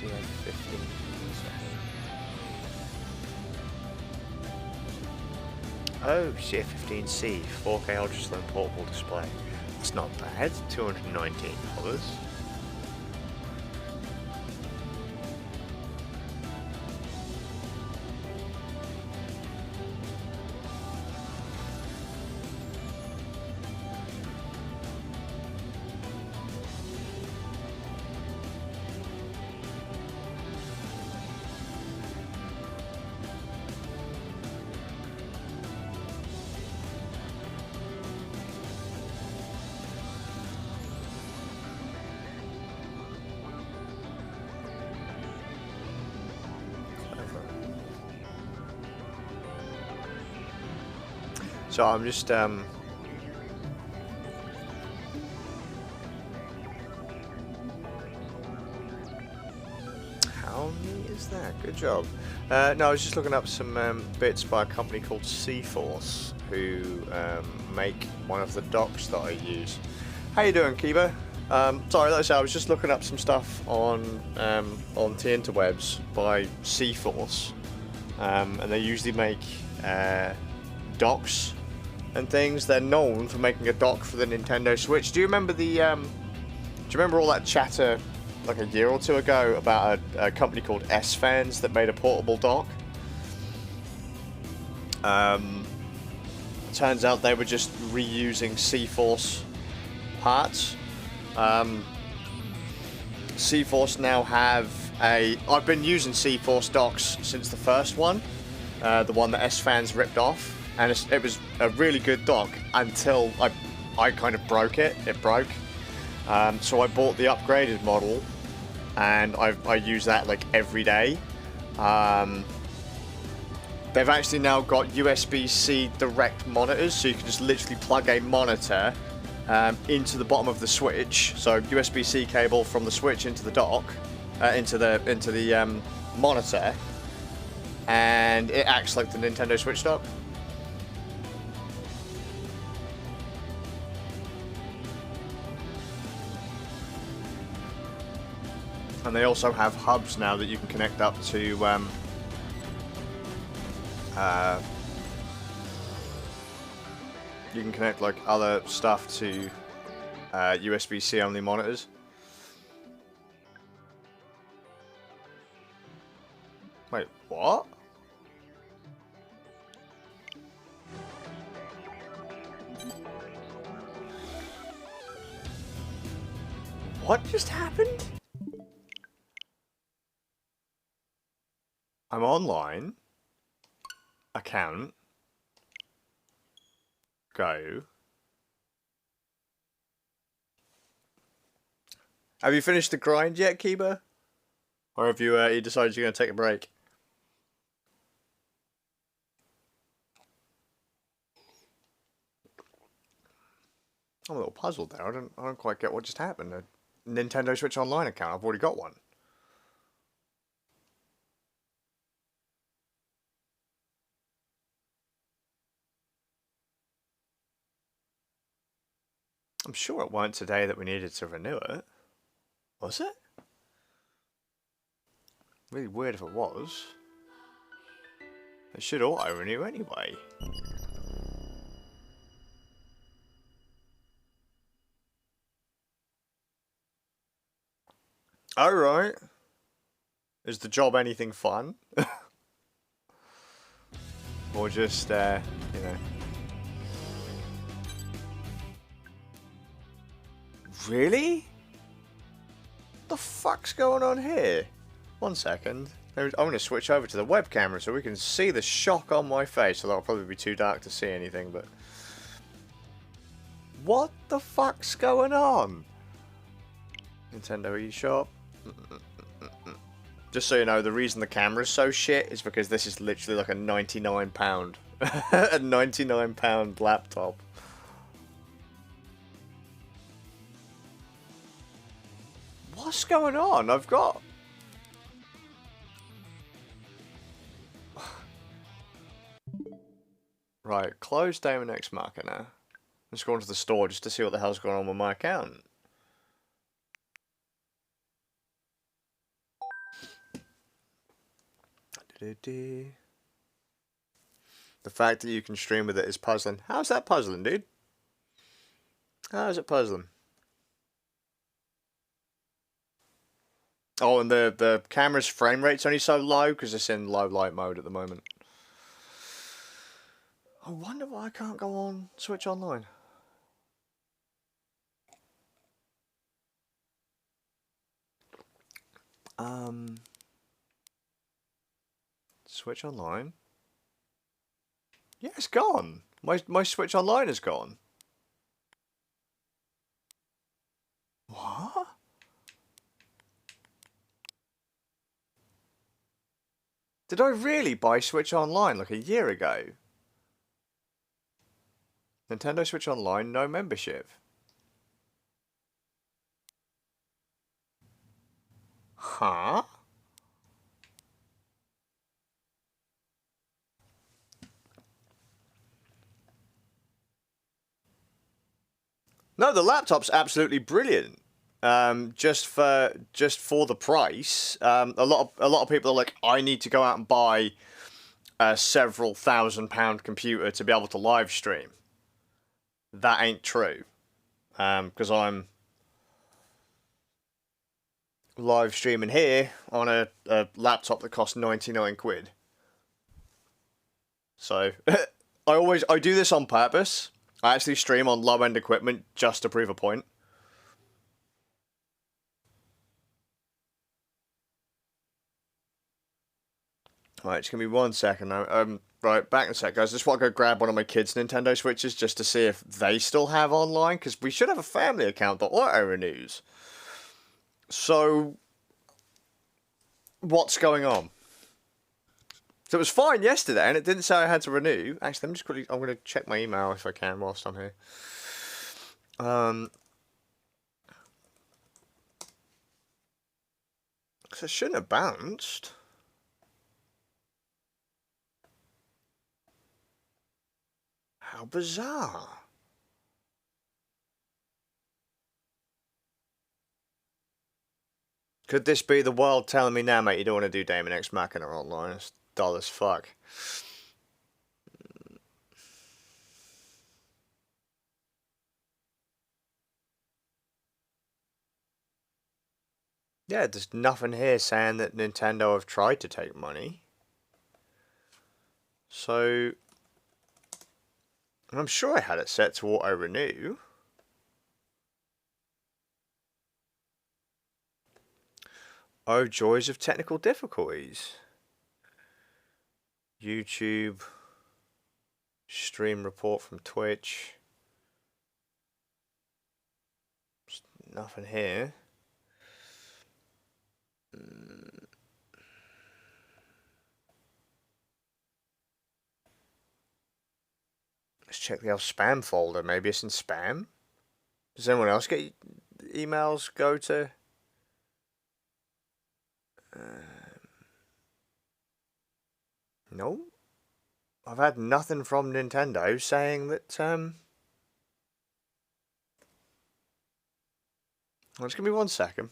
CF15. Oh, CF15C, 4K Ultra Slim Portable Display. That's not bad, $219. So I'm just how neat is that? Good job. No, I was just looking up some bits by a company called Seaforce, who make one of the docks that I use. How you doing, Kiba? Sorry, like I said, I was just looking up some stuff on the interwebs by Seaforce, and they usually make docks and things. They're known for making a dock for the Nintendo Switch. Do you remember the? Do you remember all that chatter like a year or two ago about a company called S-Fans that made a portable dock? Turns out they were just reusing Seaforce parts. Seaforce now have a. I've been using Seaforce docks since the first one, the one that S-Fans ripped off. And it was a really good dock until I kind of broke it. It broke. So I bought the upgraded model, and I use that like every day. They've actually now got USB-C direct monitors, so you can just literally plug a monitor into the bottom of the Switch. So USB-C cable from the Switch into the dock, into the monitor, and it acts like the Nintendo Switch dock. And they also have hubs now that you can connect up to you can connect like other stuff to USB-C only monitors. Wait, what? What just happened? I'm online. Account. Go. Have you finished the grind yet, Kiba? Or have you you decided you're going to take a break? I'm a little puzzled there. I don't quite get what just happened. A Nintendo Switch Online account. I've already got one. I'm sure it weren't today that we needed to renew it. Was it? Really weird if it was. It should auto-renew anyway. Alright. Is the job anything fun? Or just, you know... Really? What the fuck's going on here? 1 second. I'm going to switch over to the web camera so we can see the shock on my face. Although it'll probably be too dark to see anything, but... What the fuck's going on? Nintendo eShop. Just so you know, the reason the camera's so shit is because this is literally like a £99 a £99 laptop. What's going on? I've got... Right, close Daemon X Machina. Let's go into the store just to see what the hell's going on with my account. The fact that you can stream with it is puzzling. How's that puzzling, dude? How is it puzzling? Oh, and the camera's frame rate's only so low because it's in low light mode at the moment. I wonder why I can't go on Switch Online. Switch Online. Yeah, it's gone. My Switch Online is gone. What? Did I really buy Switch Online like a year ago? Nintendo Switch Online, no membership. Huh? No, the laptop's absolutely brilliant. Just for the price, a lot of people are like, I need to go out and buy a several £1,000 computer to be able to live stream. That ain't true, because I'm live streaming here on a laptop that costs 99 quid. So I do this on purpose. I actually stream on low end equipment just to prove a point. Right, just give me 1 second now. Right, back in a sec, guys. I just want to go grab one of my kids' Nintendo Switches just to see if they still have online, because we should have a family account that auto-renews. So, what's going on? So it was fine yesterday, and it didn't say I had to renew. Actually, I'm going to check my email if I can whilst I'm here. Because it shouldn't have bounced. How bizarre. Could this be the world telling me now, mate, you don't want to do Daemon X Machina online? It's dull as fuck. Yeah, there's nothing here saying that Nintendo have tried to take money. So, I'm sure I had it set to auto-renew. Oh, joys of technical difficulties. YouTube. Stream report from Twitch. There's nothing here. Let's check the old spam folder. Maybe it's in spam. Does anyone else get emails go to? No. I've had nothing from Nintendo saying that, well, just give me 1 second.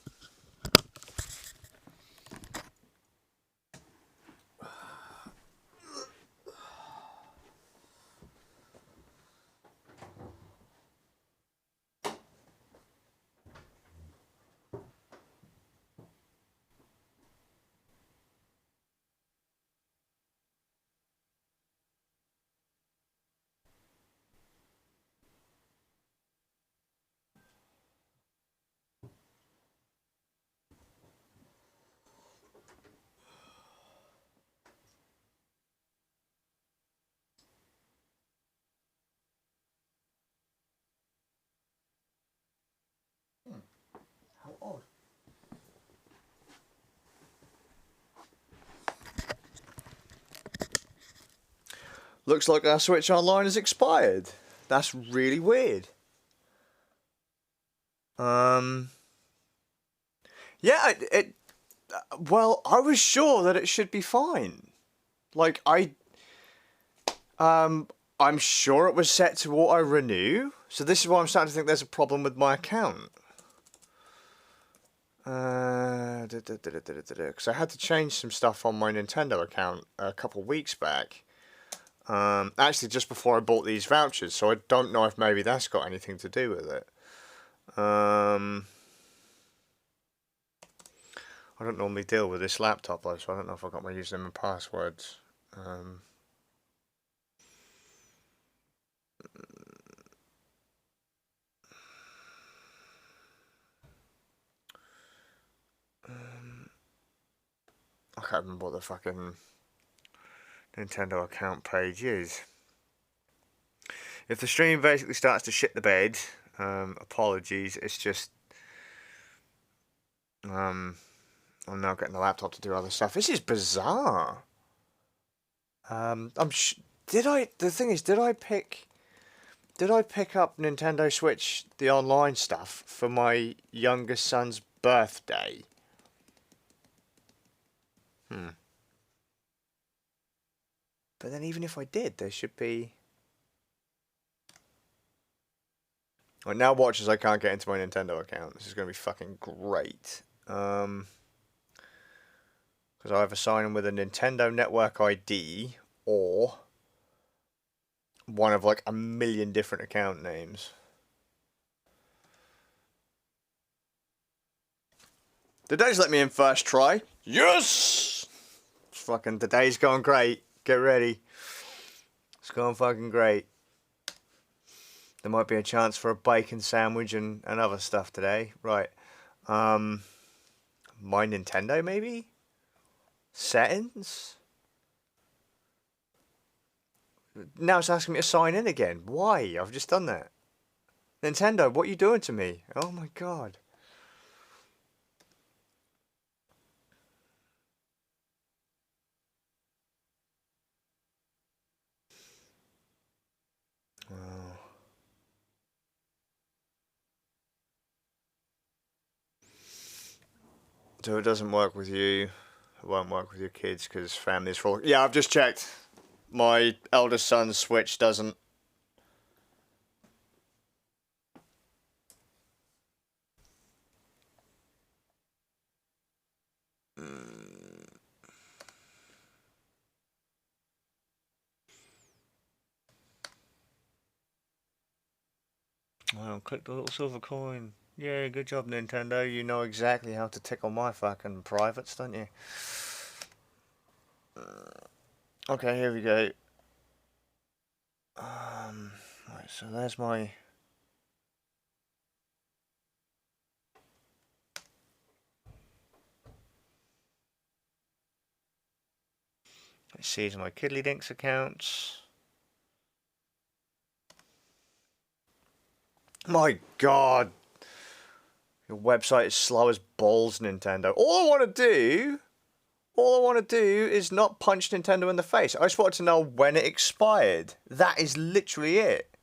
How odd. Looks like our Switch Online has expired. That's really weird. Yeah, well, I was sure that it should be fine. Like, I'm sure it was set to auto-renew. So this is why I'm starting to think there's a problem with my account. Because I had to change some stuff on my Nintendo account a couple weeks back. Actually, just before I bought these vouchers, so I don't know if maybe that's got anything to do with it. I don't normally deal with this laptop though, so I don't know if I've got my username and passwords. I can't remember what the fucking Nintendo account page is. If the stream basically starts to shit the bed, apologies. It's just I'm now getting the laptop to do other stuff. This is bizarre. Did I? The thing is, did I pick up Nintendo Switch, the online stuff, for my youngest son's birthday? But then even if I did, there should be... Right, now watch as I can't get into my Nintendo account. This is going to be fucking great. Because I either sign in with a Nintendo Network ID or one of like a million different account names. The day's let me in first try. Yes! Fucking, the day's going great. Get ready. It's going fucking great. There might be a chance for a bacon sandwich and other stuff today. Right. My Nintendo, maybe? Settings? Now it's asking me to sign in again. Why? I've just done that. Nintendo, what are you doing to me? Oh my god. Oh. So it doesn't work with you. It won't work with your kids because family's full. Yeah, I've just checked. My eldest son's Switch doesn't. Well, click the little silver coin. Yeah, good job, Nintendo. You know exactly how to tickle my fucking privates, don't you? Okay, here we go. Right, so there's my... Let's see, my Kiddlydinks accounts. My god! Your website is slow as balls, Nintendo. All I want to do is not punch Nintendo in the face. I just wanted to know when it expired. That is literally it.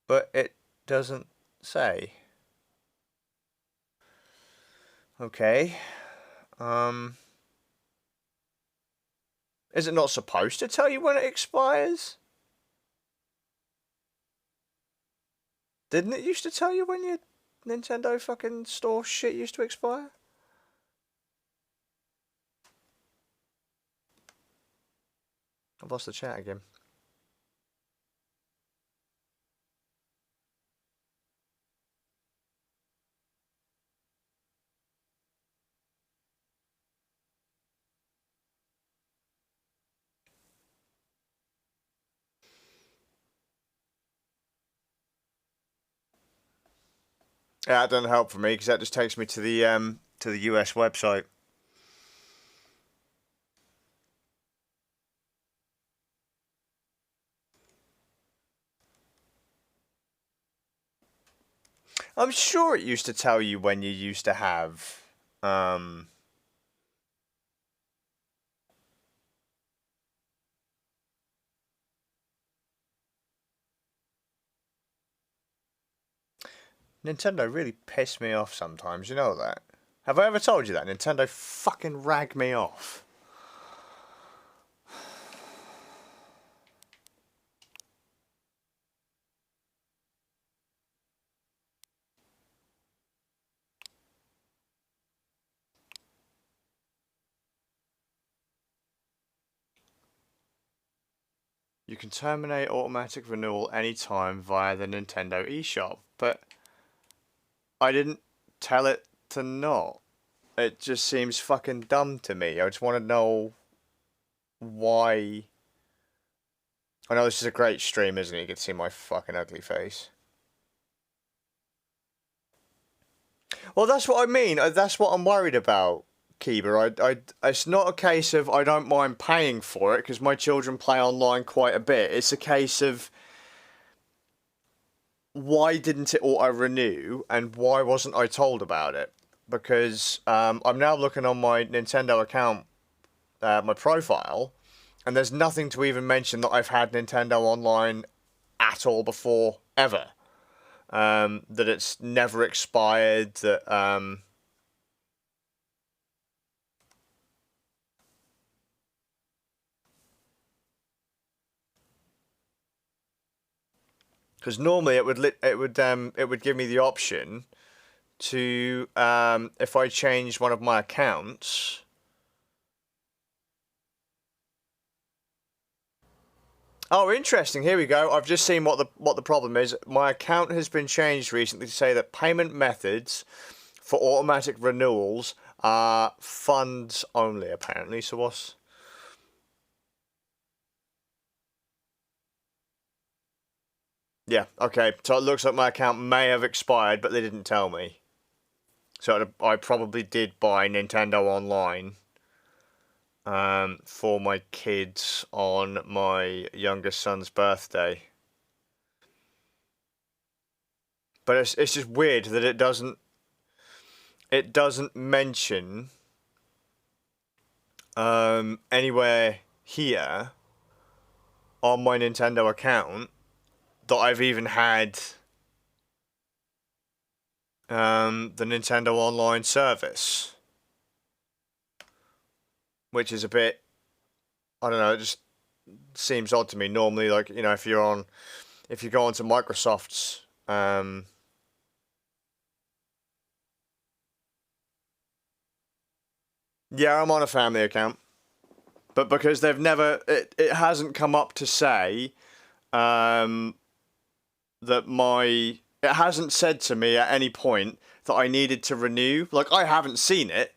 But it doesn't say. Okay. Is it not supposed to tell you when it expires? Didn't it used to tell you when your Nintendo fucking store shit used to expire? I've lost the chat again. Yeah, that doesn't help for me because that just takes me to the US website. I'm sure it used to tell you when you used to have Nintendo really piss me off sometimes, you know that? Have I ever told you that? Nintendo fucking rag me off. You can terminate automatic renewal anytime via the Nintendo eShop, but I didn't tell it to not. It just seems fucking dumb to me. I just want to know why. I know this is a great stream, isn't it? You can see my fucking ugly face. Well, that's what I mean. That's what I'm worried about, Kiba. It's not a case of I don't mind paying for it because my children play online quite a bit. It's a case of why didn't it auto-renew and why wasn't I told about it? Because I'm now looking on my Nintendo account, my profile, and there's nothing to even mention that I've had Nintendo Online at all before, ever. That it's never expired, that... Because normally it would give me the option to if I change one of my accounts. Oh, interesting. Here we go. I've just seen what the problem is. My account has been changed recently to say that payment methods for automatic renewals are funds only, apparently. So what's... Yeah, okay. So it looks like my account may have expired, but they didn't tell me. So I probably did buy Nintendo Online for my kids on my youngest son's birthday. But it's just weird that it doesn't mention anywhere here on my Nintendo account that I've even had the Nintendo Online service, which is a bit, I don't know, it just seems odd to me. Normally, like, you know, if you go onto Microsoft's yeah, I'm on a family account, but because they've never, it hasn't come up to say that it hasn't said to me at any point that I needed to renew. Like, I haven't seen it.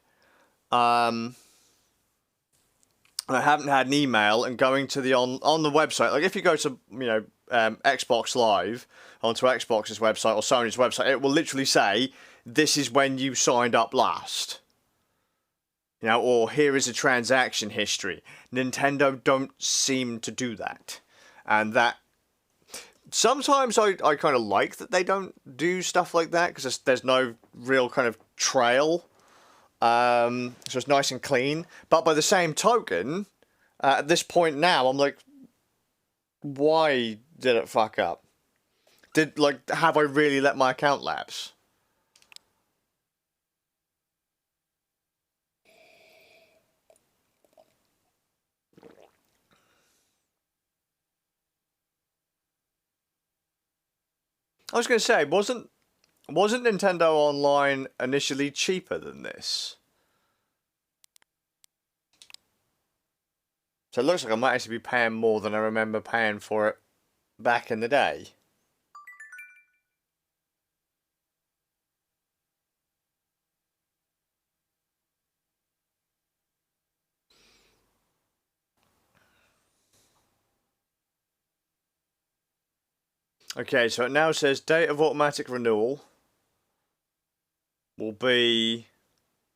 I haven't had an email, and going to the on the website, like if you go to, you know, Xbox Live onto Xbox's website or Sony's website, it will literally say this is when you signed up last. You know, or here is a transaction history. Nintendo don't seem to do that, and that sometimes I kind of like that they don't do stuff like that because there's no real kind of trail. So it's nice and clean. But by the same token, at this point now, I'm like, why did it fuck up? Have I really let my account lapse? I was going to say, wasn't Nintendo Online initially cheaper than this? So it looks like I might actually be paying more than I remember paying for it back in the day. Okay, so it now says date of automatic renewal will be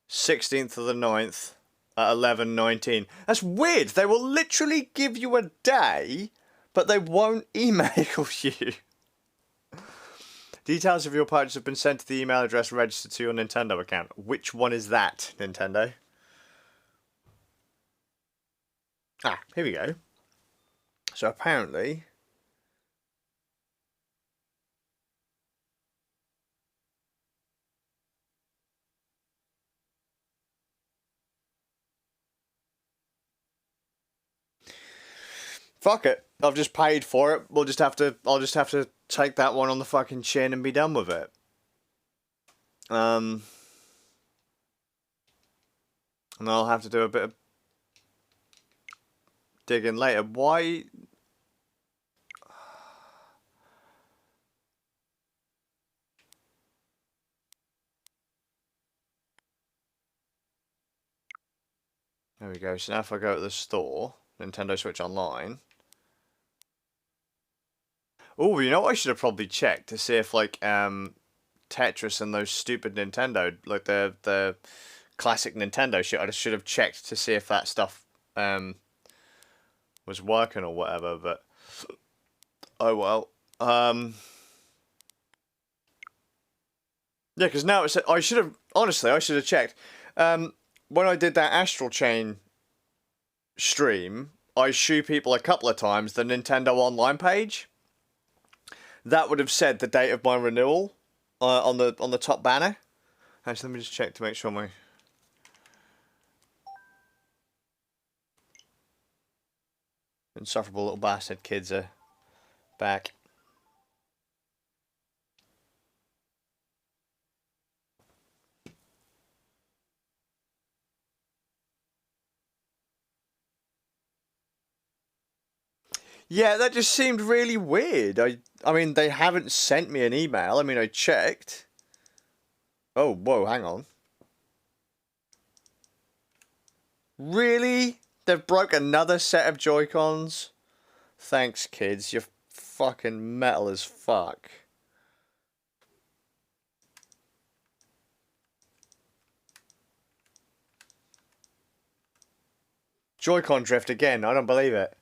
16th of the 9th at 11:19. That's weird. They will literally give you a day, but they won't email you. Details of your purchase have been sent to the email address registered to your Nintendo account. Which one is that, Nintendo? Ah, here we go. So apparently... Fuck it. I've just paid for it. I'll just have to take that one on the fucking chin and be done with it. And I'll have to do a bit of digging later. Why There we go. So now if I go to the store, Nintendo Switch Online. Oh, you know what I should have probably checked to see if like Tetris and those stupid Nintendo, like the classic Nintendo shit. I should have checked to see if that stuff was working or whatever. But oh well. Yeah, because now it's. I should have honestly. I should have checked. When I did that Astral Chain stream, I showed people a couple of times the Nintendo Online page. That would have said the date of my renewal on the top banner. Actually, let me just check to make sure my insufferable little bastard kids are back. Yeah, that just seemed really weird. I mean, they haven't sent me an email. I mean, I checked. Oh, whoa, hang on. Really? They've broke another set of Joy-Cons? Thanks, kids. You're fucking metal as fuck. Joy-Con drift again. I don't believe it.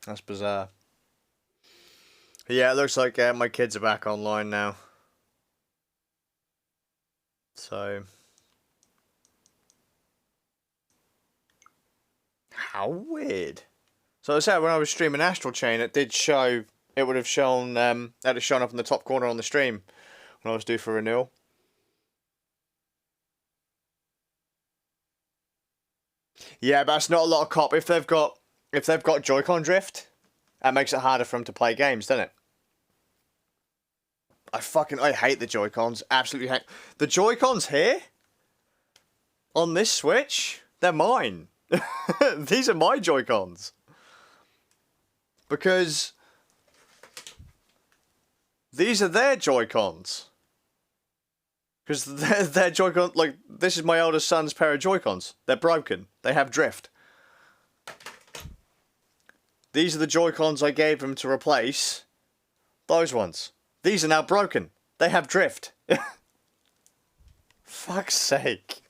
That's bizarre. Yeah, it looks like my kids are back online now. So... how weird. So I said when I was streaming Astral Chain, it did show... it would have shown... that had shown up in the top corner on the stream when I was due for renewal. Yeah, but that's not a lot of cop. If they've got Joy-Con drift, that makes it harder for them to play games, doesn't it? I hate the Joy-Cons. Absolutely hate the Joy-Cons here on this Switch. They're mine. These are my Joy-Cons because these are their Joy-Cons. Because their Joy-Con, like, this is my oldest son's pair of Joy-Cons. They're broken. They have drift. These are the Joy-Cons I gave him to replace those ones. These are now broken. They have drift. Fuck's sake.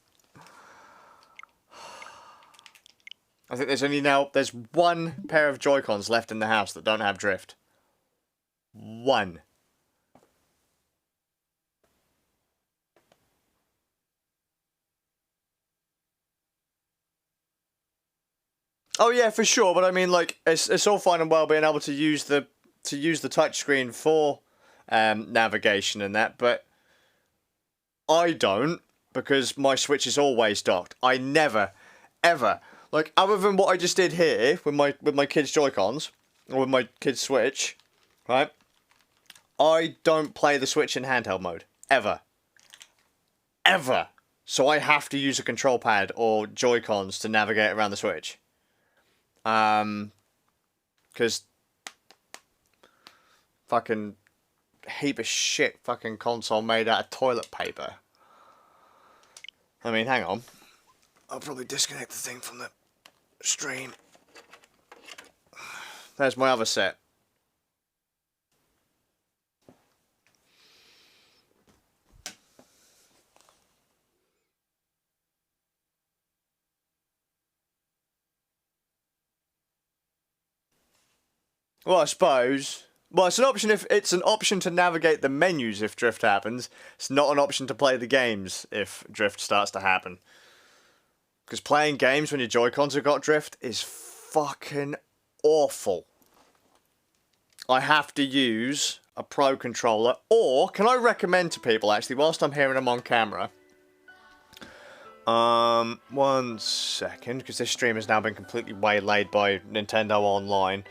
I think there's one pair of Joy-Cons left in the house that don't have drift. One. Oh yeah, for sure. But I mean, like, it's all fine and well being able to use the touchscreen for navigation and that, but I don't, because my Switch is always docked. I never, ever, like, other than what I just did here with my kids' Joy-Cons or with my kids' Switch, right? I don't play the Switch in handheld mode ever, ever. So I have to use a control pad or Joy-Cons to navigate around the Switch. Because fucking heap of shit fucking console made out of toilet paper. I mean, hang on. I'll probably disconnect the thing from the stream. There's my other set. Well, I suppose. Well, it's an option if it's an option to navigate the menus if drift happens. It's not an option to play the games if drift starts to happen. Because playing games when your Joy-Cons have got drift is fucking awful. I have to use a Pro controller, or can I recommend to people actually whilst I'm hearing them on camera? 1 second, because this stream has now been completely waylaid by Nintendo Online.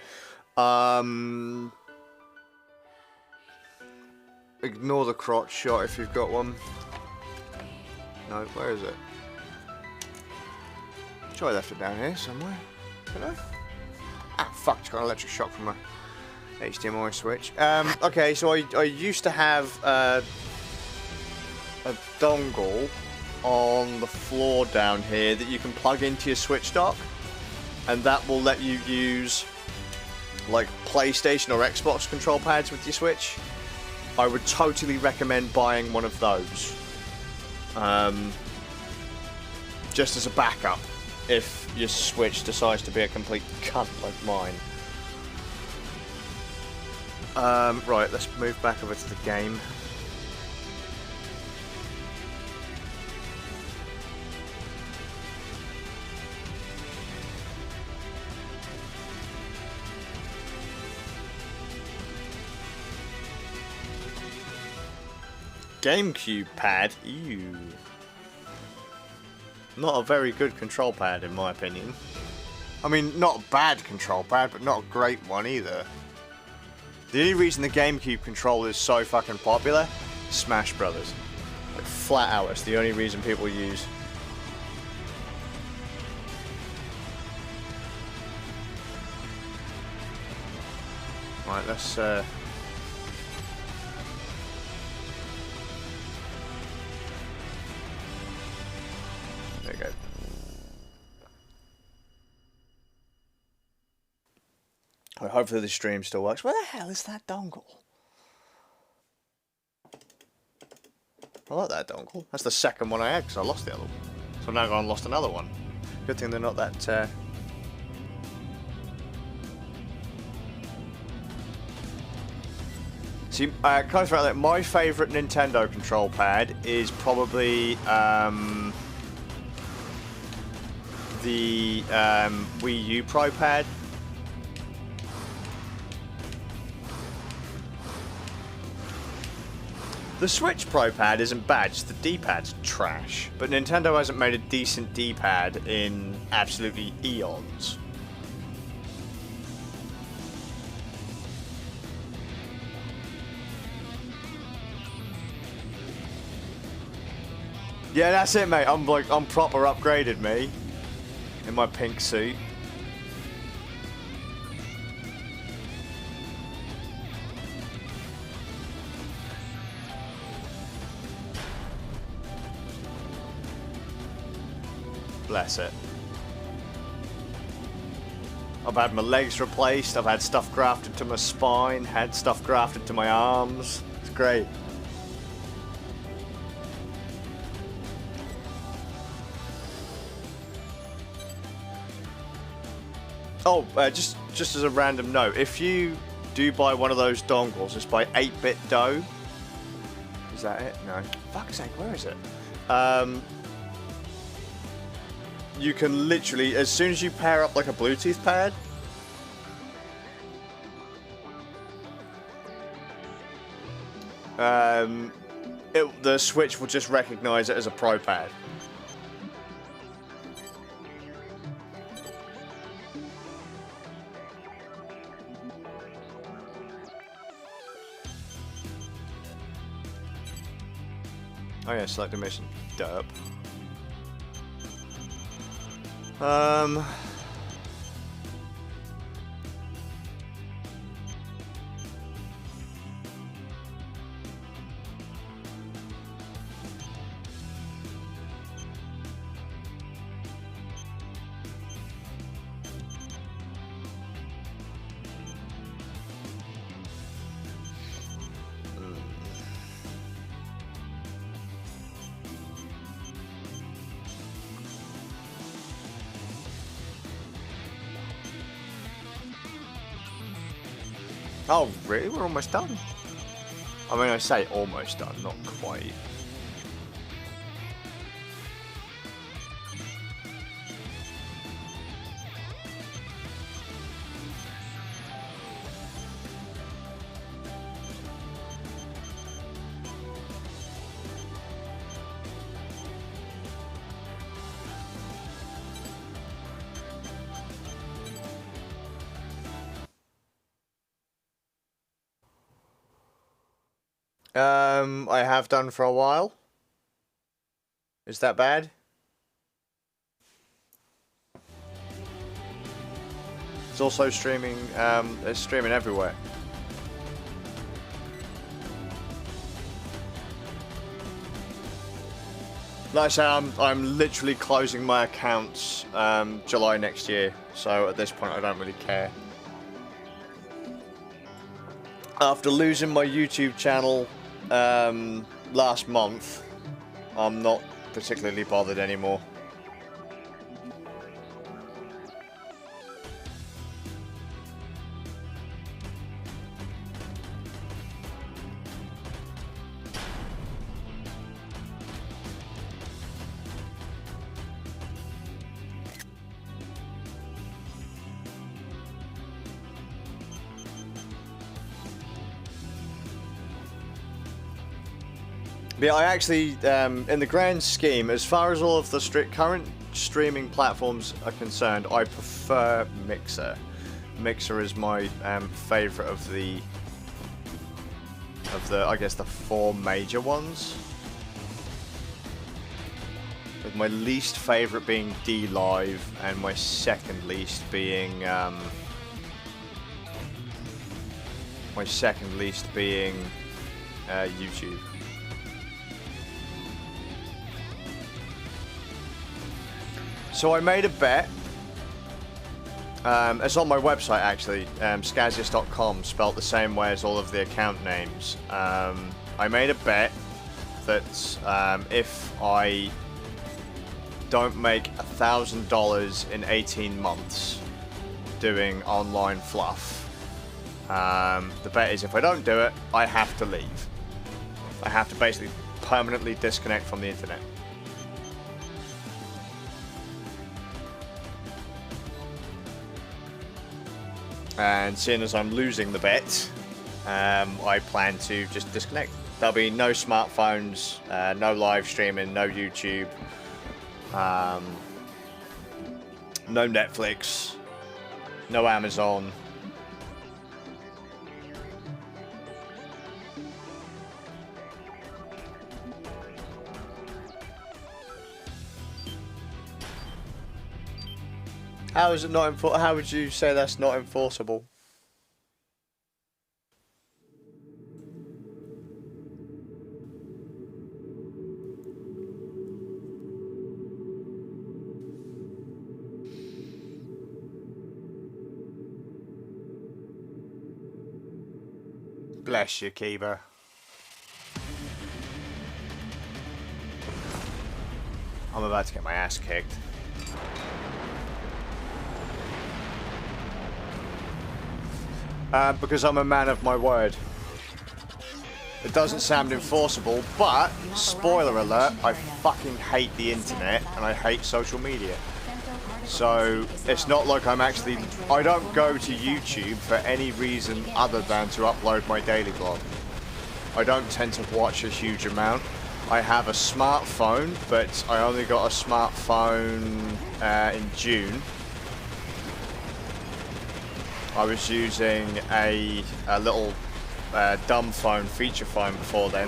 ignore the crotch shot if you've got one. No, where is it? I'm sure I left it down here somewhere. Did I? Ah, fuck, it's got an electric shock from a HDMI switch. Okay, so I used to have a dongle on the floor down here that you can plug into your Switch dock, and that will let you use like PlayStation or Xbox control pads with your Switch. I would totally recommend buying one of those, just as a backup if your Switch decides to be a complete cunt like mine. Right, let's move back over to the game. GameCube pad? Ew. Not a very good control pad in my opinion. I mean, not a bad control pad, but not a great one either. The only reason the GameCube controller is so fucking popular, Smash Brothers. Like, flat out, it's the only reason people use. Right, let's there you go. Well, hopefully the stream still works. Where the hell is that dongle? I like that dongle. That's the second one I had because I lost the other one. So I've now gone and lost another one. Good thing they're not that... See, kind of throughout that, my favourite Nintendo control pad is probably the Wii U Pro pad. The Switch Pro pad isn't bad, just the D-pad's trash. But Nintendo hasn't made a decent D-pad in absolutely eons. Yeah, that's it, mate. I'm proper upgraded, me. In my pink suit. Bless it. I've had my legs replaced, I've had stuff grafted to my spine, had stuff grafted to my arms. It's great. Oh, just as a random note, if you do buy one of those dongles, it's by 8-bit dough. Is that it? No. Fuck's sake, where is it? You can literally, as soon as you pair up like a Bluetooth pad, the Switch will just recognize it as a Pro pad. Oh yeah, select a mission. Derp. Oh, really? We're almost done. I mean, I say almost done, not quite. I have done for a while. Is that bad? It's also streaming, it's streaming everywhere. Like I say, I'm literally closing my accounts July next year, so at this point I don't really care. After losing my YouTube channel last month, I'm not particularly bothered anymore. But yeah, I actually, in the grand scheme, as far as all of the current streaming platforms are concerned, I prefer Mixer. Mixer is my favourite of the, I guess, the 4 major ones. With my least favourite being DLive, and my second least being, YouTube. So I made a bet. It's on my website actually, Skazius.com, spelt the same way as all of the account names. I made a bet that if I don't make $1,000 in 18 months doing online fluff, the bet is if I don't do it, I have to leave. I have to basically permanently disconnect from the internet. And seeing as I'm losing the bet, I plan to just disconnect. There'll be no smartphones, no live streaming, no YouTube, no Netflix, no Amazon. How is it not how would you say that's not enforceable? Bless you, Kiba. I'm about to get my ass kicked. Because I'm a man of my word. It doesn't sound enforceable, but, spoiler alert, I fucking hate the internet and I hate social media. So, it's not like I don't go to YouTube for any reason other than to upload my daily vlog. I don't tend to watch a huge amount. I have a smartphone, but I only got a smartphone in June. I was using a little dumb phone, feature phone before then.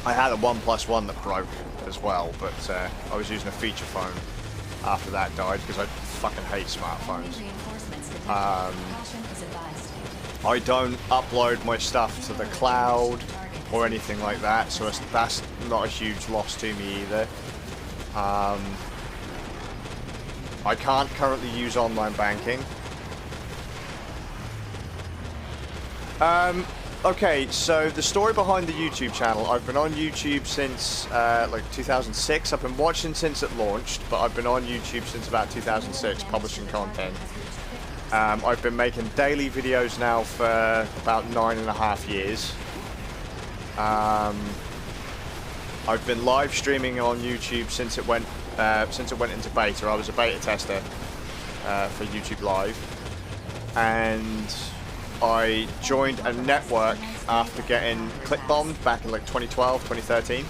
I had a OnePlus One that broke as well, but I was using a feature phone after that died because I fucking hate smartphones. I don't upload my stuff to the cloud or anything like that, so that's not a huge loss to me either. I can't currently use online banking. Okay, so the story behind the YouTube channel, I've been on YouTube since like 2006. I've been watching since it launched, but I've been on YouTube since about 2006, publishing content. I've been making daily videos now for about 9.5 years. I've been live streaming on YouTube since it went into beta. I was a beta tester for YouTube Live, and I joined a network after getting click bombed back in like 2012, 2013.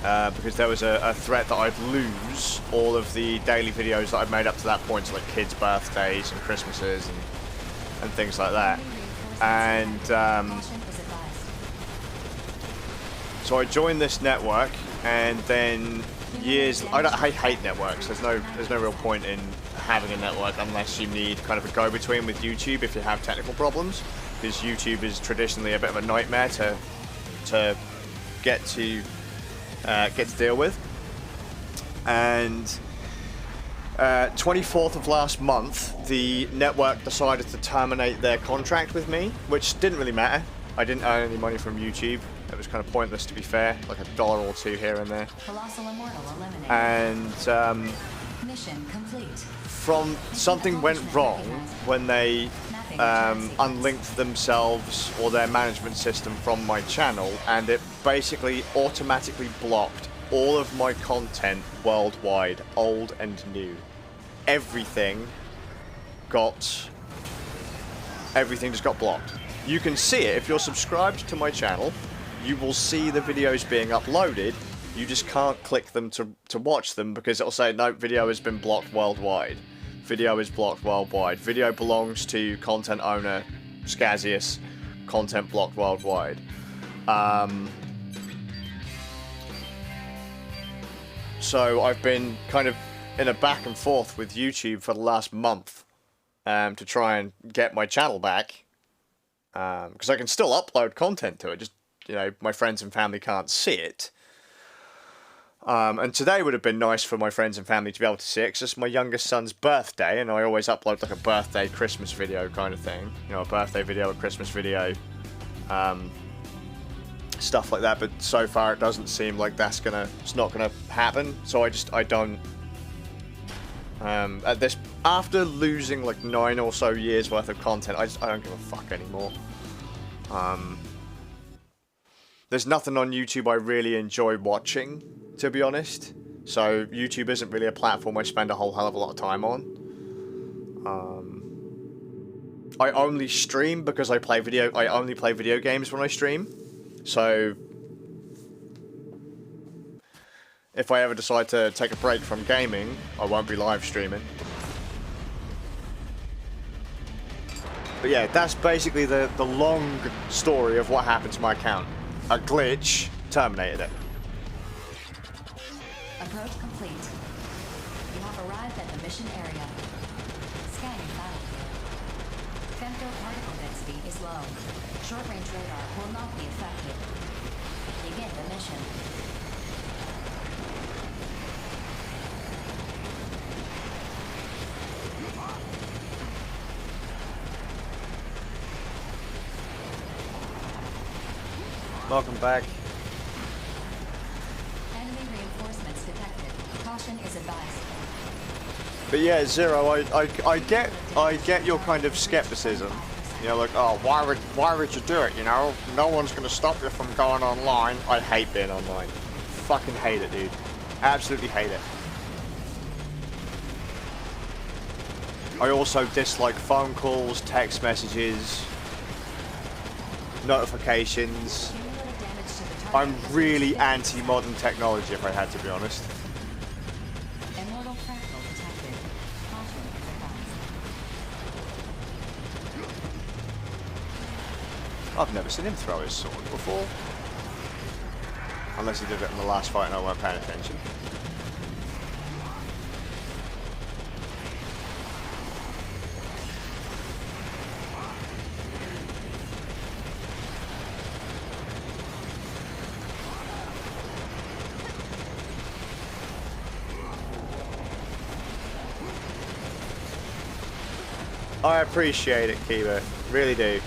because there was a threat that I'd lose all of the daily videos that I'd made up to that point, so like kids' birthdays and Christmases and things like that. And so I joined this network, and then I hate networks. There's no real point in having a network unless you need kind of a go-between with YouTube if you have technical problems, because YouTube is traditionally a bit of a nightmare to get to deal with. And 24th of last month, the network decided to terminate their contract with me, which didn't really matter. I didn't earn any money from YouTube. It was kind of pointless, to be fair, like $1 or $2 here and there. And mission complete. From something went wrong when they unlinked themselves or their management system from my channel, and it basically automatically blocked all of my content worldwide, old and new. Everything just got blocked. You can see it if you're subscribed to my channel. You will see the videos being uploaded. You just can't click them to watch them, because it'll say, no, video has been blocked worldwide. Video is blocked worldwide. Video belongs to content owner Scazius. Content blocked worldwide. So I've been kind of in a back and forth with YouTube for the last month to try and get my channel back. Because I can still upload content to it, just, you know, my friends and family can't see it. And today would have been nice for my friends and family to be able to see it, because it's my youngest son's birthday, and I always upload like a birthday Christmas video kind of thing. You know, a birthday video, a Christmas video, stuff like that. But so far it doesn't seem like it's not gonna happen. So I don't, after losing like 9 or so years worth of content, I don't give a fuck anymore. There's nothing on YouTube I really enjoy watching, to be honest. So YouTube isn't really a platform I spend a whole hell of a lot of time on. I only stream because I only play video games when I stream. So if I ever decide to take a break from gaming, I won't be live streaming. But yeah, that's basically the long story of what happened to my account. A glitch terminated it. Approach complete. You have arrived at the mission area. Scanning battlefield. Femto particle density is low. Short-range radar will not be affected. Begin the mission. Welcome back. Enemy reinforcements detected. Caution is advised. But yeah, Zero, I get your kind of skepticism. You know, like, oh, why would you do it? You know, no one's gonna stop you from going online. I hate being online. Fucking hate it, dude. Absolutely hate it. I also dislike phone calls, text messages, notifications. I'm really anti-modern technology, if I had to be honest. Immortal fractal detected. Caution is advised. I've never seen him throw his sword before. Unless he did it in the last fight and I weren't paying attention. I appreciate it, Kiba. Really do.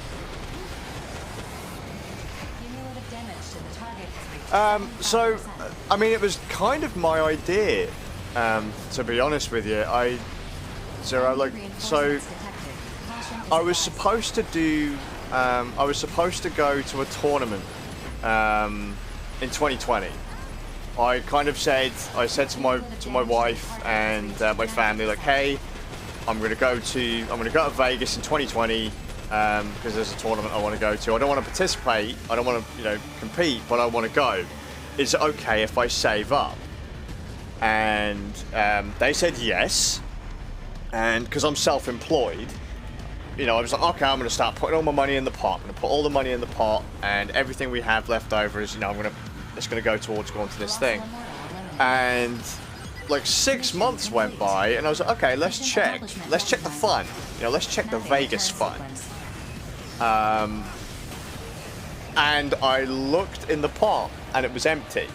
So, I mean, it was kind of my idea, to be honest with you. I was supposed to do, I was supposed to go to a tournament, in 2020. I kind of said to my wife and my family, like, hey, I'm gonna go to Vegas in 2020 because there's a tournament I want to go to. I don't want to participate. I don't want to, compete, but I want to go. is it okay if I save up? And they said yes. And because I'm self-employed, you know, I was like, okay, I'm going to start putting all my money in the pot. I'm going to put all the money in the pot, and everything we have left over is, you know, it's going to go towards going to this thing. And like 6 months went by, and I was like, okay, let's check the fun. You know, let's check the Vegas fun. And I looked in the pot, and it was empty.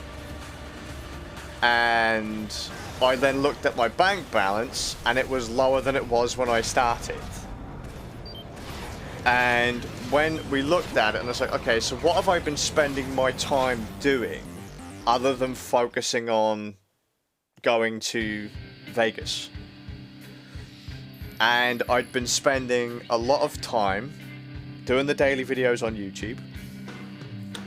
And I then looked at my bank balance, and it was lower than it was when I started. And when we looked at it, and I was like, okay, so what have I been spending my time doing other than focusing on going to Vegas? And I'd been spending a lot of time doing the daily videos on YouTube.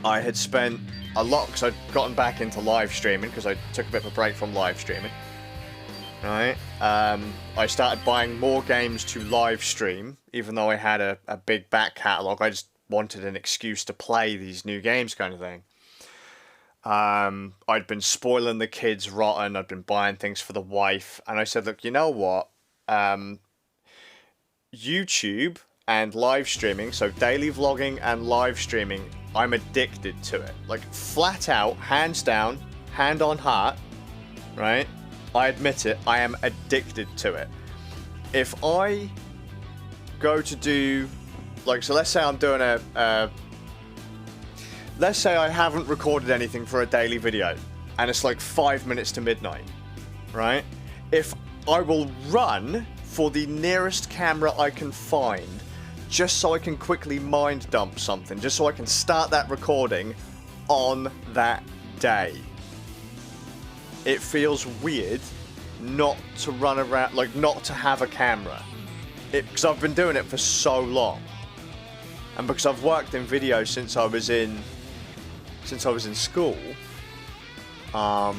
I had spent a lot, because I'd gotten back into live streaming, because I took a bit of a break from live streaming. Right? I started buying more games to live stream, even though I had a big back catalogue. I just wanted an excuse to play these new games, kind of thing. I'd been spoiling the kids rotten. I'd been buying things for the wife. And I said, look, you know what? YouTube and live streaming, so daily vlogging and live streaming, I'm addicted to it. Like, flat out, hands down, hand on heart, right? I admit it, I am addicted to it. If I go to do, like, so let's say I'm doing let's say I haven't recorded anything for a daily video, and it's like 5 minutes to midnight, right? If I will run for the nearest camera I can find, just so I can quickly mind dump something, just so I can start that recording on that day. It feels weird not to run around, like not to have a camera. Because I've been doing it for so long. And because I've worked in video since I was in school. No,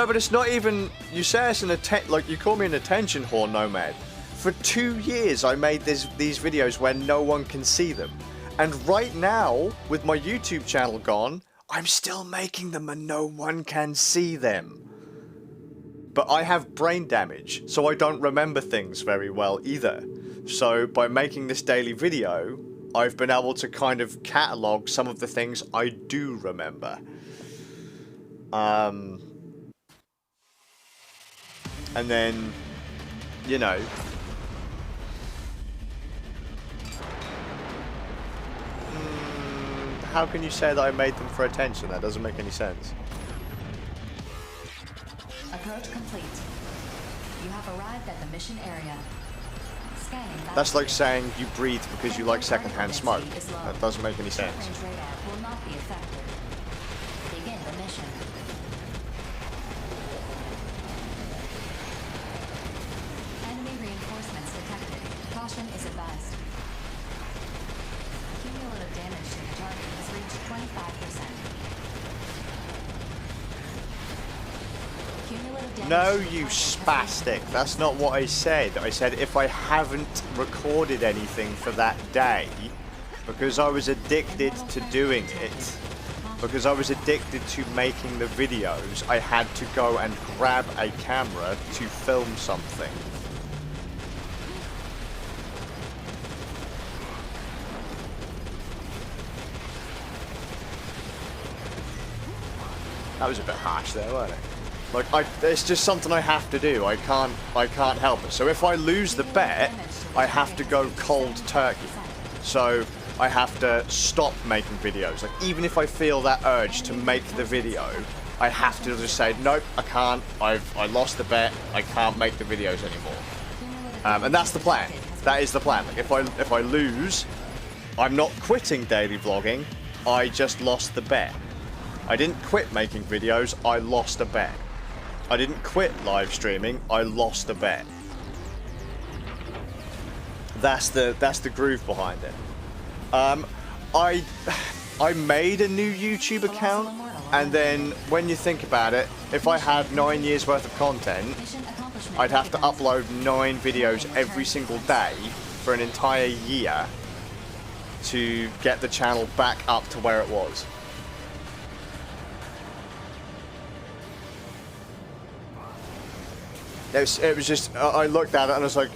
but it's not even, you say it's like you call me an attention whore nomad. For 2 years I made these videos where no one can see them. And right now, with my YouTube channel gone, I'm still making them and no one can see them. But I have brain damage, so I don't remember things very well either. So by making this daily video, I've been able to kind of catalogue some of the things I do remember. And then, you know, how can you say that I made them for attention? That doesn't make any sense. Approach complete. You have arrived at the mission area. That's like saying you breathe because you like secondhand smoke. That doesn't make any sense. Radar will not be affected. Begin the mission. Enemy reinforcements detected. Caution is advised. Cumulative damage to the target has reached 25%. No, you spastic. That's not what I said. I said if I haven't recorded anything for that day, because I was addicted to doing it, because I was addicted to making the videos, I had to go and grab a camera to film something. That was a bit harsh there, wasn't it? Like, it's just something I have to do. I can't help it. So if I lose the bet, I have to go cold turkey. So I have to stop making videos. Like, even if I feel that urge to make the video, I have to just say, nope, I can't. I lost the bet. I can't make the videos anymore. And that's the plan. That is the plan. Like, if I lose, I'm not quitting daily vlogging. I just lost the bet. I didn't quit making videos. I lost a bet. I didn't quit live streaming, I lost a bet. That's the groove behind it. I made a new YouTube account, and then when you think about it, if I had 9 years worth of content, I'd have to upload 9 videos every single day for an entire year to get the channel back up to where it was. it was just, I looked at it and I was like,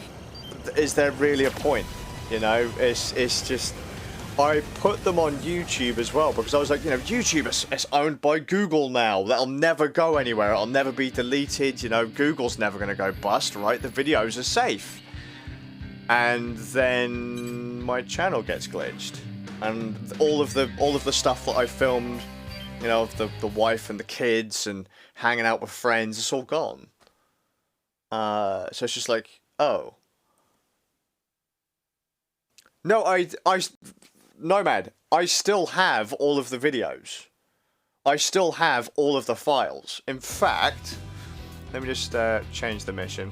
is there really a point? You know, it's just, I put them on YouTube as well because I was like, you know, YouTube is owned by Google now. That'll never go anywhere. It'll never be deleted. You know, Google's never going to go bust, right? The videos are safe. And then my channel gets glitched, and all of the stuff that I filmed, you know, of the wife and the kids and hanging out with friends, it's all gone. So it's just like, oh. No, Nomad, I still have all of the videos. I still have all of the files. In fact, let me just change the mission.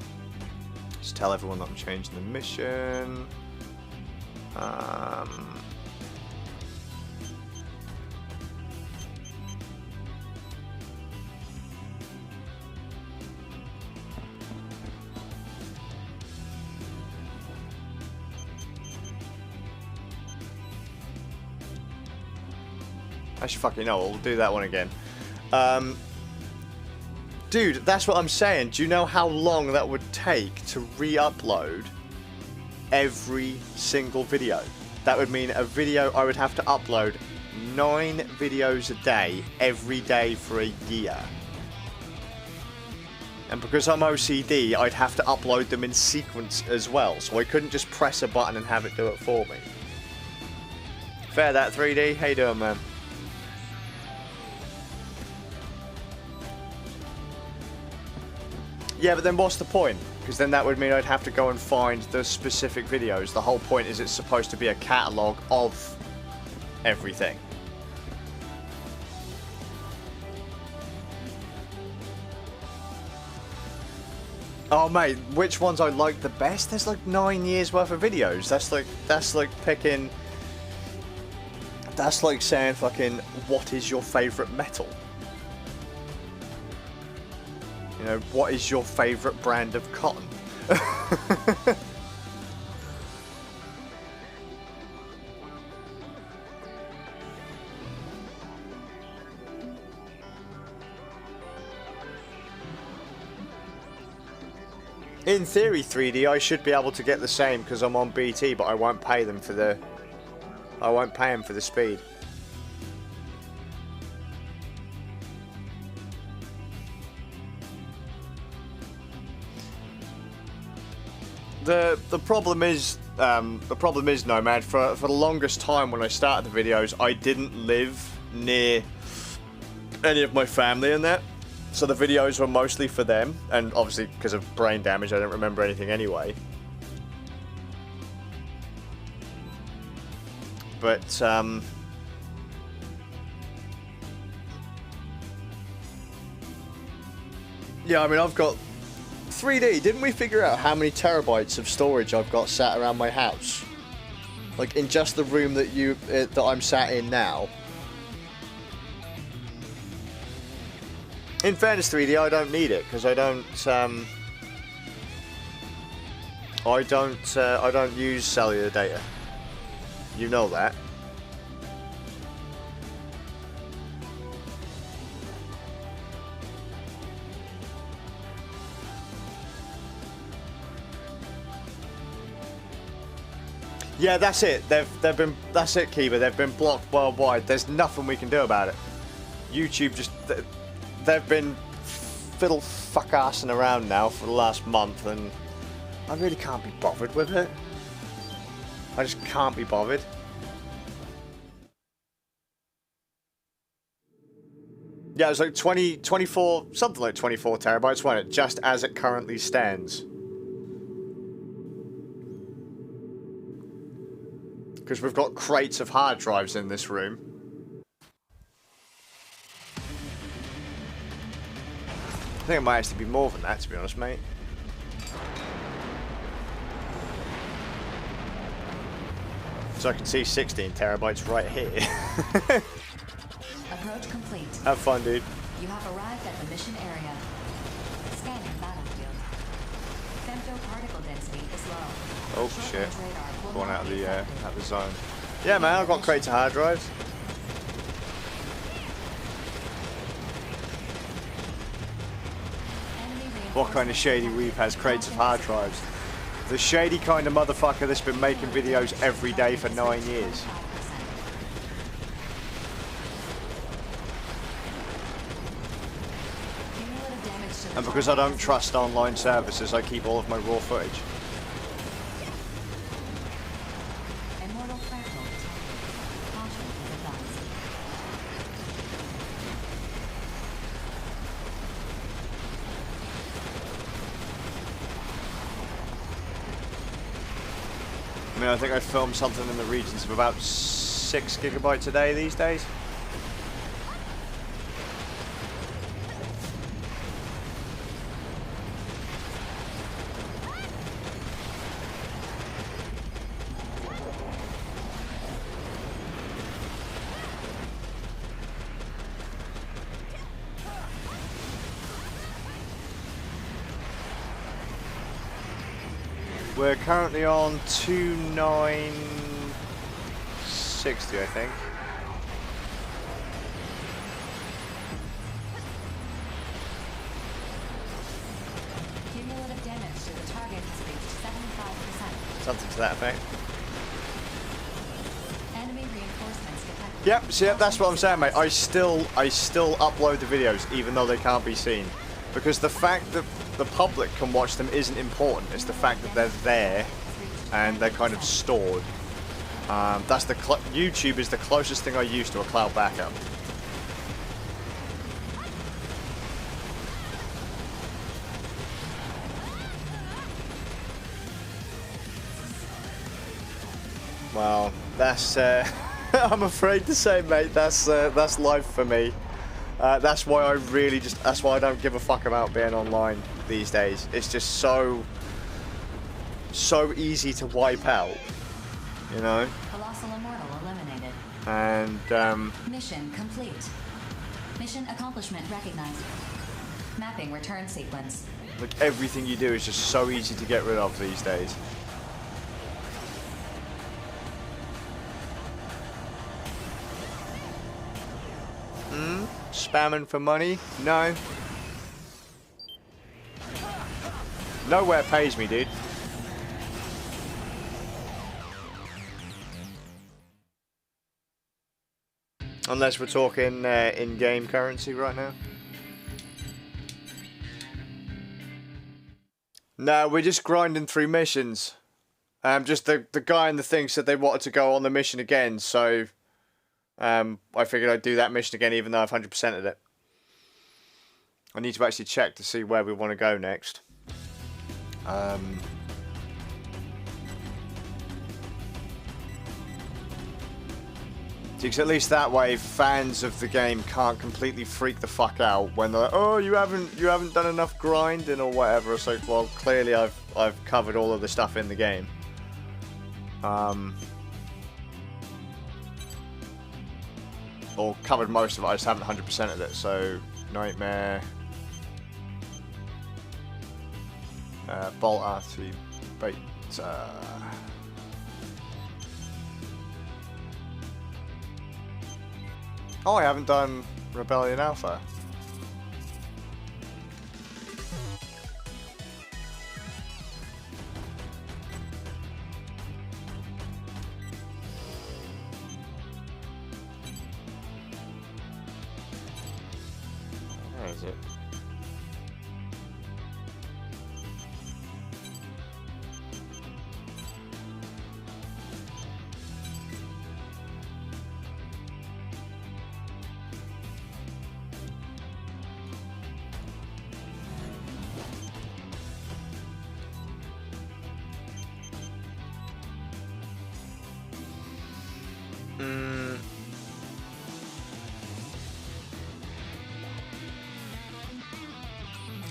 Just tell everyone that I'm changing the mission. Actually, fucking no, we'll do that one again. Dude, that's what I'm saying. Do you know how long that would take to re-upload every single video? That would mean a video, I would have to upload 9 videos a day, every day for a year. And because I'm OCD, I'd have to upload them in sequence as well, so I couldn't just press a button and have it do it for me. Fair that, 3D. How you doing, man? Yeah, but then what's the point? Because then that would mean I'd have to go and find the specific videos. The whole point is it's supposed to be a catalogue of everything. Oh mate, which ones I like the best? There's like 9 years worth of videos. That's like picking... That's like saying fucking, what is your favourite metal? You know, what is your favourite brand of cotton? In theory, 3D, I should be able to get the same because I'm on BT, but I won't pay them for the... I won't pay them for the speed. The problem is Nomad, for the longest time when I started the videos, I didn't live near any of my family and that, so the videos were mostly for them, and obviously because of brain damage I don't remember anything anyway. But yeah, I mean, I've got 3D, didn't we figure out how many terabytes of storage I've got sat around my house? Like, in just the room that that I'm sat in now. In fairness, 3D, I don't need it, because I don't use cellular data. You know that. Yeah, that's it. That's it, Kiba. They've been blocked worldwide. There's nothing we can do about it. YouTube just, they've been fiddle fuck-assing around now for the last month, and I really can't be bothered with it. I just can't be bothered. Yeah, it was like 24, something like 24 terabytes, wasn't it? Just as it currently stands. Because we've got crates of hard drives in this room. I think it might actually be more than that, to be honest, mate. So I can see 16 terabytes right here. Approach complete. Have fun, dude. You have arrived at the mission area. Scanning battlefield. Femtoparticle density is low. Oh shit. Going out of the zone. Yeah man, I've got crates of hard drives. Enemy What kind of shady weeb has crates of hard drives? The shady kind of motherfucker that's been making videos every day for 9 years. And because I don't trust online services, I keep all of my raw footage. I mean, I think I filmed something in the regions of about 6 gigabytes a day these days. We're currently on 2960, I think. Cumulative damage to the target has reached 75%. Something to that effect. Enemy reinforcements detected. Yep, see, that's what I'm saying, mate. I still upload the videos even though they can't be seen. Because the fact that the public can watch them isn't important. It's the fact that they're there and they're kind of stored. That's the YouTube is the closest thing I use to a cloud backup. Well, that's I'm afraid to say, mate. That's life for me. That's why I really that's why I don't give a fuck about being online these days. It's just so easy to wipe out, you know? Colossal Immortal eliminated. And, Mission complete. Mission accomplishment recognized. Mapping return sequence. like, everything you do is just so easy to get rid of these days. Spamming for money? No. Nowhere pays me, dude. Unless we're talking in-game currency right now. No, we're just grinding through missions. Just the guy in the thing said they wanted to go on the mission again, so I figured I'd do that mission again even though I've 100%ed it. I need to actually check to see where we want to go next. Because at least that way fans of the game can't completely freak the fuck out when they're like, oh, you haven't done enough grinding or whatever. It's like, well, clearly I've covered all of the stuff in the game. Or covered most of it, I just haven't 100%ed it. So Nightmare, Bolt RT, Beta. Oh, I haven't done Rebellion Alpha. Where is it?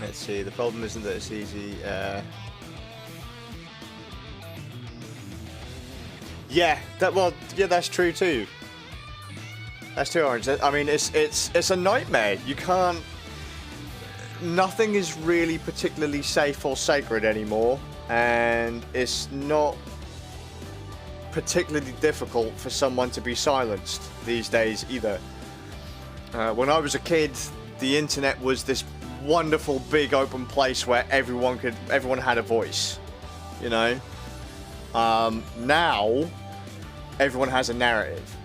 Let's see, the problem isn't that it's easy. Yeah, that's true too. That's too orange. I mean, it's a nightmare. You can't. Nothing is really particularly safe or sacred anymore, and it's not particularly difficult for someone to be silenced these days either. When I was a kid, the internet was this wonderful big open place where everyone had a voice, you know. Now everyone has a narrative,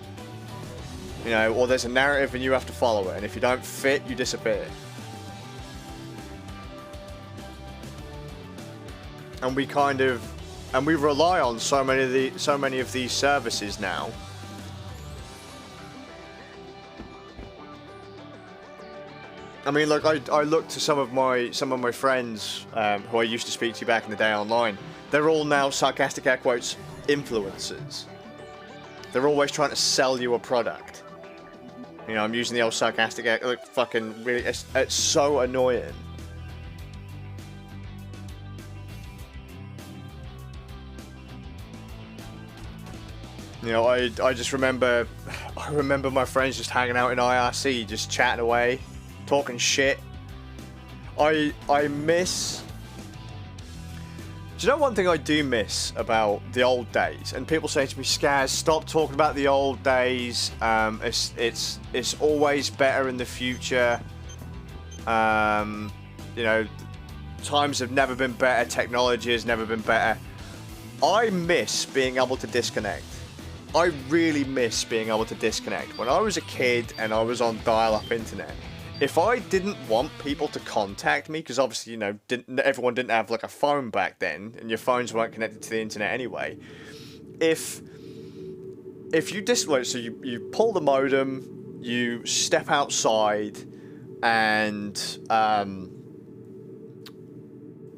you know, or there's a narrative and you have to follow it, and if you don't fit, you disappear. And we rely on so many of these services now. I mean, look, I look to some of my friends who I used to speak to back in the day online. They're all now, sarcastic air quotes, influencers. They're always trying to sell you a product. You know, I'm using the old sarcastic air, like, fucking really, it's so annoying. You know, I just remember, my friends just hanging out in IRC, just chatting away, talking shit. I miss... Do you know one thing I do miss about the old days? And people say to me, Skaz, stop talking about the old days. It's always better in the future. You know, times have never been better. Technology has never been better. I miss being able to disconnect. I really miss being able to disconnect. When I was a kid and I was on dial-up internet, if I didn't want people to contact me, because obviously, you know, everyone didn't have like a phone back then, and your phones weren't connected to the internet anyway. If you so you pull the modem, you step outside, and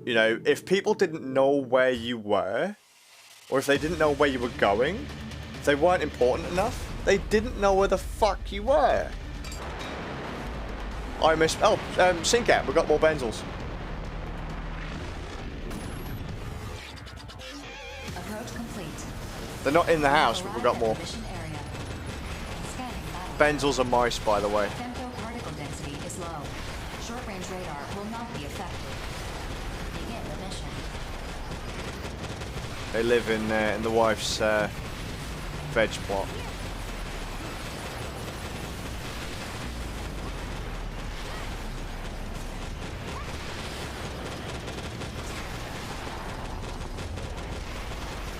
you know, if people didn't know where you were, or if they didn't know where you were going, if they weren't important enough, they didn't know where the fuck you were. I miss... Oh, Syncat, we've got more benzels. Approach complete. They're not in the house, but we've got more. Benzels are mice, by the way. Femto particle density is low. Short-range radar will not be affected. Begin the mission. They live in the wife's veg plot.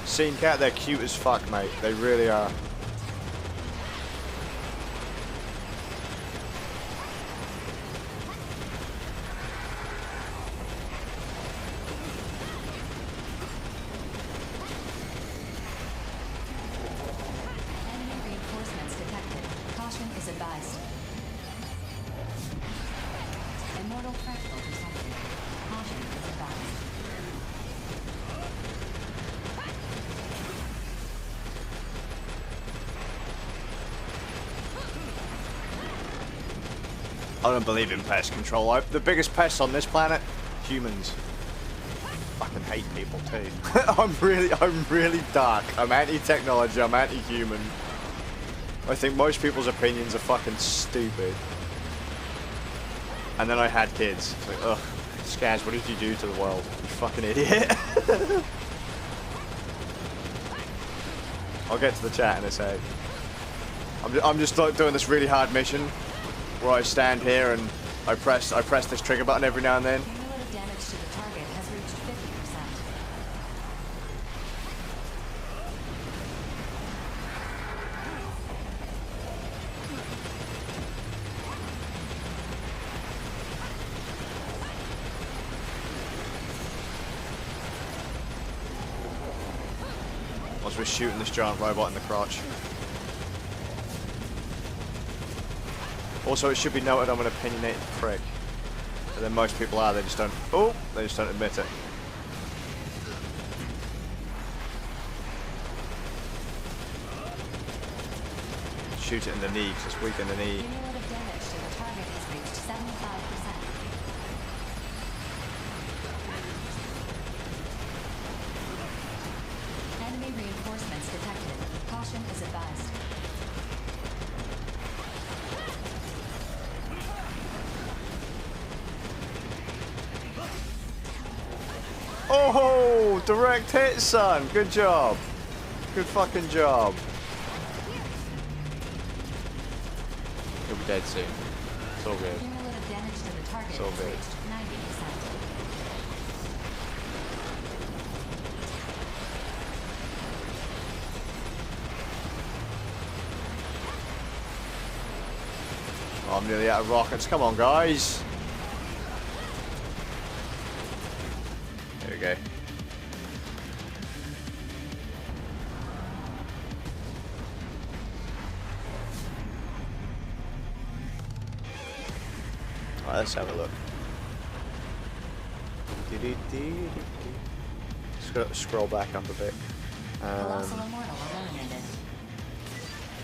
Seen cat, they're cute as fuck, mate. They really are. Enemy reinforcements detected. Caution is advised. Immortal fractal detected. Caution is advised. I don't believe in pest control. The biggest pests on this planet, humans. Fucking hate people too. I'm really dark. I'm anti-technology. I'm anti-human. I think most people's opinions are fucking stupid. And then I had kids. It's like, ugh, Skaz, what did you do to the world? You fucking idiot. I'll get to the chat in a sec. I'm just doing this really hard mission where I stand here and I press this trigger button every now and then. Cumulative damage to the target has reached 50%. Whilst we're shooting this giant robot in the crotch. Also, it should be noted I'm an opinionated prick. But then most people are, they just don't... Oh! They just don't admit it. Shoot it in the knee, because it's weak in the knee. Cumulative damage to the target has reached 75%. Enemy reinforcements detected. Caution is advised. Oh, direct hit, son. Good job. Good fucking job. He'll be dead soon. It's all good. Cumulative damage to the target It's all good. 90%. Oh, I'm nearly out of rockets. Come on, guys. There we go. Alright, let's have a look. Scroll back up a bit. Colossal Immortal eliminated.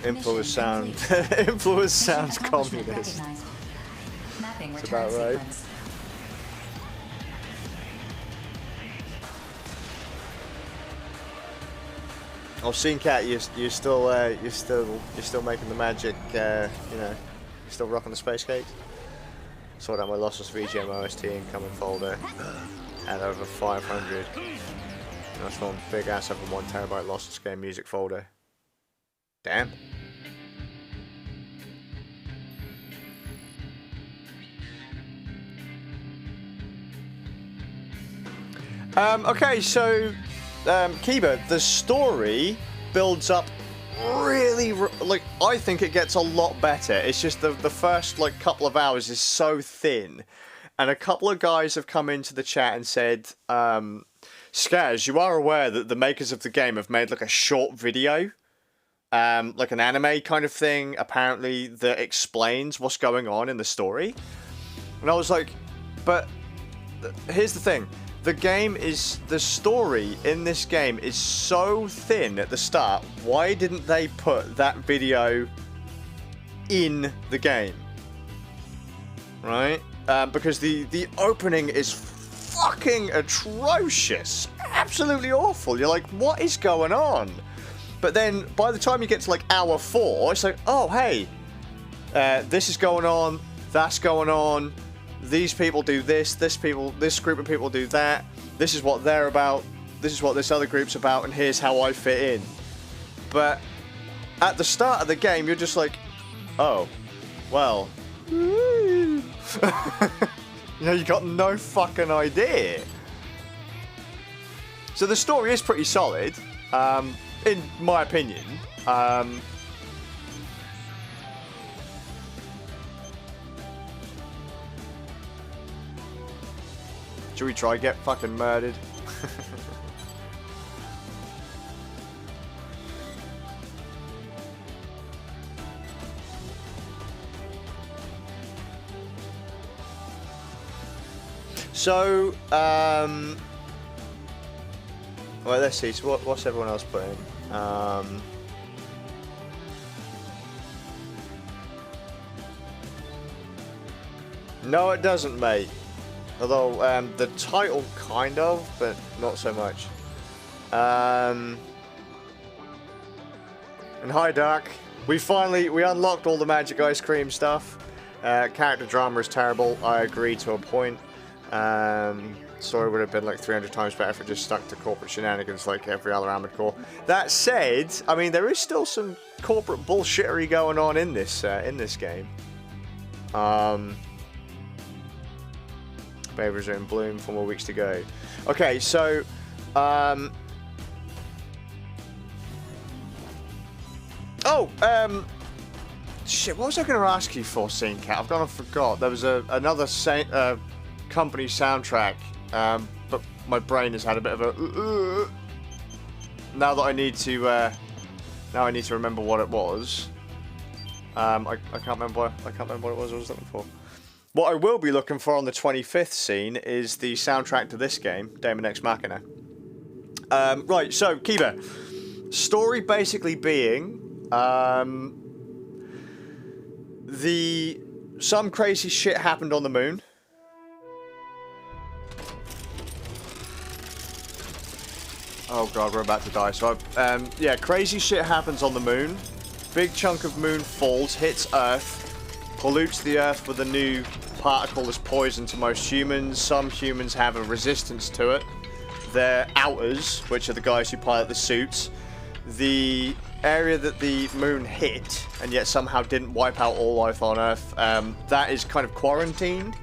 Influence sound. Mission Influence Mission sounds accomplishment communist. recognized. Mapping That's return about right. sequence. Oh, Scene Cat, you're still making the magic. You know, you're still rocking the space cake. Sort out my lossless VGM OST incoming folder. Add over 500. Nice one, big ass over 1 terabyte lossless game music folder. Damn. Okay, so Kiba, the story builds up really, like, I think it gets a lot better. It's just the first, like, couple of hours is so thin. And a couple of guys have come into the chat and said, Skaz, you are aware that the makers of the game have made, like, a short video, like an anime kind of thing, apparently, that explains what's going on in the story. And I was like, but here's the thing. The story in this game is so thin at the start. Why didn't they put that video in the game? Right? Because the opening is fucking atrocious. Absolutely awful. You're like, what is going on? But then by the time you get to like hour 4, it's like, oh, hey, this is going on, that's going on. These people do this group of people do that, this is what they're about, this is what this other group's about, and here's how I fit in. But at the start of the game, you're just like, oh, well, you know, you got no fucking idea. So the story is pretty solid, in my opinion. Should we try get fucking murdered? So, well, let's see. So what's everyone else putting? No, it doesn't, mate. Although, the title kind of, but not so much. And hi, Dark. We unlocked all the magic ice cream stuff. Character drama is terrible. I agree to a point. Story would have been like 300 times better if it just stuck to corporate shenanigans like every other Armored Core. That said, I mean, there is still some corporate bullshittery going on in this game. Favors are in bloom, 4 more weeks to go. Okay, so shit, what was I going to ask you for, Scene Cat? I've gone and forgot. There was another company soundtrack, but my brain has had a bit of a now that I need to remember what it was. I can't remember what it was I was looking for. What I will be looking for on the 25th scene is the soundtrack to this game, Daemon X Machina. Right, so, Kiba. Story basically being, some crazy shit happened on the moon. Oh god, we're about to die. So, yeah, crazy shit happens on the moon. Big chunk of moon falls, hits Earth, pollutes the Earth with a new particle that's poison to most humans. Some humans have a resistance to it. They're outers, which are the guys who pilot the suits. The area that the moon hit, and yet somehow didn't wipe out all life on Earth, that is kind of quarantined.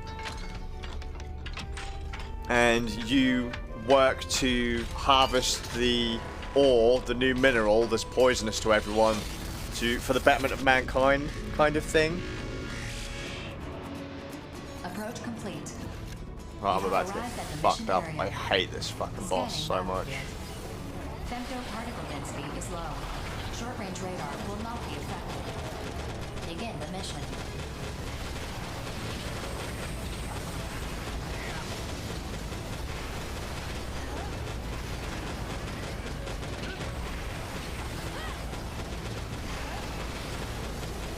and you work to harvest the ore, the new mineral that's poisonous to everyone, for the betterment of mankind, kind of thing. Approach complete. Right, I'm about to get fucked up. I hate this fucking boss so much. Femto particle density is low. Short-range radar will not be affected. Begin the mission.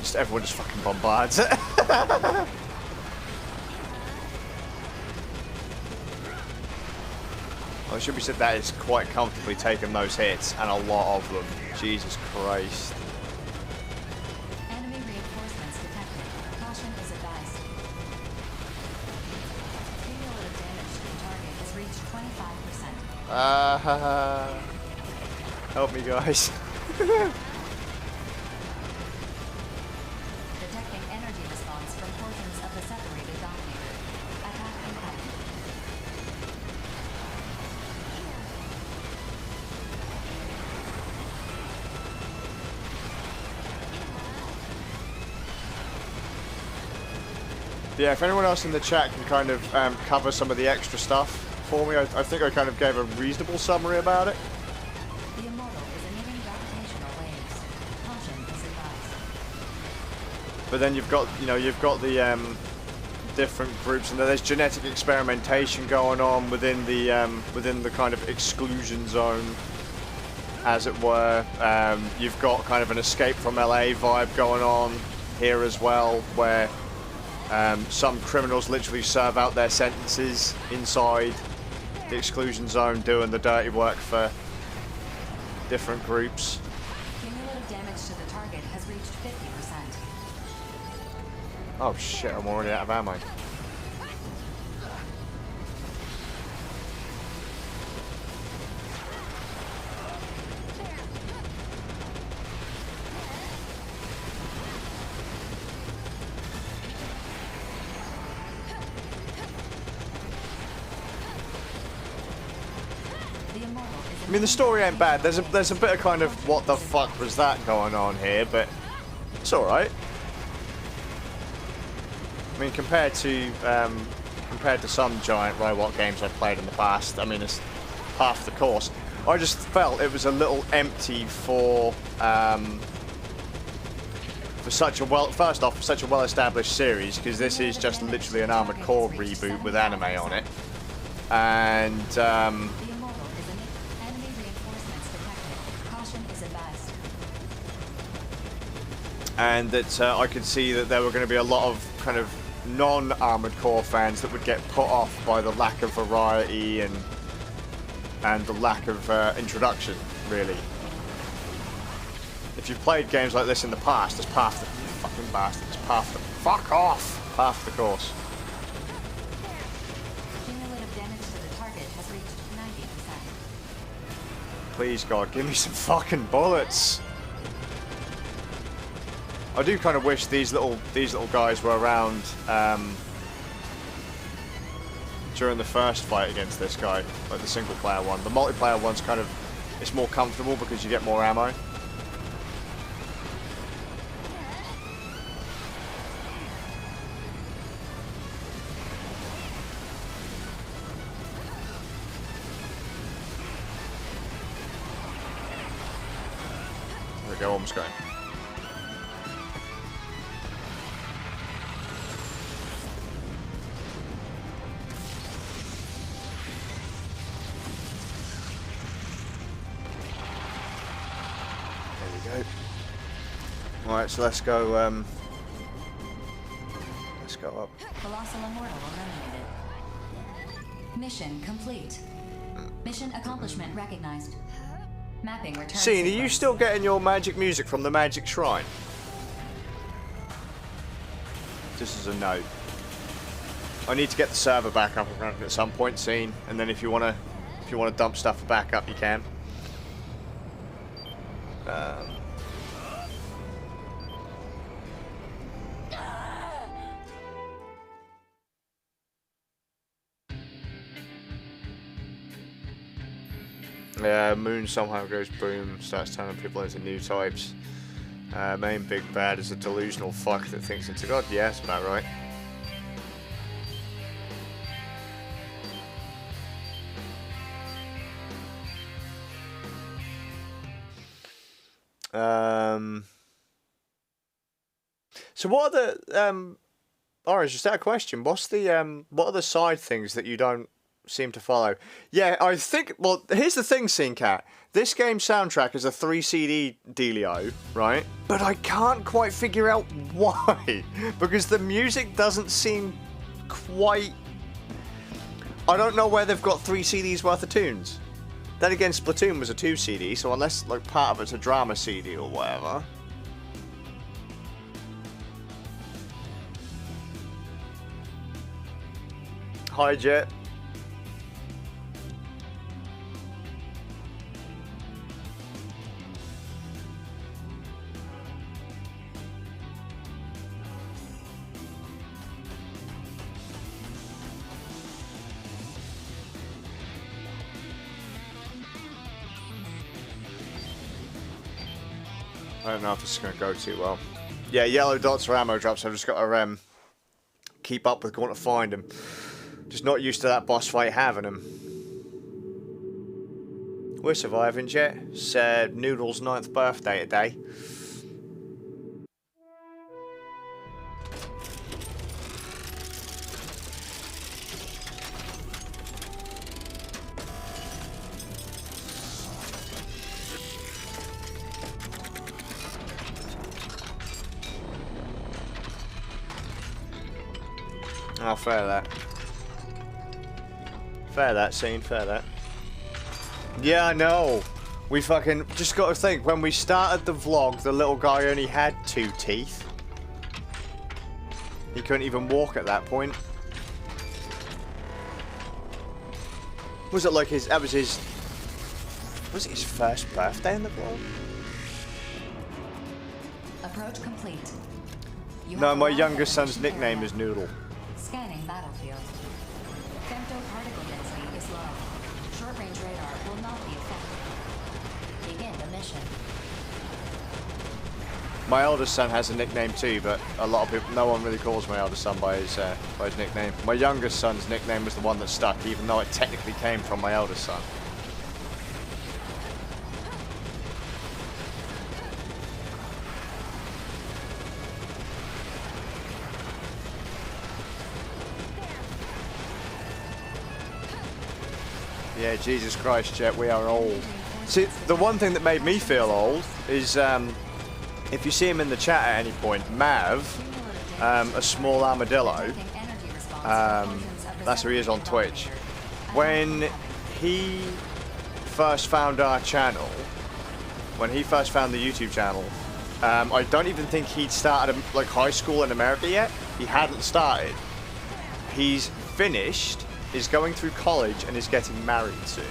Just everyone just fucking bombards it. I should be said that is quite comfortably taking those hits, and a lot of them. Jesus Christ. Enemy reinforcements detected. Caution is advised. Cumulative damage to the target has reached 25%. Help me, guys. Detecting energy response from portions of the separated dominator. Attack incoming. Yeah, if anyone else in the chat can kind of cover some of the extra stuff for me, I think I kind of gave a reasonable summary about it. The immortal is emitting gravitational waves. Caution is advised. But then you've got the different groups, and there's genetic experimentation going on within the kind of exclusion zone, as it were. You've got kind of an escape from LA vibe going on here as well, where some criminals literally serve out their sentences inside the exclusion zone, doing the dirty work for different groups. Cumulative damage to the target has reached 50%. Oh shit, I'm already out of ammo. I mean, the story ain't bad. There's a bit of kind of what the fuck was that going on here, but it's all right. I mean, compared to some giant robot games I've played in the past, I mean, it's half the course. I just felt it was a little empty for such a well-established series, because this is just literally an Armored Core reboot with anime on it, and that I could see that there were going to be a lot of kind of non-Armored Core fans that would get put off by the lack of variety and the lack of introduction, really. If you've played games like this in the past, it's half the fucking bastard. It's half the fuck off, half the course. Cumulative damage to the target has reached 90%. Please, God, give me some fucking bullets. I do kind of wish these little guys were around during the first fight against this guy, like the single player one. The multiplayer one's kind of, it's more comfortable because you get more ammo. There we go, almost going. Alright, so let's go up. Colossal Immortal eliminated. Mission complete. Mission accomplishment recognized. Mapping return. Scene, are you still getting your magic music from the magic shrine? This is a note. I need to get the server back up and running at some point, Scene, and then if you wanna dump stuff back up, you can. Yeah, Moon somehow goes boom, starts turning people into new types. Main big bad is a delusional fuck that thinks it's a god. Yeah, that's about right. So what are the Orange, just that question. What's the what are the side things that you don't seem to follow? Yeah, I think well here's the thing, Scene Cat. This game's soundtrack is a 3 CD dealio, right? But I can't quite figure out why. Because the music doesn't seem quite, I don't know where they've got 3 CDs worth of tunes. Then again, Splatoon was a 2 CD, so unless like part of it's a drama CD or whatever. Hi, Jet. I don't know if this is going to go too well. Yeah, yellow dots are ammo drops. I've just got to keep up with going to find them. Just not used to that boss fight having them. We're surviving, Jet. It's Noodle's 9th birthday today. Oh, fair that. Fair that, Scene, fair that. Yeah, I know. We fucking just got to think, when we started the vlog, the little guy only had 2 teeth. He couldn't even walk at that point. Was it like his, was it his first birthday in the vlog? Approach complete. No, my youngest son's nickname is Noodle. Scanning battlefield. Femto particle density is low. Short-range radar will not be affected. Begin the mission. My eldest son has a nickname too, but a lot of people, no one really calls my eldest son by his nickname. My youngest son's nickname was the one that stuck, even though it technically came from my eldest son. Yeah, Jesus Christ, Jet, we are old. See, the one thing that made me feel old is, if you see him in the chat at any point, Mav, a small armadillo, that's who he is on Twitch. When he first found our channel, when he first found the YouTube channel, I don't even think he'd started like high school in America yet. He hadn't started. He's finished, is going through college, and is getting married soon.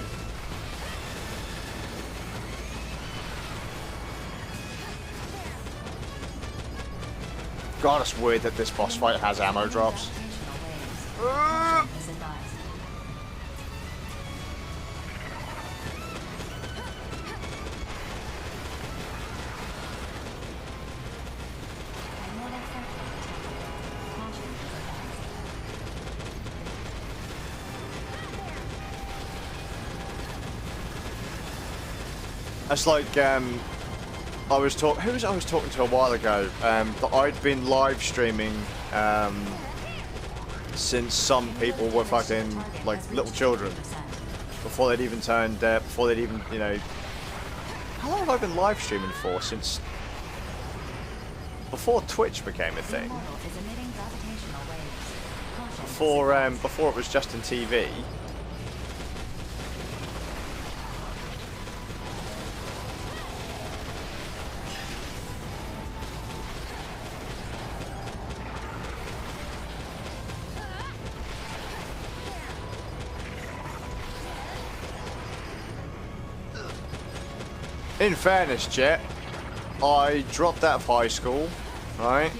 God, it's weird that this boss fight has ammo drops. That's like, I was talking to a while ago, that I'd been live streaming, since some people were fucking, like, little children. Before they'd even turned, before they'd even, you know... How long have I been live streaming for? Since... before Twitch became a thing. Before it was Justin TV. In fairness, Jet, I dropped out of high school, right?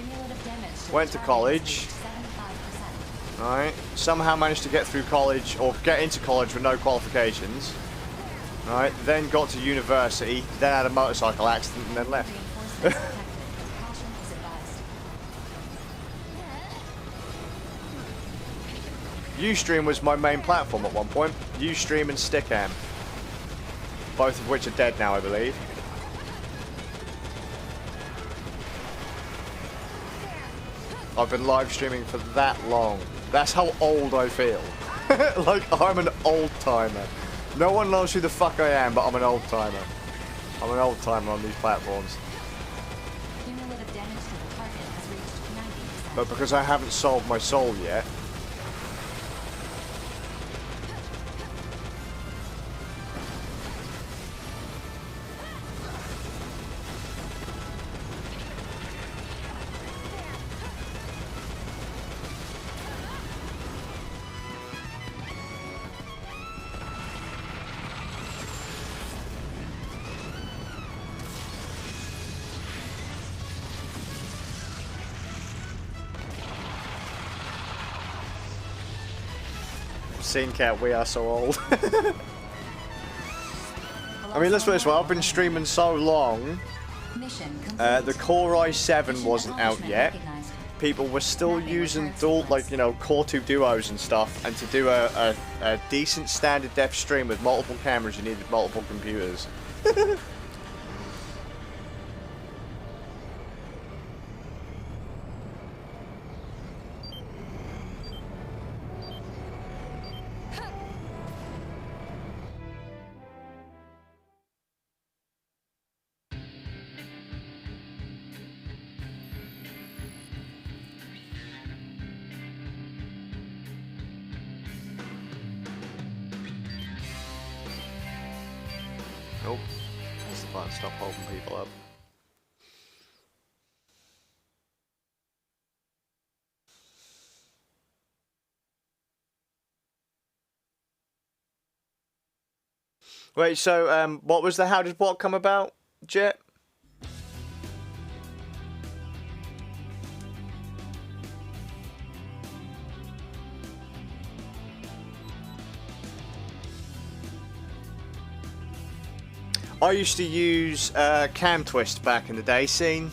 Went to college, right? Somehow managed to get through college, or get into college with no qualifications. Right, then got to university, then had a motorcycle accident and then left. Reinforcements detected. Caution is advised. Ustream was my main platform at one point. Ustream and Stickam. Both of which are dead now, I believe. I've been live streaming for that long. That's how old I feel. Like, I'm an old timer. No one knows who the fuck I am, but I'm an old timer. I'm an old timer on these platforms. Cumulative damage to the target has reached 90%. But because I haven't sold my soul yet, Scene Cat, we are so old. I mean, let's put it this way, I've been streaming so long, Mission the Core i7 wasn't out yet. People were still using dual, like, you know, Core 2 duos and stuff, and to do a decent standard def stream with multiple cameras, you needed multiple computers. Nope. That's the button. Stop holding people up. Wait, so, what was the how did what come about, Jet? I used to use Cam Twist back in the day, scene.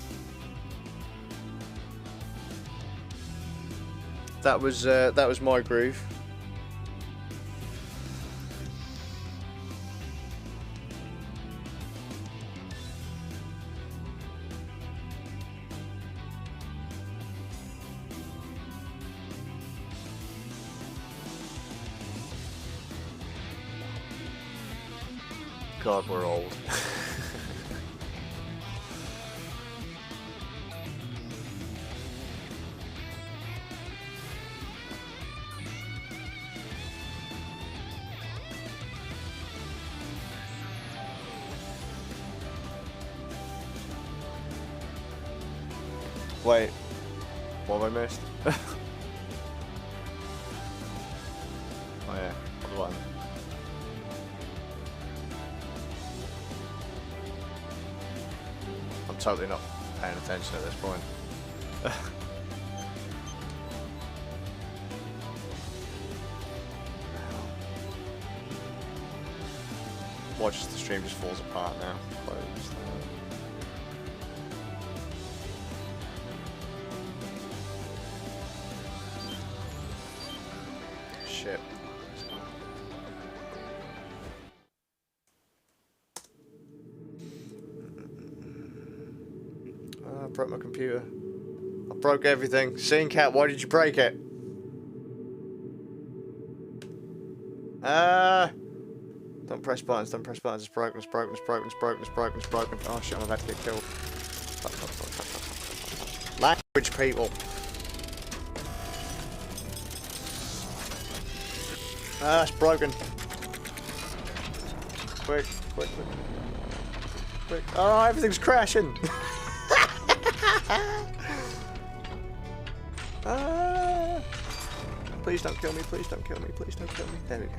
That was my groove. God, we're old. Wait, what have I missed? Oh yeah, other one. I'm totally not paying attention at this point. Watch as the stream just falls apart now. Closed. Shit. I broke my computer. I broke everything. Scene Cat, why did you break it? Don't press buttons, don't press buttons. It's broken, it's broken, it's broken, it's broken, it's broken, it's broken. Oh shit, I'm about to get killed. Fuck, fuck, fuck, fuck, fuck. Language, people. Ah, it's broken. Quick, quick, quick. Quick. Oh, everything's crashing. Ah. Please don't kill me, please don't kill me, please don't kill me. There we go.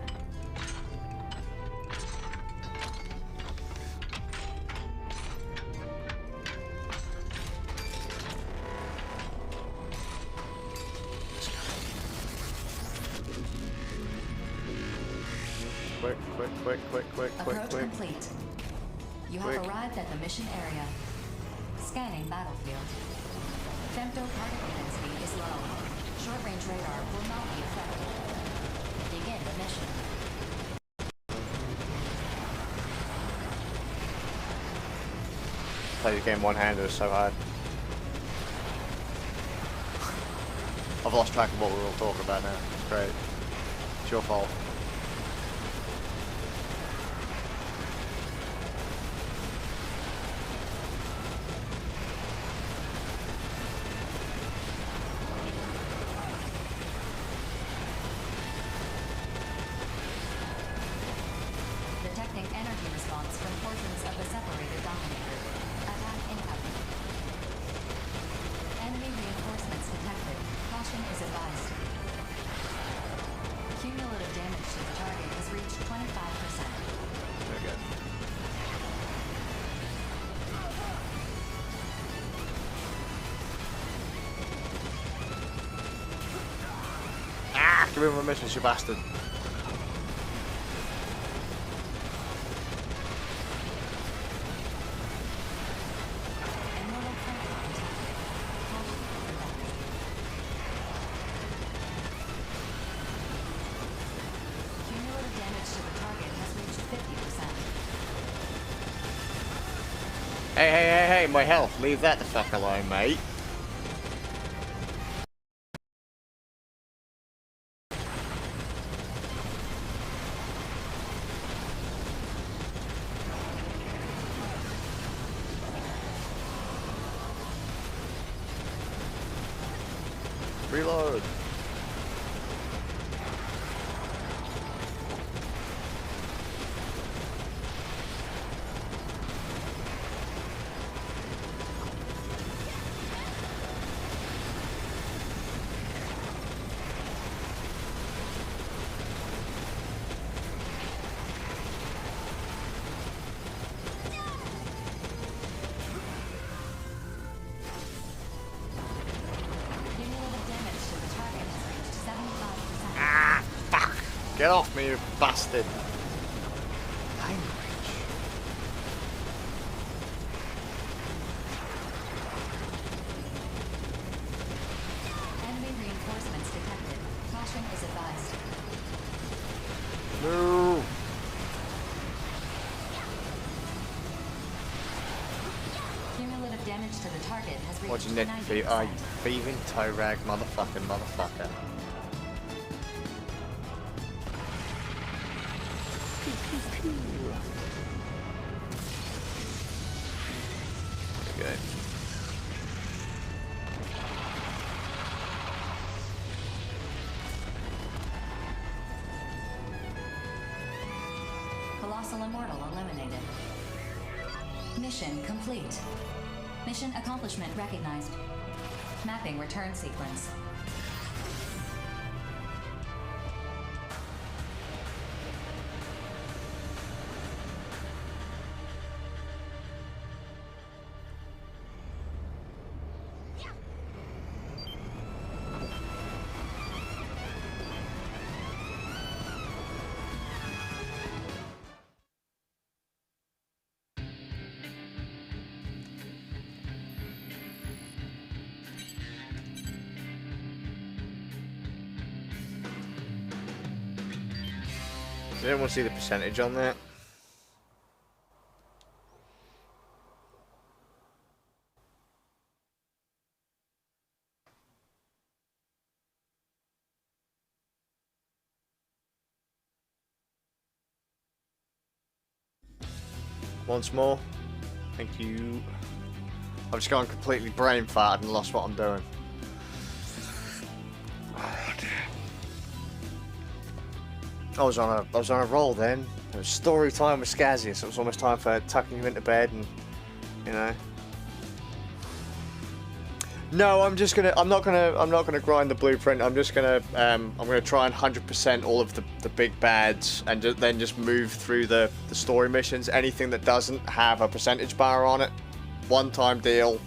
quick. Approach complete. You have arrived at the mission area. Scanning battlefield. Femto particle density is low. Short-range radar will not be affected. Begin the mission. Play the game one-handed is so hard. I've lost track of what we're all talking about now. Great. It's your fault. Detecting energy response from portions of the separator dominator. Attack incoming. Enemy reinforcements detected. Caution is advised. Cumulative damage to the target has reached 25%. Very good. Ah! Give me my missions, you bastard. Immortal Phantom detected. Caution advised. Cumulative damage to the target has reached 50%. Hey, my health. Leave that the fuck alone, mate. Reload. Cumulative damage to the target has reached 75%. Ah, fuck. Get off me, you bastard. Language. Enemy reinforcements detected. Caution is advised. No. Cumulative damage to the target has reached What's your net 90%. fee? Oh, you thieving toe rag motherfucker. Okay. Colossal Immortal eliminated. Mission complete. Mission accomplishment recognized. Mapping return sequence. Does anyone see the percentage on that? Once more. Thank you. I've just gone completely brain farted and lost what I'm doing. Oh, dear. I was on a roll then. It was story time with Scazius. It was almost time for tucking him into bed and, you know. No, I'm not gonna grind the blueprint. I'm gonna try and 100% all of the big bads and then just move through the story missions. Anything that doesn't have a percentage bar on it, one-time deal.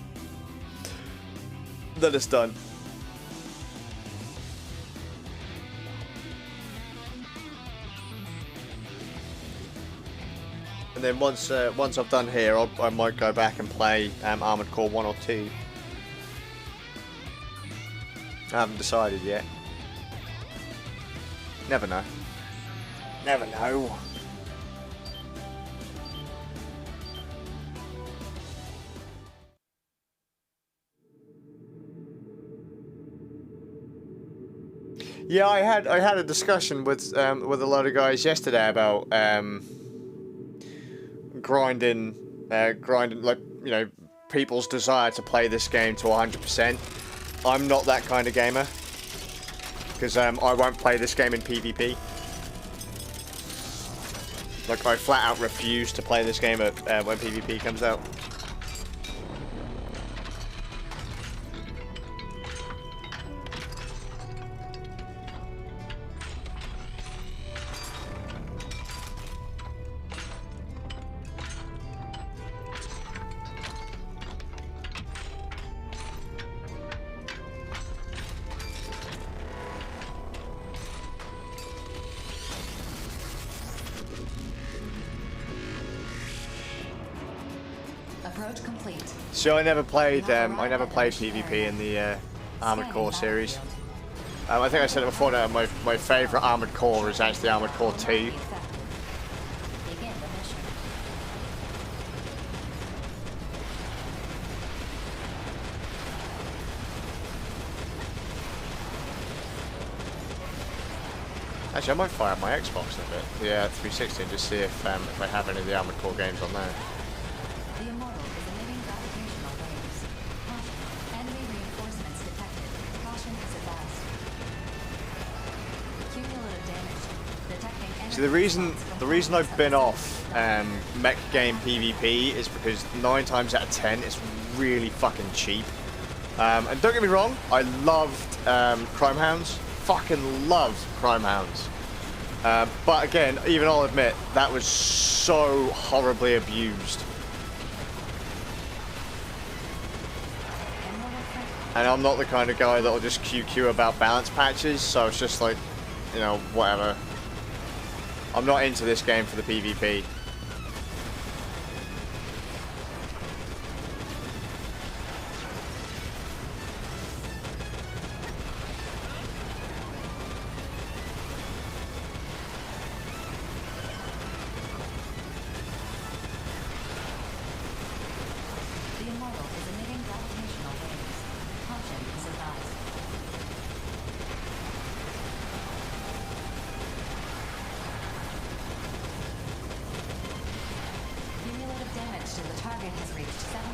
Then it's done. And then once I've done here, I might go back and play Armored Core 1 or 2. I haven't decided yet. Never know. Never know. Yeah, I had a discussion with a lot of guys yesterday about grinding, like, you know, people's desire to play this game to 100%. I'm not that kind of gamer because I won't play this game in PvP. Like, I flat out refuse to play this game at, when PvP comes out. Approach complete. So I never played PvP in the Armored Core series. I think I said it before that my favourite Armored Core is actually Armored Core 2. Begin the mission. Actually, I might fire up my Xbox in a bit, the 360, and just see if I have any of the Armored Core games on there. The Immortal is emitting gravitational waves. Caution. Enemy reinforcements detected. Caution is advised. Cumulative damage. Detecting enemy. So the reason I've been off mech game PvP is because 9 times out of 10 it's really fucking cheap. And don't get me wrong, I loved Crime Hounds. Fucking loved Crime Hounds. But again, even I'll admit, that was so horribly abused. And I'm not the kind of guy that'll just QQ about balance patches, so it's just like, you know, whatever. I'm not into this game for the PvP. The Immortal is emitting gravitational waves. Caution is advised. Cumulative damage to the target has reached 75%.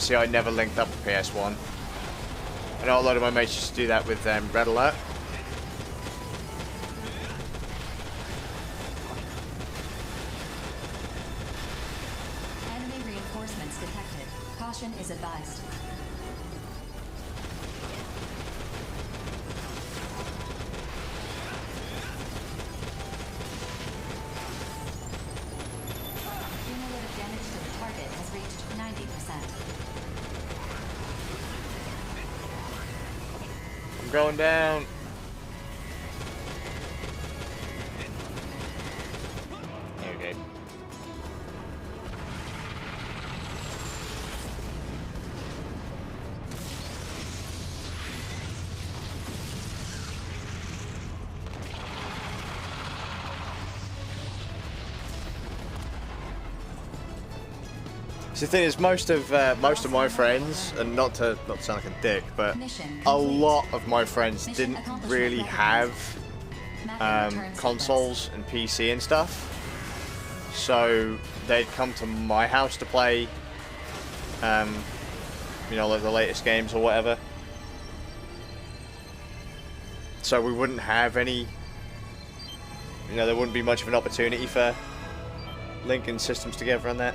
See, I never linked up the PS1. I know a lot of my mates used to do that with Red Alert. Enemy reinforcements detected. Caution is advised. Cumulative damage to the target has reached 90%. I'm going down. Okay. So the thing is, most of my friends, and not to sound like a dick, but a lot of my friends didn't really have consoles and PC and stuff. So they'd come to my house to play, you know, like the latest games or whatever. So we wouldn't have any, you know, there wouldn't be much of an opportunity for linking systems together on that.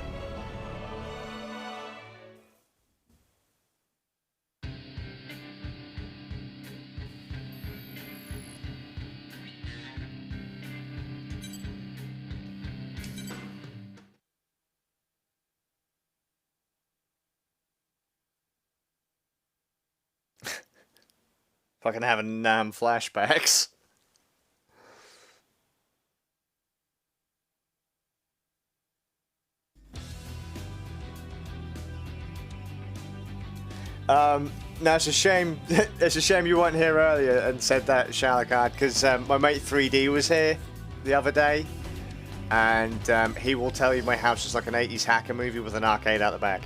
Fucking having flashbacks. Now it's a shame. It's a shame you weren't here earlier and said that, Shalakard, because my mate 3D was here the other day, and he will tell you my house is like an 80s hacker movie with an arcade out the back.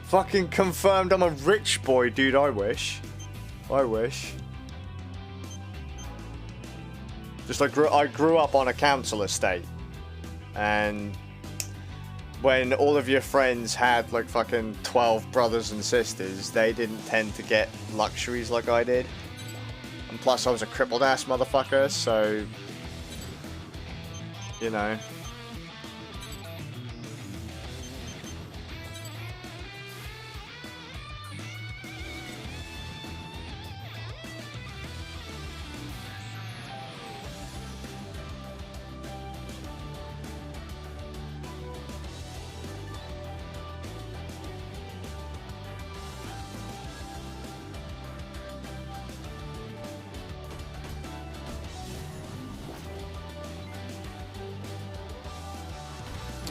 Fucking confirmed I'm a rich boy, dude. I wish. I wish. Just like I grew up on a council estate, and when all of your friends had like fucking 12 brothers and sisters, they didn't tend to get luxuries like I did. And plus I was a crippled ass motherfucker, so you know.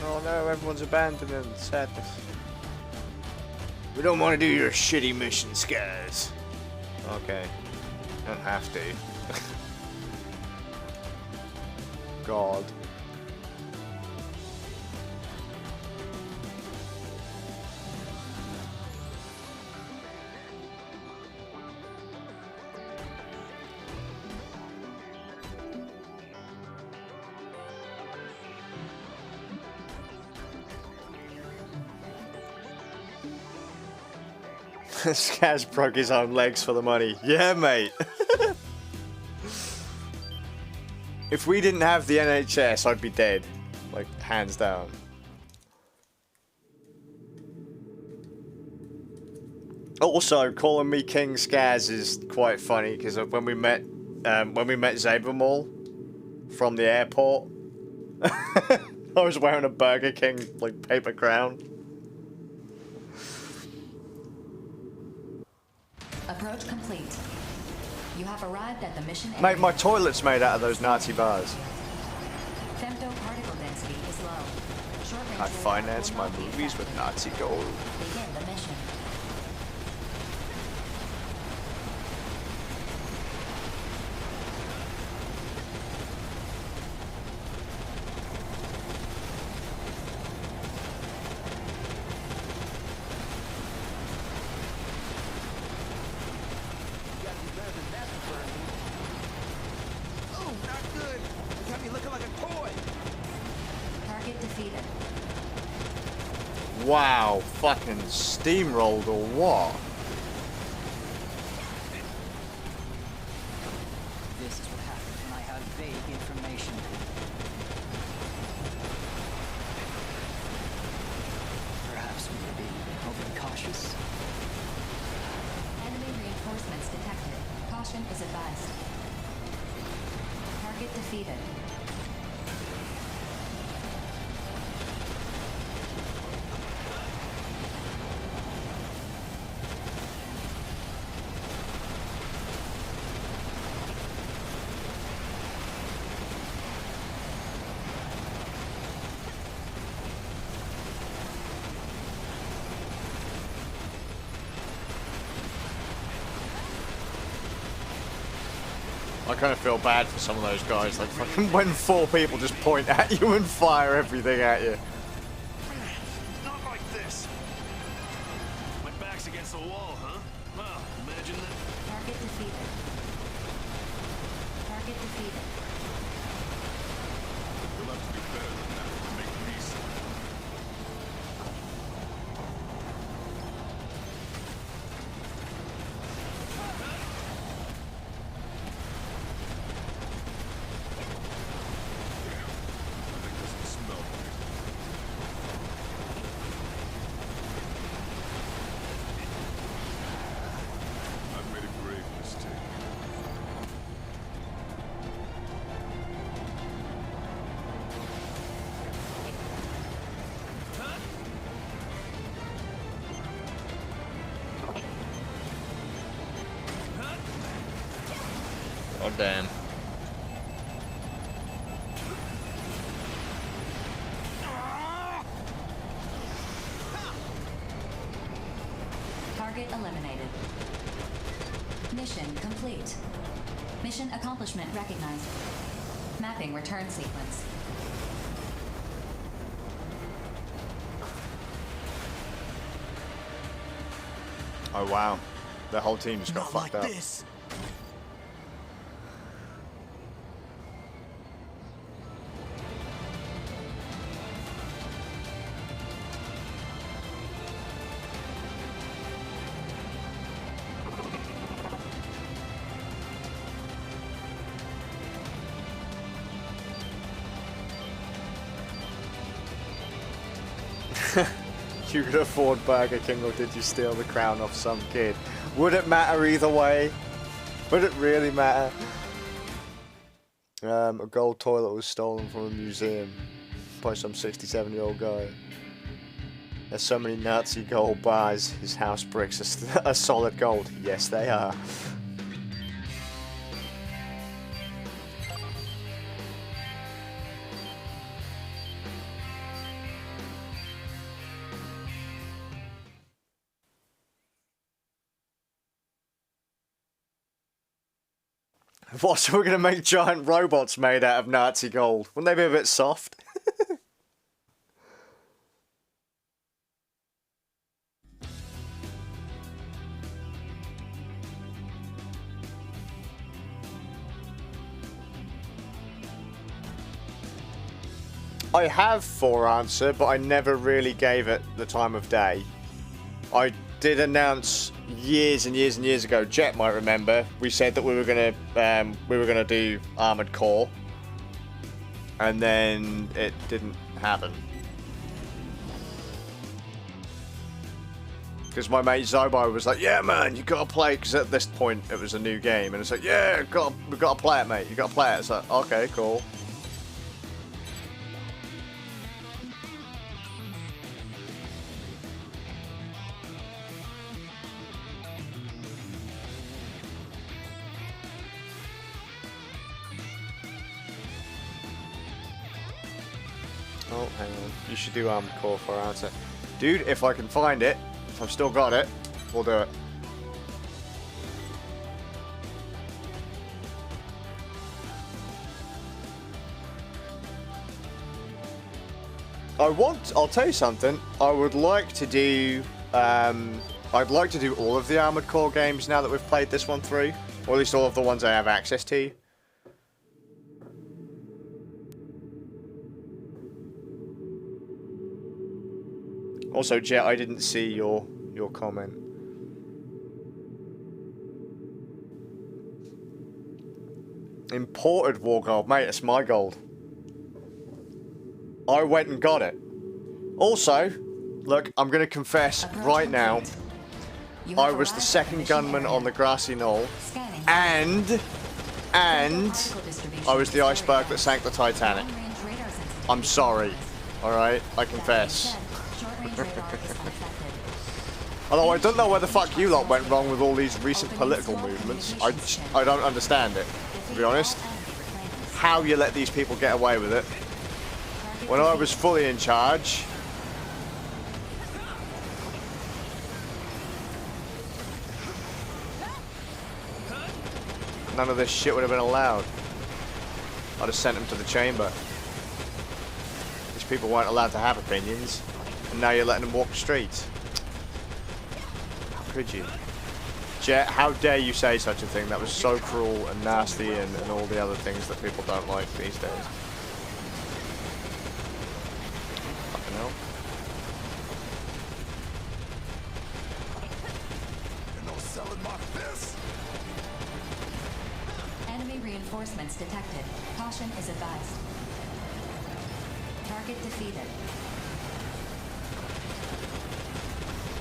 Oh no, everyone's abandoning sadness. We don't want to do your shitty mission, Scars. Okay. Don't have to. God. Skaz broke his own legs for the money. Yeah, mate. If we didn't have the NHS, I'd be dead. Like, hands down. Also, calling me King Skaz is quite funny, because when we met Zabermall from the airport, I was wearing a Burger King, like, paper crown. Approach complete. You have arrived at the mission area. Mate, my toilet's made out of those Nazi bars. Femto-particle density is low. Short-range I radar finance will my not be movies with affected. Nazi gold. Begin the mission. Target defeated. Wow, fucking steamrolled or what? This is what happens when I have vague information. Perhaps we were being overly cautious. Enemy reinforcements detected. Caution is advised. Target defeated. I kind of feel bad for some of those guys, like fucking when 4 people just point at you and fire everything at you. Not like this. My back's against the wall, huh? Well, imagine that. Target defeated. Target defeated. You'll have to do better than that to make peace. That doesn't smell right. I've made a grave mistake. Oh damn. eliminated. Mission complete. Mission accomplishment recognized. Mapping return sequence. Oh wow, the whole team just got fucked up. This. You could afford Burger King, or did you steal the crown off some kid? Would it matter either way? Would it really matter? A gold toilet was stolen from a museum by some 67-year-old guy. There's so many Nazi gold bars, his house bricks are solid gold. Yes, they are. What, so we're going to make giant robots made out of Nazi gold? Wouldn't they be a bit soft? I have For Answer, but I never really gave it the time of day. I did announce years and years and years ago, Jet might remember, we said that we were gonna do Armored Core, and then it didn't happen because my mate Zobo was like, "Yeah, man, you gotta play," because at this point it was a new game, and it's like, "Yeah, we gotta play it, mate. You gotta play it." It's like, okay, cool. Oh, hang on. You should do Armored Core For Answer. Dude, if I can find it, if I've still got it, we'll do it. I'll tell you something, I would like to do, I'd like to do all of the Armored Core games now that we've played this one through. Or at least all of the ones I have access to. Also, Jet, I didn't see your comment. Imported war gold, mate. It's my gold. I went and got it. Also, look, I'm gonna confess right now. I was the second gunman on the grassy knoll, and I was the iceberg that sank the Titanic. I'm sorry. All right, I confess. Although I don't know where the fuck you lot went wrong with all these recent political movements. I don't understand it, to be honest. How you let these people get away with it. When I was fully in charge. None of this shit would have been allowed. I'd have sent them to the chamber. These people weren't allowed to have opinions. And now you're letting them walk the streets. How could you? Jet, how dare you say such a thing? That was so cruel and nasty and all the other things that people don't like these days. Fucking hell. You're no selling my fist. Enemy reinforcements detected. Caution is advised. Target defeated.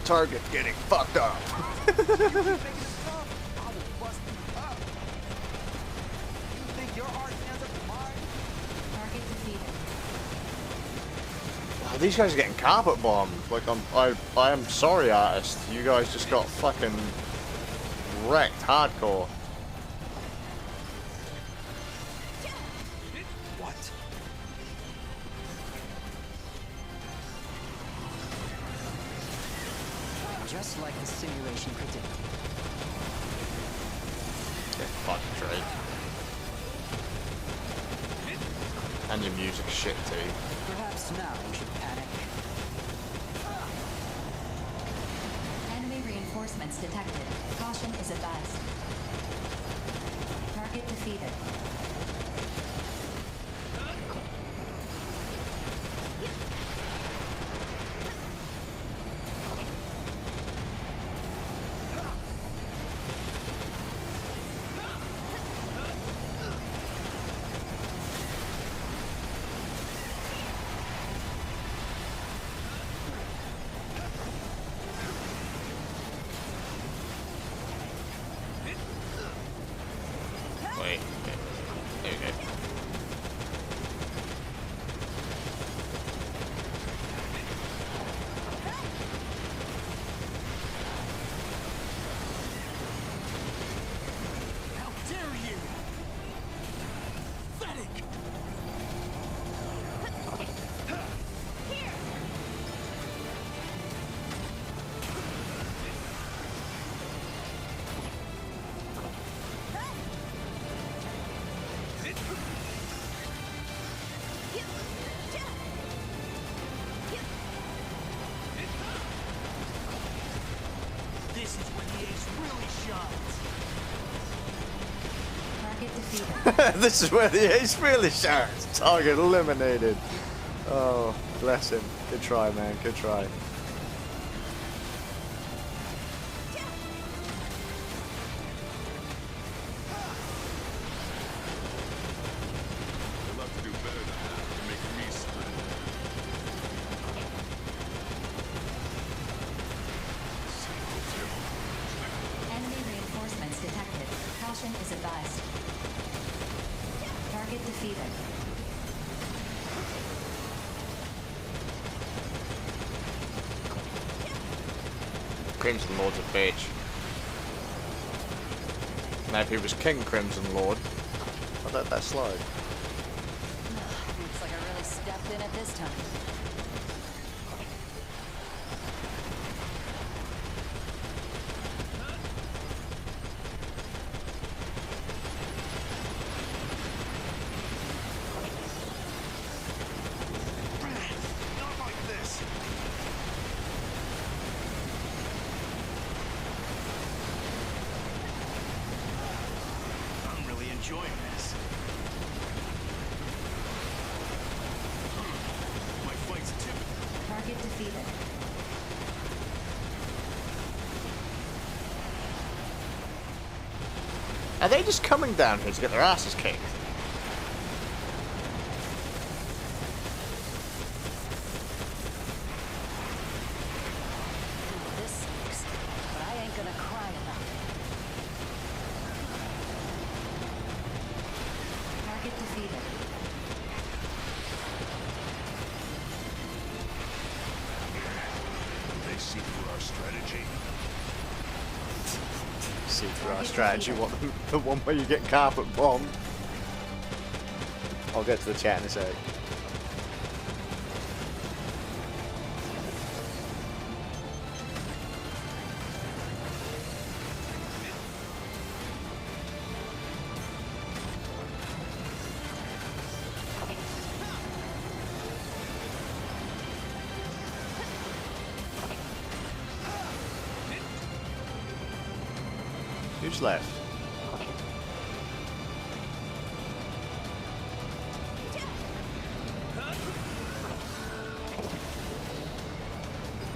Target getting fucked up. Wow, these guys are getting carpet bombed. Like I am sorry, artist. You guys just got fucking wrecked hardcore. Just like the simulation predicted. Get fucked, Drake. And your music shit too. Perhaps now we should panic. Enemy reinforcements detected. Caution is advised. Target defeated. Wait. There you go. How dare you! Pathetic! This is when the ace really shines. Target defeated. This is where the ace really shines. Target eliminated. Oh, bless him. Good try, man. Good try. You'll have to do better than that to make me split. Enemy reinforcements detected. Caution is advised. Target defeated. Crimson Lord's a bitch. Now if he was King Crimson Lord, I'd let that slide. Looks like I really stepped in at this time. Not like this. I'm really enjoying this. My fight's typical. Target defeated. Are they just coming down here to get their asses kicked? This sucks, but I ain't gonna cry about it. Target defeated. They see through our strategy. See through our strategy, what the one where you get carpet bombed. I'll get to the chat in a sec. Who's left?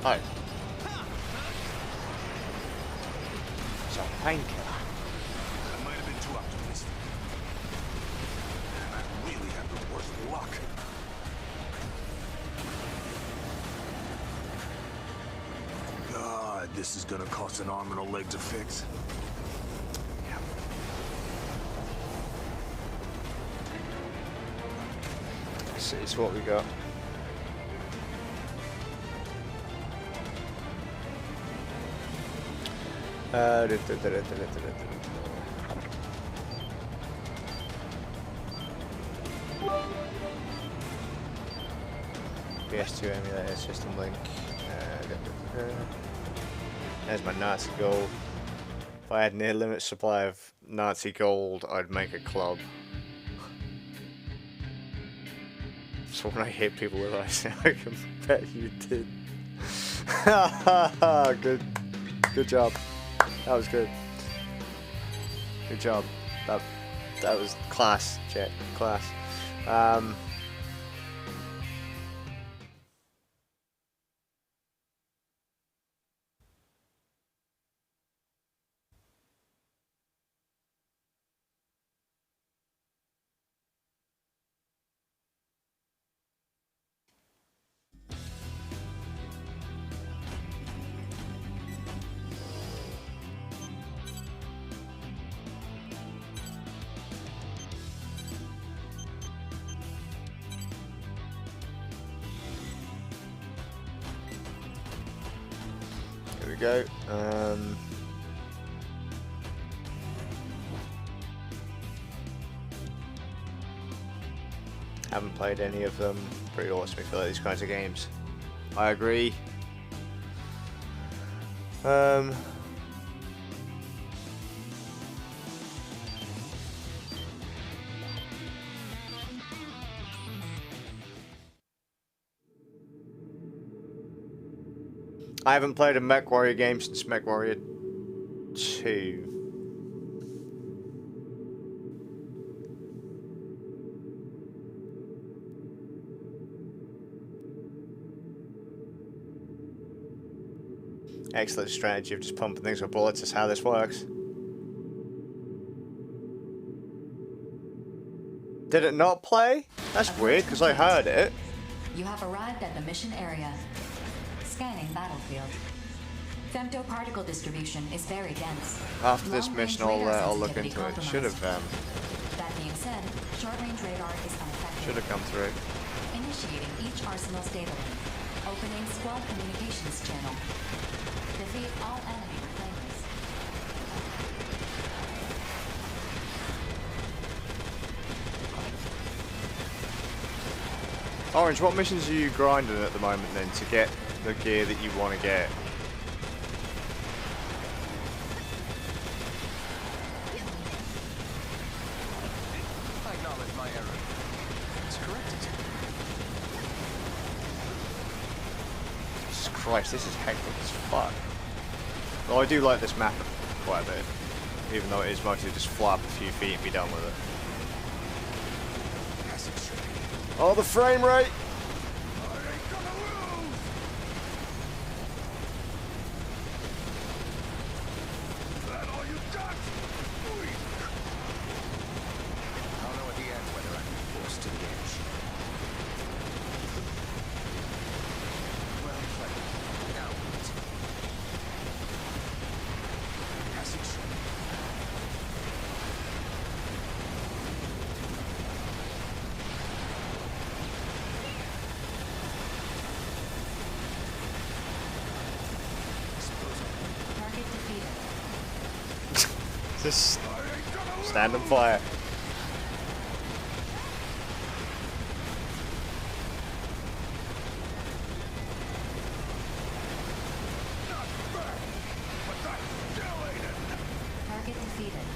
Oh. It's a painkiller. I might have been too optimistic. I really have the worst luck. God, this is gonna cost an arm and a leg to fix. It's what we got. PS2 emulator system link. There's my Nazi gold. If I had near limit supply of Nazi gold, I'd make a club. So when I hit people with ice, I can bet you did. Good job. That was good. Good job. That was class, Chet. Class. Here we go. Haven't played any of them. Pretty awesome if you like these kinds of games. I agree. I haven't played a MechWarrior game since MechWarrior 2. Excellent strategy of just pumping things with bullets is how this works. Did it not play? That's weird, because I heard it. You have arrived at the mission area. Scanning battlefield. Femtoparticle distribution is very dense. After this Long-range mission, radar I'll look sensitivity into it. Should have That being said, short-range radar is unaffected. should have come through. Initiating each arsenal stabling. Opening squad communications channel. Defeat all enemy reclaimers. Orange, what missions are you grinding at the moment then to get the gear that you want to get? I acknowledge my error. It's corrected. Jesus Christ, this is hectic as fuck. Well, I do like this map quite a bit, even though it is mostly just fly up a few feet and be done with it. Oh, the frame rate! Just stand and fire. Target defeated.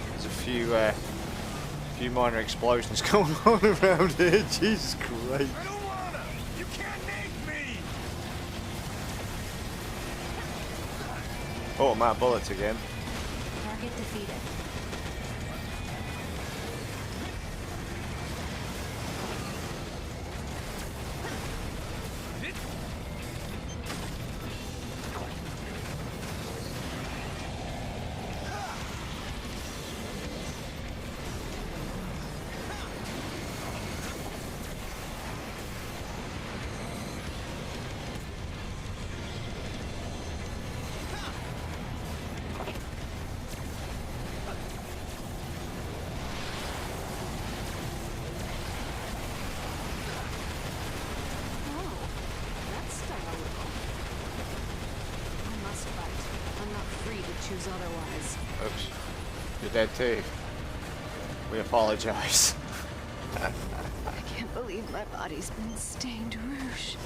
There's a few minor explosions going on around here. Jesus Christ. Oh, my bullets again. Target defeated. Choose otherwise. Oops. You're dead too. We apologize. I can't believe my body's been stained rouge.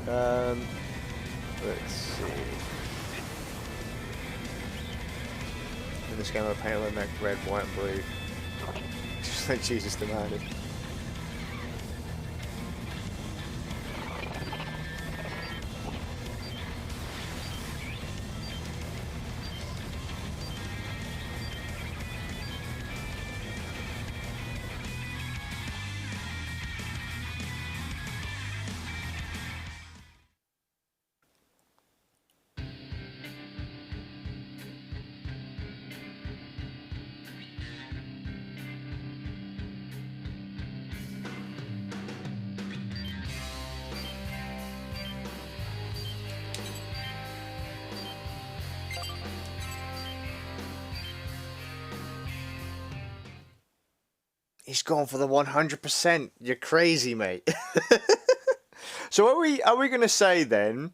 Let's see. In this game, I paint like that red, white, and blue. Just like Jesus demanded. He's gone for the 100%. You're crazy, mate. So are we going to say then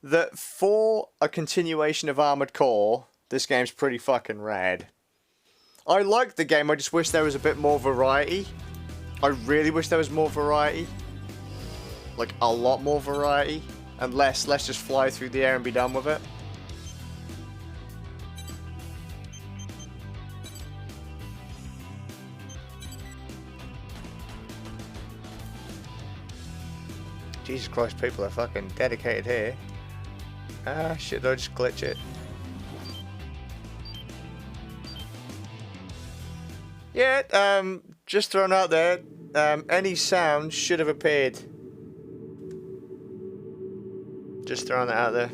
that for a continuation of Armored Core, this game's pretty fucking rad? I like the game. I just wish there was a bit more variety. I really wish there was more variety. Like a lot more variety, and let's just fly through the air and be done with it. Jesus Christ, people are fucking dedicated here. Ah, shit, I'll just glitch it. Yeah, just thrown out there, any sound should have appeared. Just throwing that out there.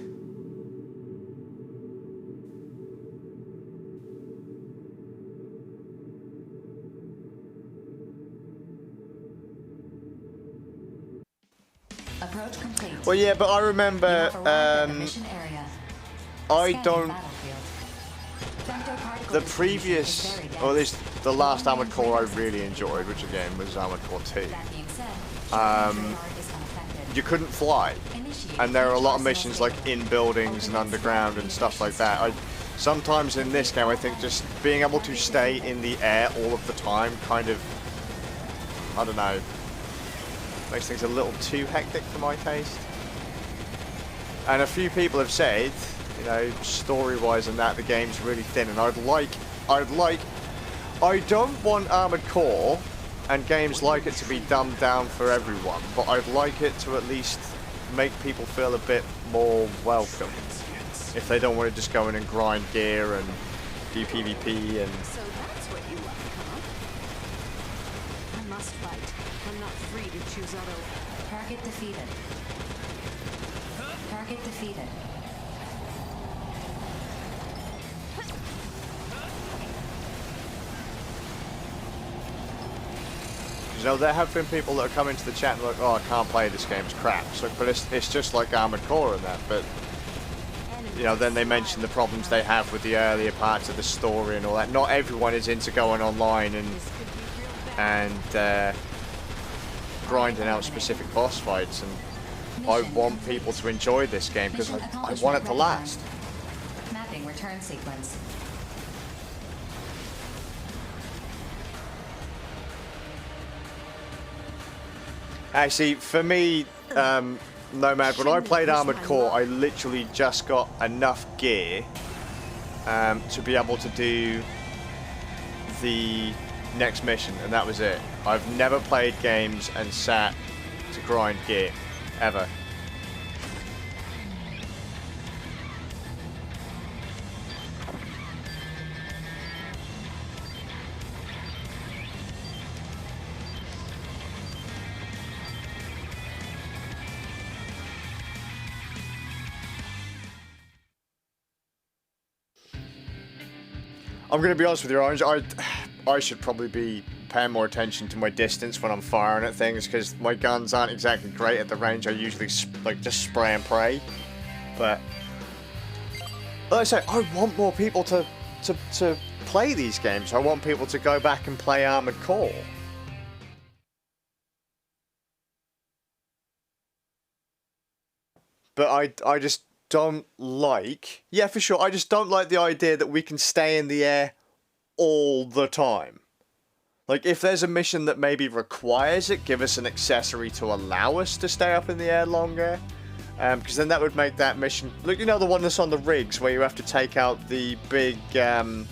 Approach complete. Well, yeah, but I remember, You have arrived at the mission area. I Scanning don't... battlefield. Femtoparticle The distribution previous, is very dense. or at least the last Armored Core I really enjoyed, which again was Armored Core 2. That being said, radar is unaffected. You couldn't fly, Initiate and there are a lot of personal missions like safety. in buildings and underground and stuff like that. Sometimes in this game I think just being able to stay in the air all of the time kind of, I don't know, makes things a little too hectic for my taste. And a few people have said, you know, story-wise and that, the game's really thin, and I don't want Armored Core and games like it to be dumbed down for everyone, but I'd like it to at least make people feel a bit more welcome. If they don't want to just go in and grind gear and do PvP and... So that's what you like, huh? I must fight. I'm not free to choose other. Target defeated. Target defeated. You know, there have been people that have come into the chat and like, oh, I can't play this game's crap. So, but it's just like Armored Core and that. But you know, then they mention the problems they have with the earlier parts of the story and all that. Not everyone is into going online and grinding out specific boss fights. And I want people to enjoy this game because I want it to last. Mapping return sequence. Actually, for me, Nomad, when I played Armored Core, I literally just got enough gear to be able to do the next mission, and that was it. I've never played games and sat to grind gear, ever. I'm going to be honest with you, Orange, I should probably be paying more attention to my distance when I'm firing at things, because my guns aren't exactly great at the range. I usually like just spray and pray. But like I say, I want more people to play these games. I want people to go back and play Armored Core. But I just don't like... Yeah, for sure. I just don't like the idea that we can stay in the air all the time. Like, if there's a mission that maybe requires it, give us an accessory to allow us to stay up in the air longer. Because then that would make that mission... Look, you know the one that's on the rigs, where you have to take out the big... like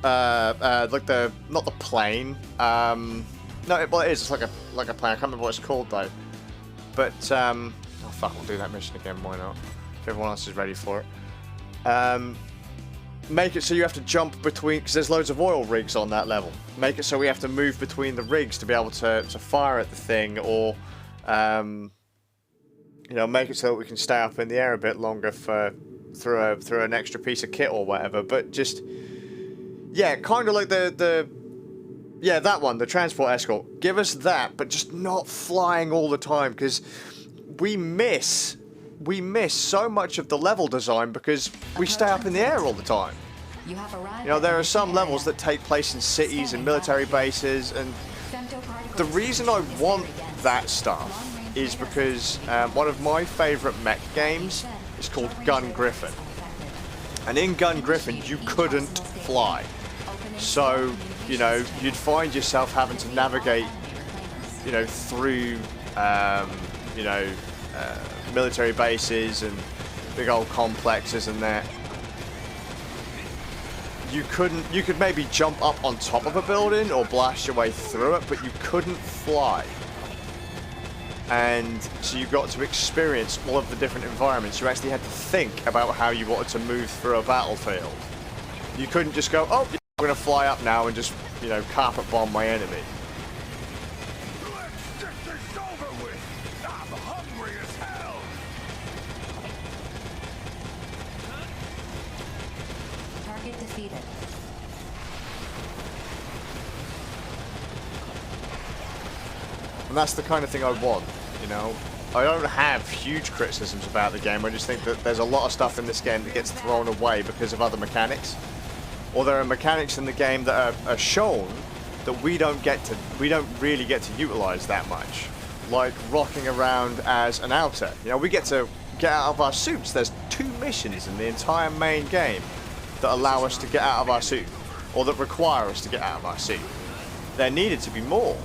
the... Not the plane. No, well, it is. It's like a plane. I can't remember what it's called, though. But, oh, fuck, we'll do that mission again. Why not? If everyone else is ready for it. Make it so you have to jump between... Because there's loads of oil rigs on that level. Make it so we have to move between the rigs to be able to fire at the thing, or... you know, make it so that we can stay up in the air a bit longer through an extra piece of kit or whatever. But just, yeah, kind of like yeah, that one, the transport escort. Give us that, but just not flying all the time, because we miss so much of the level design because we stay up in the air all the time. You have arrived. You know, there are some levels that take place in cities and military bases, and the reason I want that stuff is because one of my favourite mech games is called Gun Griffin. And in Gun Griffin, you couldn't fly. So, you know, you'd find yourself having to navigate, you know, through, you know, military bases and big old complexes and that. You could maybe jump up on top of a building or blast your way through it, but you couldn't fly. And so you got to experience all of the different environments. You actually had to think about how you wanted to move through a battlefield. You couldn't just go, oh, I'm going to fly up now and just, you know, carpet bomb my enemy. Let's get this over with. I'm hungry as hell. Target defeated. And that's the kind of thing I want, you know. I don't have huge criticisms about the game. I just think that there's a lot of stuff in this game that gets thrown away because of other mechanics. Or there are mechanics in the game that are shown that we don't really get to utilize that much. Like rocking around as an outer. You know, we get to get out of our suits. There's 2 missions in the entire main game that allow us to get out of our suit. Or that require us to get out of our suit. There needed to be more.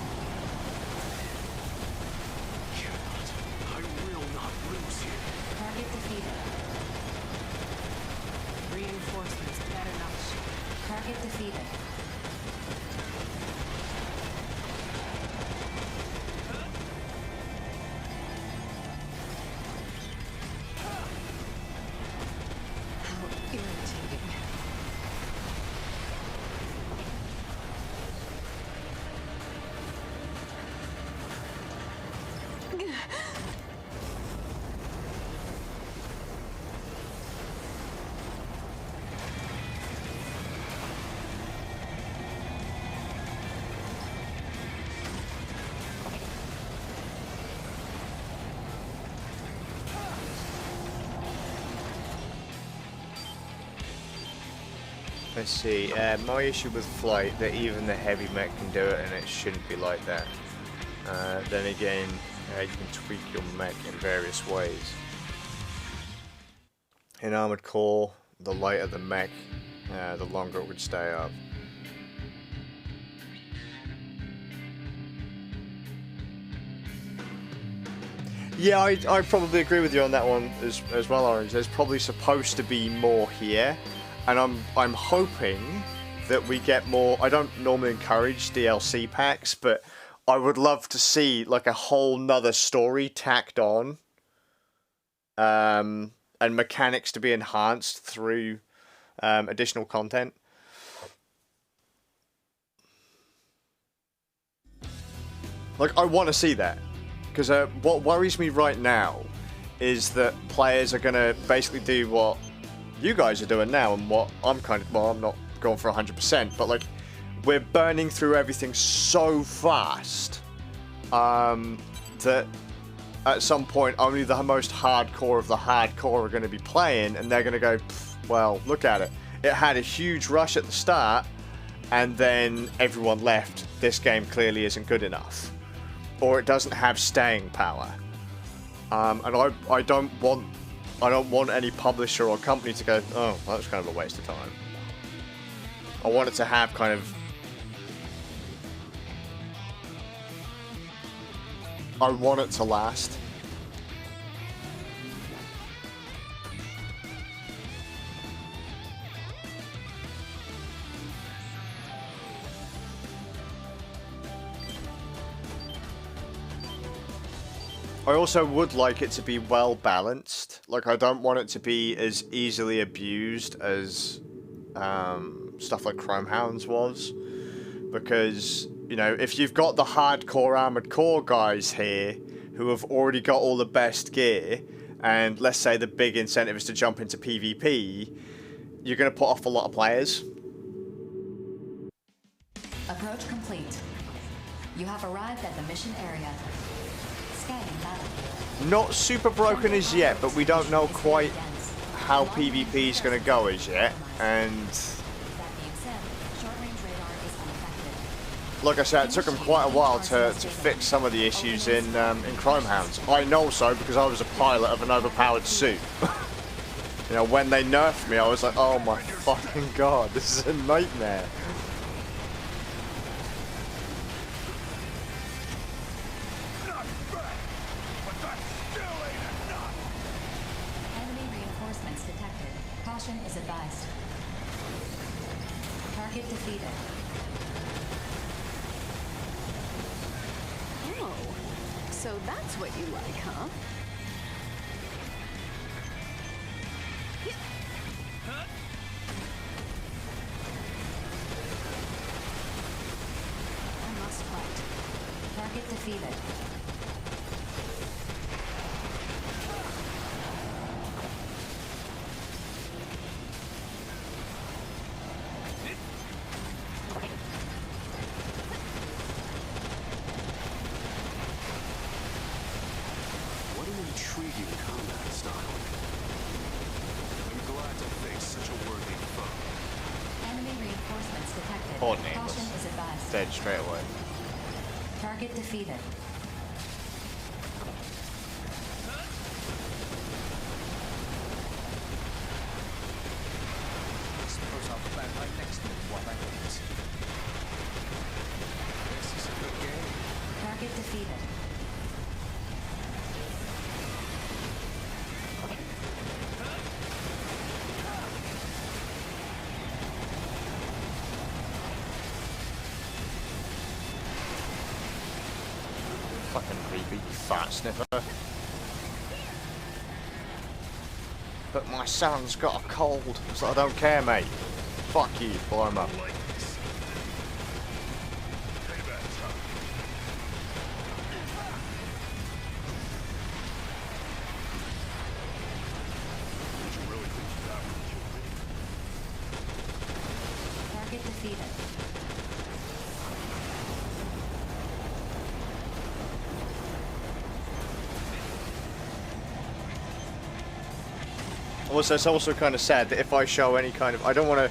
Target defeated. Reinforcements better not shoot. Target defeated. How irritating. Let's see, my issue with flight, that even the heavy mech can do it, and it shouldn't be like that. Then again, you can tweak your mech in various ways. In Armored Core, the lighter the mech, the longer it would stay up. Yeah, I probably agree with you on that one as well, Orange. There's probably supposed to be more here. And I'm hoping that we get more. I don't normally encourage DLC packs, but I would love to see like a whole nother story tacked on, and mechanics to be enhanced through additional content. Like, I want to see that, because what worries me right now is that players are gonna basically do what you guys are doing now, and what I'm I'm not going for 100%, but like, we're burning through everything so fast that at some point only the most hardcore of the hardcore are going to be playing, and they're going to go, well, look at it. It had a huge rush at the start, and then everyone left. This game clearly isn't good enough, or it doesn't have staying power. And I don't want any publisher or company to go, oh, well, that's kind of a waste of time. I want it to have kind of... I want it to last. I also would like it to be well balanced. Like, I don't want it to be as easily abused as stuff like Chrome Hounds was. Because, you know, if you've got the hardcore Armored Core guys here who have already got all the best gear, and let's say the big incentive is to jump into PvP, you're going to put off a lot of players. Approach complete. You have arrived at the mission area. Scanning battlefield. Not super broken as yet, but we don't know quite how PvP is going to go as yet, and... Like I said, it took them quite a while to fix some of the issues in Chrome Hounds. I know so because I was a pilot of an overpowered suit. You know, when they nerfed me, I was like, oh my fucking god, this is a nightmare. Enemy reinforcements detected. Caution is advised. Target defeated. So that's what you like, huh? I must fight. Target defeated. Intriguing combat style. I'm glad to face such a worthy foe. Enemy reinforcements detected. Poor Daemon. Caution is advised. Dead straight away. Target defeated. I suppose I'll plan my next move while I wait. This is a good game. Target defeated. Fucking creepy, you fat sniffer. But my son's got a cold, so I don't care, mate. Fuck you, blow him up. Target defeated. Also, it's also kind of sad that if I show any kind of... I don't want to...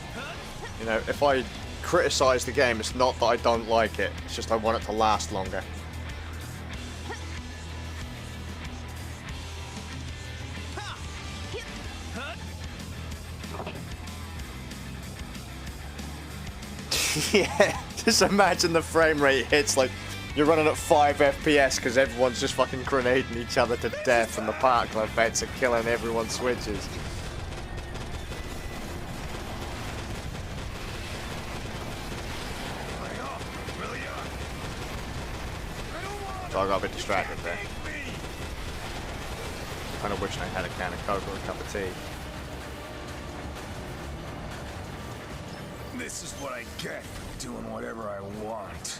You know, if I criticize the game, it's not that I don't like it. It's just I want it to last longer. Yeah, just imagine the frame rate hits like you're running at 5 FPS because everyone's just fucking grenading each other to death and the particle effects are killing everyone's switches. So I got a bit distracted there. Kind of wishing I had a can of Coke or a cup of tea. This is what I get for doing whatever I want.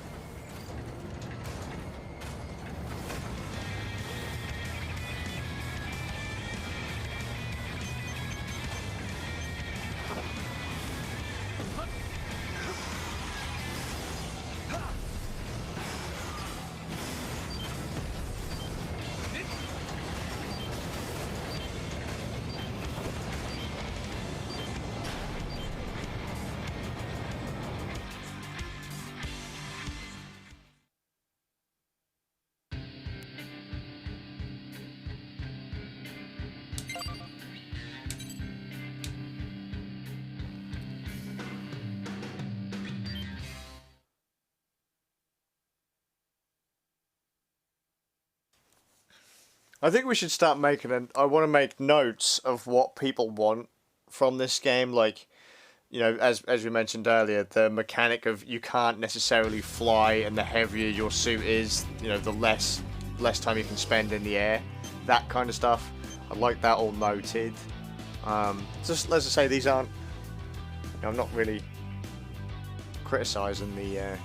I think we should start making I want to make notes of what people want from this game. Like, you know, as we mentioned earlier, the mechanic of you can't necessarily fly, and the heavier your suit is, you know, the less time you can spend in the air. That kind of stuff. I'd like that all noted. Just let's just say these aren't. You know, I'm not really criticizing the.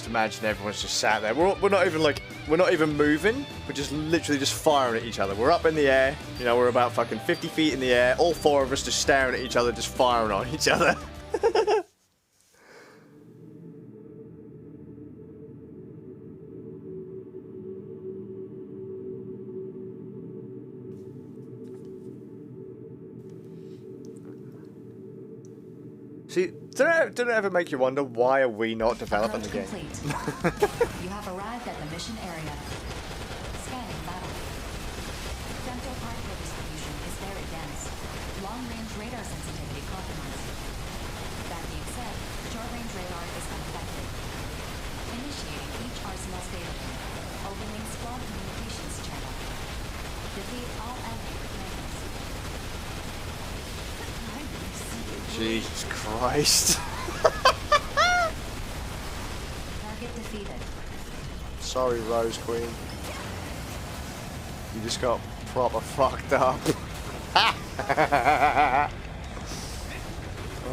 Imagine everyone's just sat there. We're not even moving. We're just literally just firing at each other. We're up in the air. You know, we're about fucking 50 feet in the air. All four of us just staring at each other, just firing on each other. See, don't it ever make you wonder why are we not developing the game? You have arrived at the mission area. Scanning battlefield. Femto particle distribution is very dense. Long-range radar sensitivity compromised. That being said, short-range radar is unaffected. Initiating each arsenal's data link. Opening squad communications channel. Defeat all enemy planes. Jesus Christ. Target defeated. Sorry, Rose Queen. You just got proper fucked up.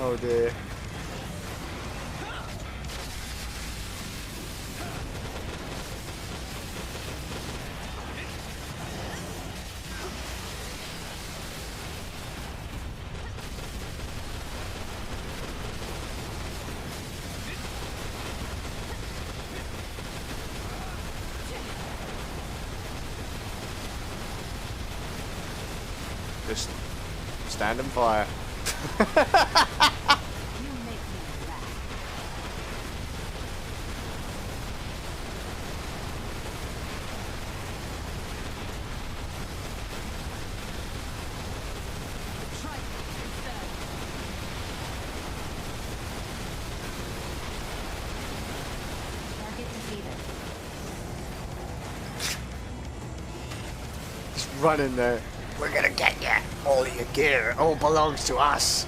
Oh dear. Just stand and fire. You make me laugh. Try instead. Target defeated. Just run in there. We're gonna get you. All of your gear. It all belongs to us.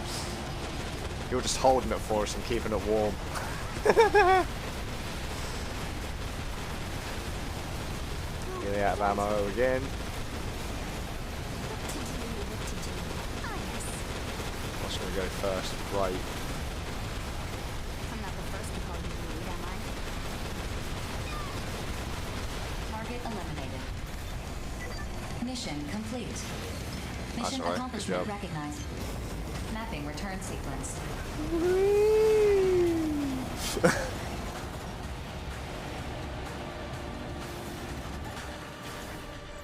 You're just holding it for us and keeping it warm. Getting out of ammo again. What's gonna go first? Right. I'm not the first to call you rude, am I? Target eliminated. Mission complete. That's Mission all right. accomplishment Good job. recognized. Mapping return sequence.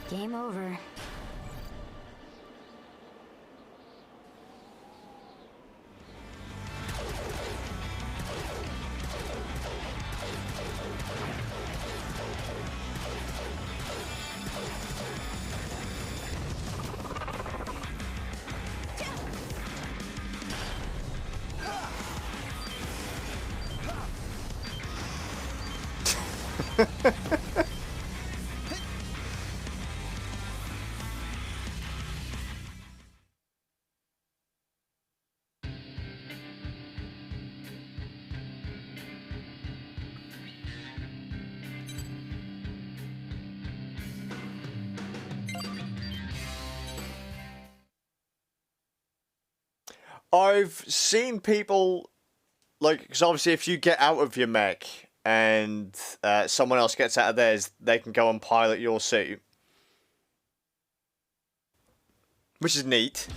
Game over. I've seen people, like, because obviously if you get out of your mech and someone else gets out of theirs, they can go and pilot your suit. Which is neat.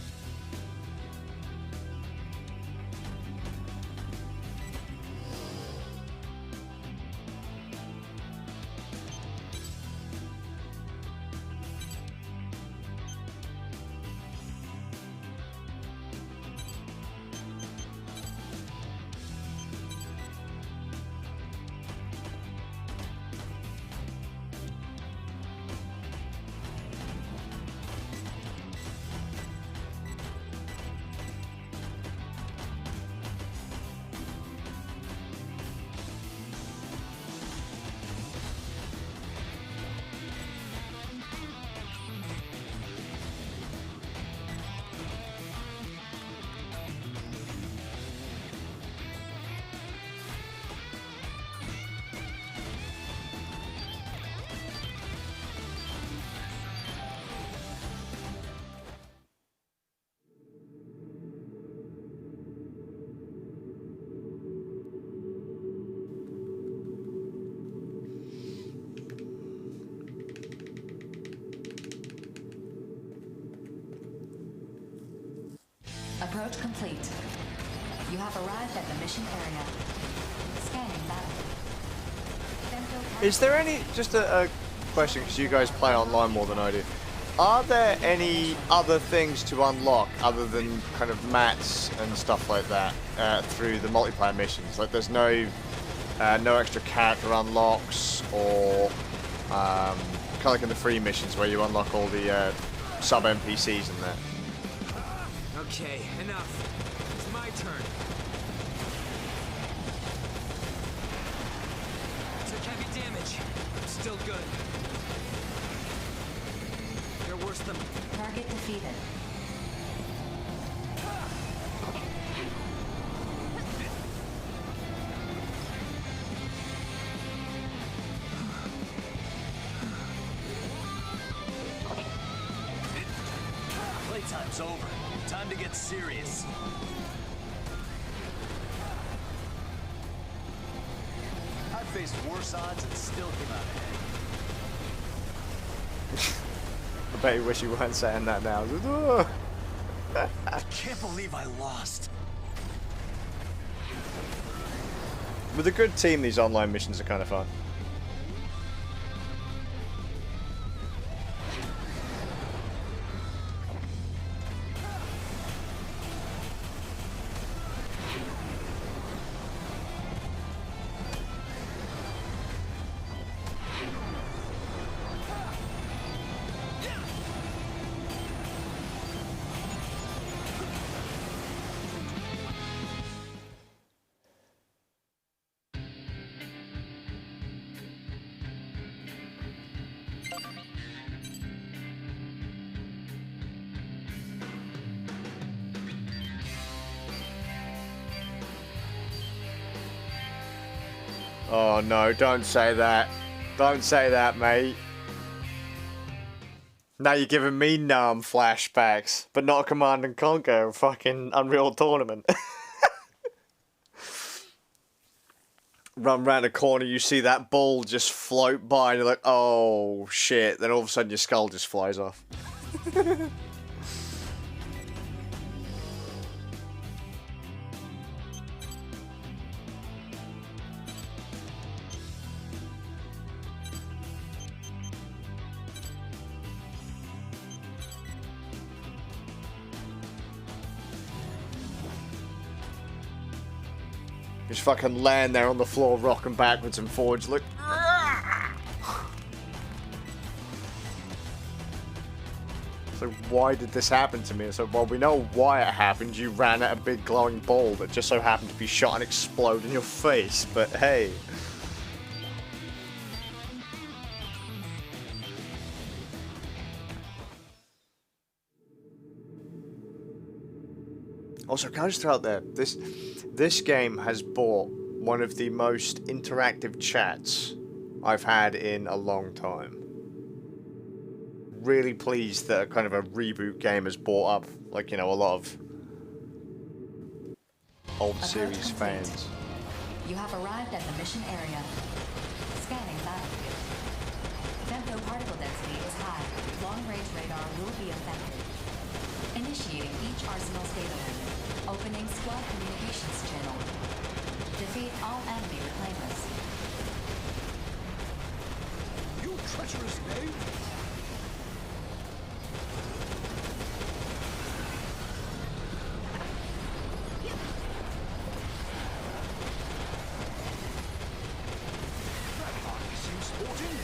Approach complete. You have arrived at the mission area. Scanning battlefield. Is there any, just a question, because you guys play online more than I do. Are there any other things to unlock other than kind of mats and stuff like that through the multiplayer missions? Like there's no extra character unlocks or kind of like in the free missions where you unlock all the sub NPCs and that. Okay, enough. It's my turn. Took heavy damage. I'm still good. You're worse than... Target defeated. Playtime's over. Time to get serious. I faced worse odds and still came out ahead. I bet you wish you weren't saying that now. I can't believe I lost. With a good team, these online missions are kind of fun. Oh no, don't say that. Don't say that, mate. Now you're giving me numb flashbacks, but not a Command and Conquer fucking Unreal Tournament. Run round a corner, you see that ball just float by, and you're like, oh shit. Then all of a sudden your skull just flies off. Just fucking laying there on the floor, rocking backwards and forwards, look. So why did this happen to me? So, well, we know why it happened. You ran at a big glowing ball that just so happened to be shot and explode in your face, but hey. Also, can I just throw out there, this game has brought one of the most interactive chats I've had in a long time. Really pleased that kind of a reboot game has brought up, like, you know, a lot of old series fans. You have arrived at the mission area. Scanning battlefield. Femto particle density is high. Long-range radar will be affected. Initiating each arsenal's data link. Opening squad communications channel. Defeat all enemy reclaimers. You treacherous knave! That hardly seems sporting.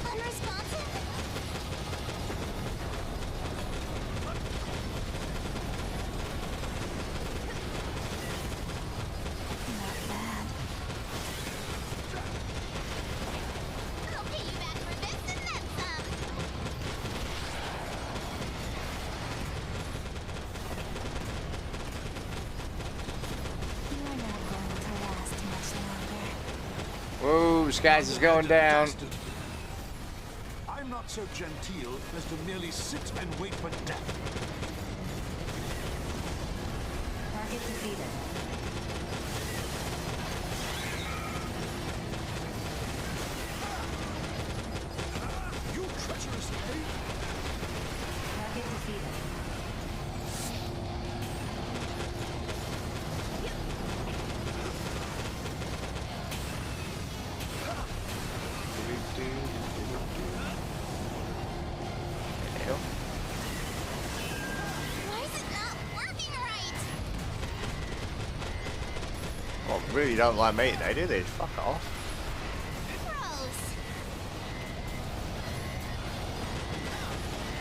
Unresponsive? Not bad. I'll pay you back for this and then some. You are not going to last much longer. Whoa, skies is going down. I'm not so genteel as to merely sit and wait for death. Target defeated. really don't like me today, do they? Fuck off. Gross.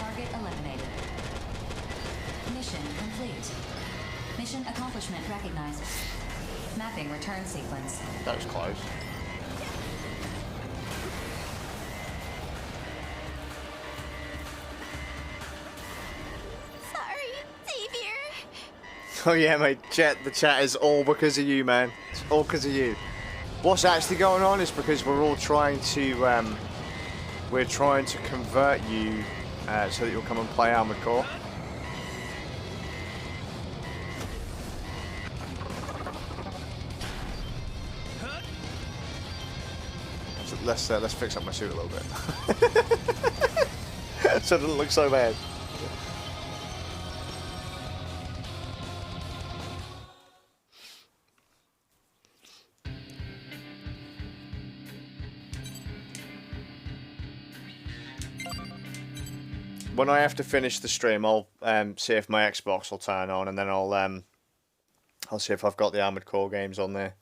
Target eliminated. Mission complete. Mission accomplishment recognized. Mapping return sequence. That was close. Sorry, Xavier. Oh yeah, mate. The chat is all because of you, man. It's all because of you. What's actually going on is because we're all trying to convert you so that you'll come and play Armored Core. So let's fix up my suit a little bit so it doesn't look so bad. When I have to finish the stream, I'll see if my Xbox will turn on, and then I'll see if I've got the Armored Core games on there.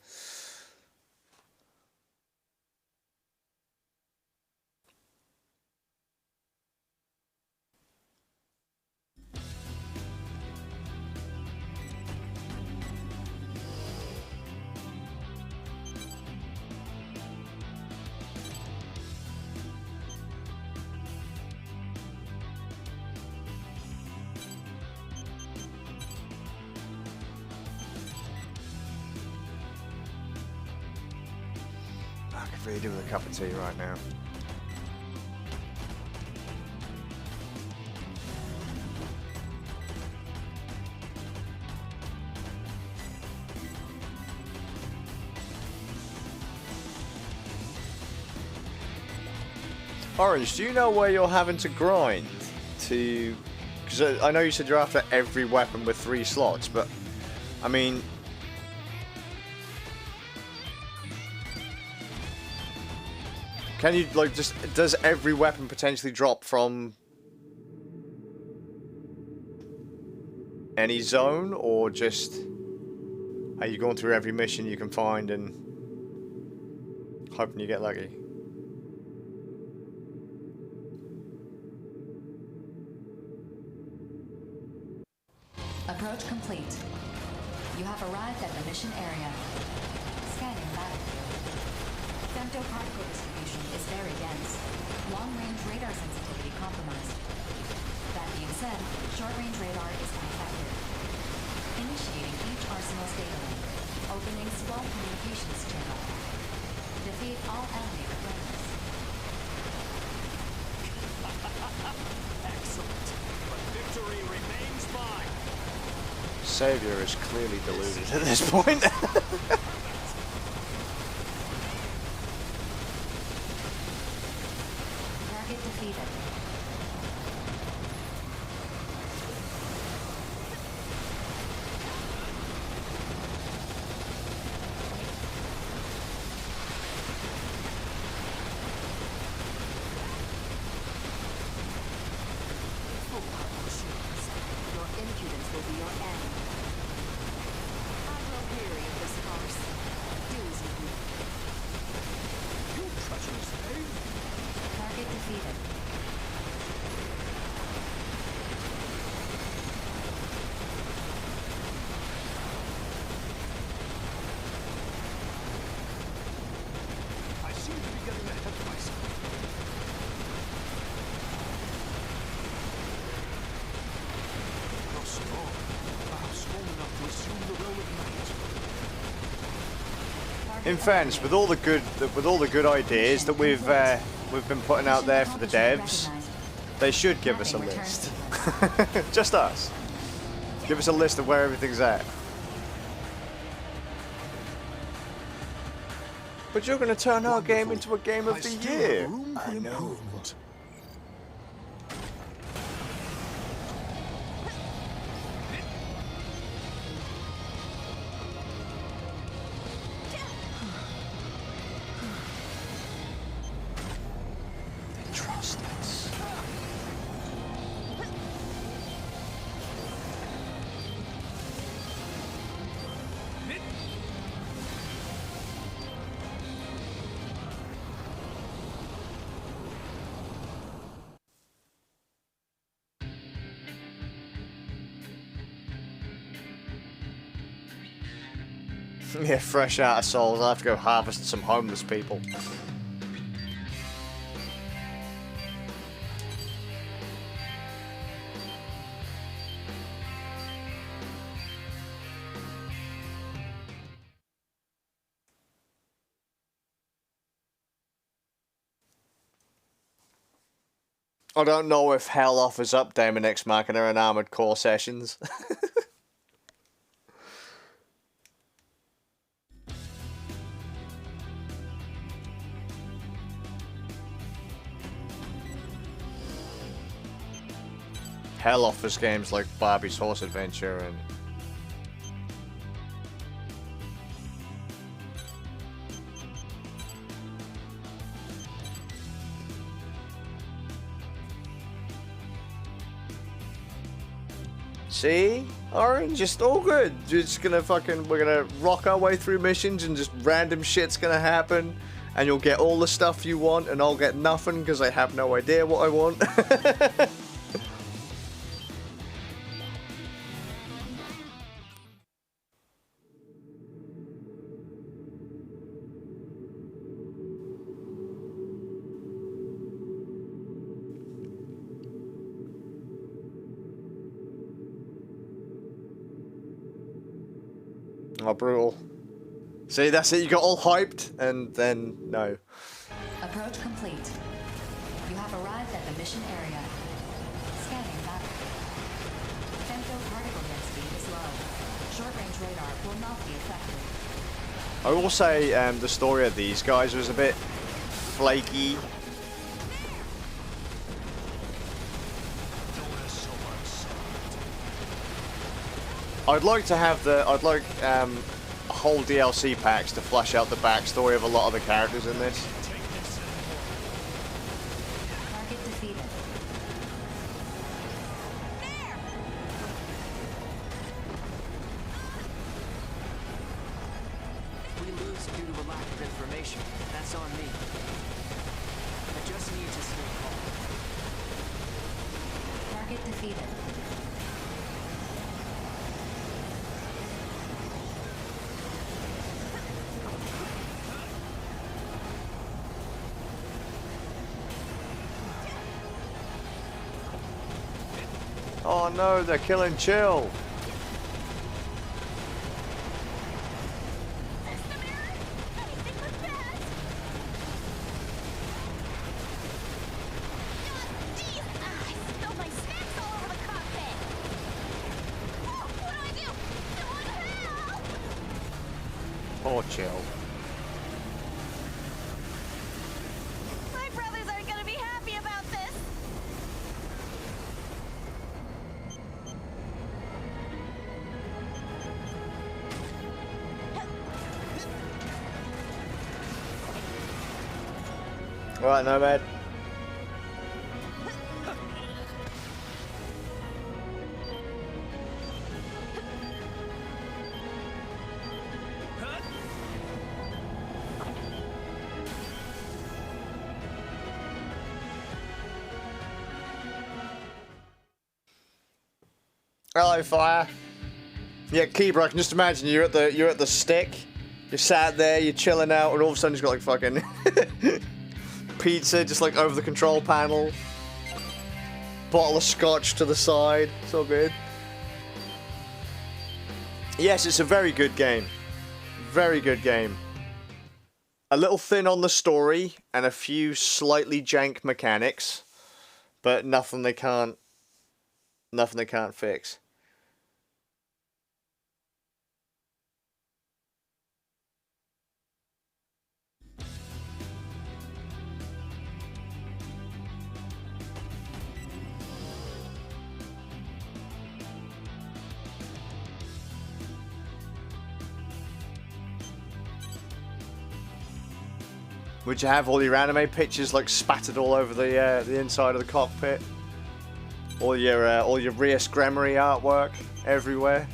I could really do with a cup of tea right now. Orange, do you know where you're having to grind to... Because I know you said you're after every weapon with 3 slots, but I mean... Can you, like, just... Does every weapon potentially drop from any zone, or just... Are you going through every mission you can find and hoping you get lucky? Approach complete. You have arrived at the mission area. Scanning battlefield. Femtoparticle distribution is very dense. Long-range radar sensitivity compromised. That being said, short-range radar is unaffected. Initiating each arsenal's data link. Opening squad communications channel. Defeat all enemy defenders. Excellent. But victory remains mine. Savior is clearly deluded at this point. Target defeated. Your impudence will be your end. I grow weary of this farce. Do as you will. You treacherous thing. Target defeated. I seem to be getting ahead of myself. How strong? Perhaps strong enough to assume the realm of night. In fairness, with all the good ideas that we've been putting out there for the devs, they should give us a list. Just us. Give us a list of where everything's at. But you're going to turn our game into a game of I the still year. have room for I know. improvement. They trust us. Yeah, fresh out of souls. I have to go harvest some homeless people. I don't know if Hell offers up Daemon X Machina and Armored Core sessions. Hell offers games like Barbie's Horse Adventure and... See? Orange, just all good. Just gonna fucking... We're gonna rock our way through missions and just random shit's gonna happen. And you'll get all the stuff you want and I'll get nothing because I have no idea what I want. Oh, brutal. See, that's it. You got all hyped, and then no. Approach complete. You have arrived at the mission area. Scanning battlefield. Femto particle density is low. Short-range radar will not be affected. I will say the story of these guys was a bit flaky. I'd like to have whole DLC packs to flesh out the backstory of a lot of the characters in this. Target defeated. We lose due to a lack of information. That's on me. I just need to stay calm. Target defeated. Oh no, they're killing Chill. Poor Chill. My brothers aren't gonna be happy about this. Alright, Nomad. Hello, Fire. Yeah, Kebra, I can just imagine you're at the stick. You're sat there, you're chilling out, and all of a sudden you've got like fucking pizza just like over the control panel. Bottle of scotch to the side. It's all good. Yes, it's a very good game. Very good game. A little thin on the story and a few slightly jank mechanics, but nothing they can't fix. Would you have all your anime pictures like spattered all over the inside of the cockpit? All your Rias Gremory artwork everywhere?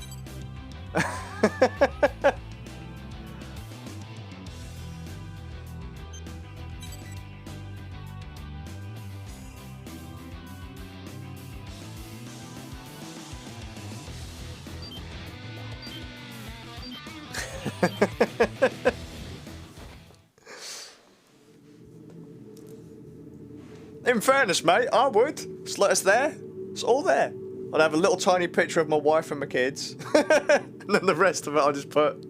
In fairness, mate, I would. Just let us there. It's all there. I'd have a little tiny picture of my wife and my kids. And then the rest of it I'll just put.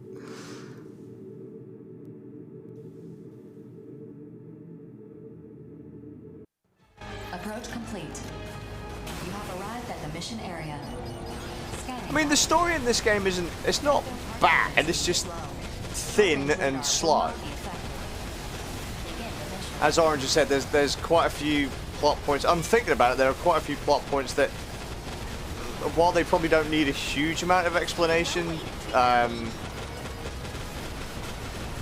Approach complete. You have arrived at the mission area. I mean, the story in this game isn't... It's not bad. It's just thin and slow. As Orange has said, there's quite a few plot points. I'm thinking about it. There are quite a few plot points that, while they probably don't need a huge amount of explanation,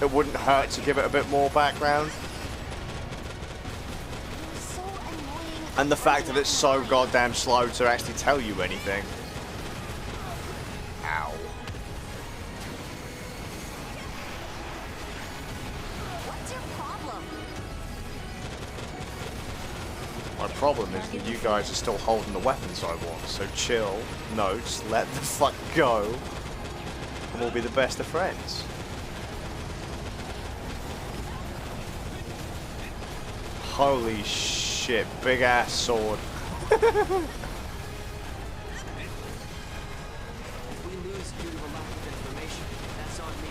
it wouldn't hurt to give it a bit more background. And the fact that it's so goddamn slow to actually tell you anything. Ow. What's your problem? My problem is that you guys are still holding the weapons I want, so chill, no, just let the fuck go, and we'll be the best of friends. Holy shit, big ass sword. If we lose due to a lack of information, that's on me.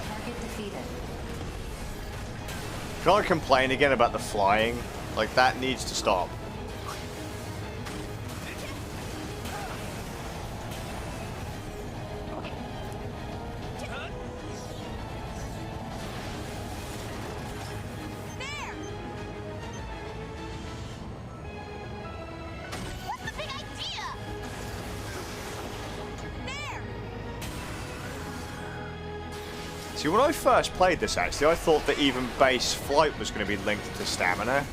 Target defeated. Can I complain again about the flying? Like, that needs to stop. There! What's the big idea? There! See, when I first played this, actually, I thought that even base flight was going to be linked to stamina.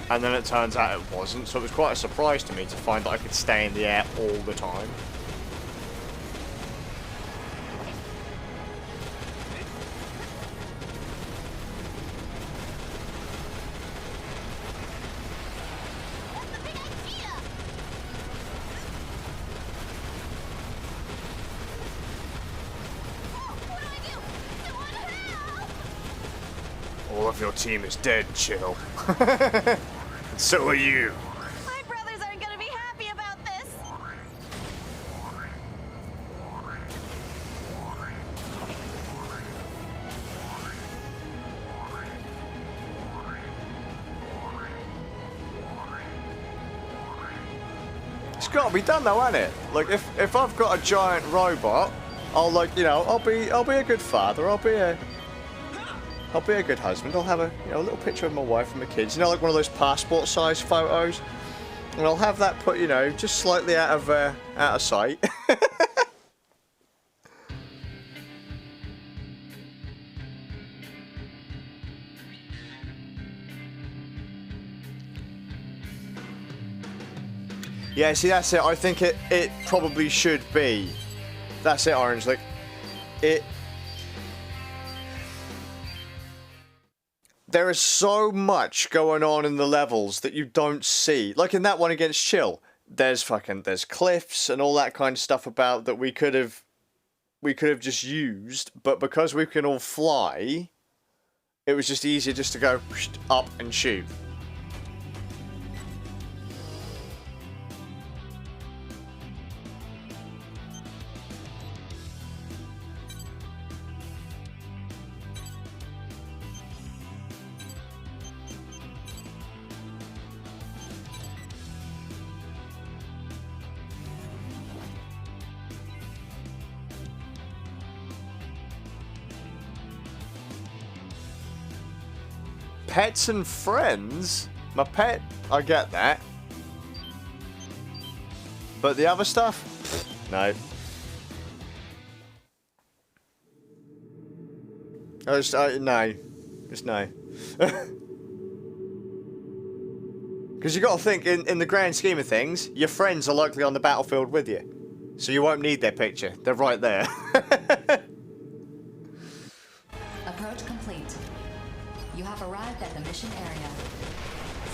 And then it turns out it wasn't, so it was quite a surprise to me to find that I could stay in the air all the time. What's the big idea? Oh, what do I do? Someone help! All of your team is dead, chill. So are you. My brothers aren't gonna be happy about this. It's got to be done though, hasn't it? Like, if I've got a giant robot, I'll, like, you know, I'll be a good father. I'll be a good husband. I'll have a, you know, a little picture of my wife and my kids. You know, like one of those passport-size photos. And I'll have that put, you know, just slightly out of sight. Yeah, see, that's it. I think it probably should be. That's it, Orange. Like, there is so much going on in the levels that you don't see. Like in that one against Chill, there's cliffs and all that kind of stuff about that we could have just used, but because we can all fly, it was just easier just to go up and shoot. Pets and friends? My pet, I get that. But the other stuff? No. No. Just no. Because you got to think, in the grand scheme of things, your friends are likely on the battlefield with you. So you won't need their picture. They're right there. Approach complete. You have arrived at the mission area.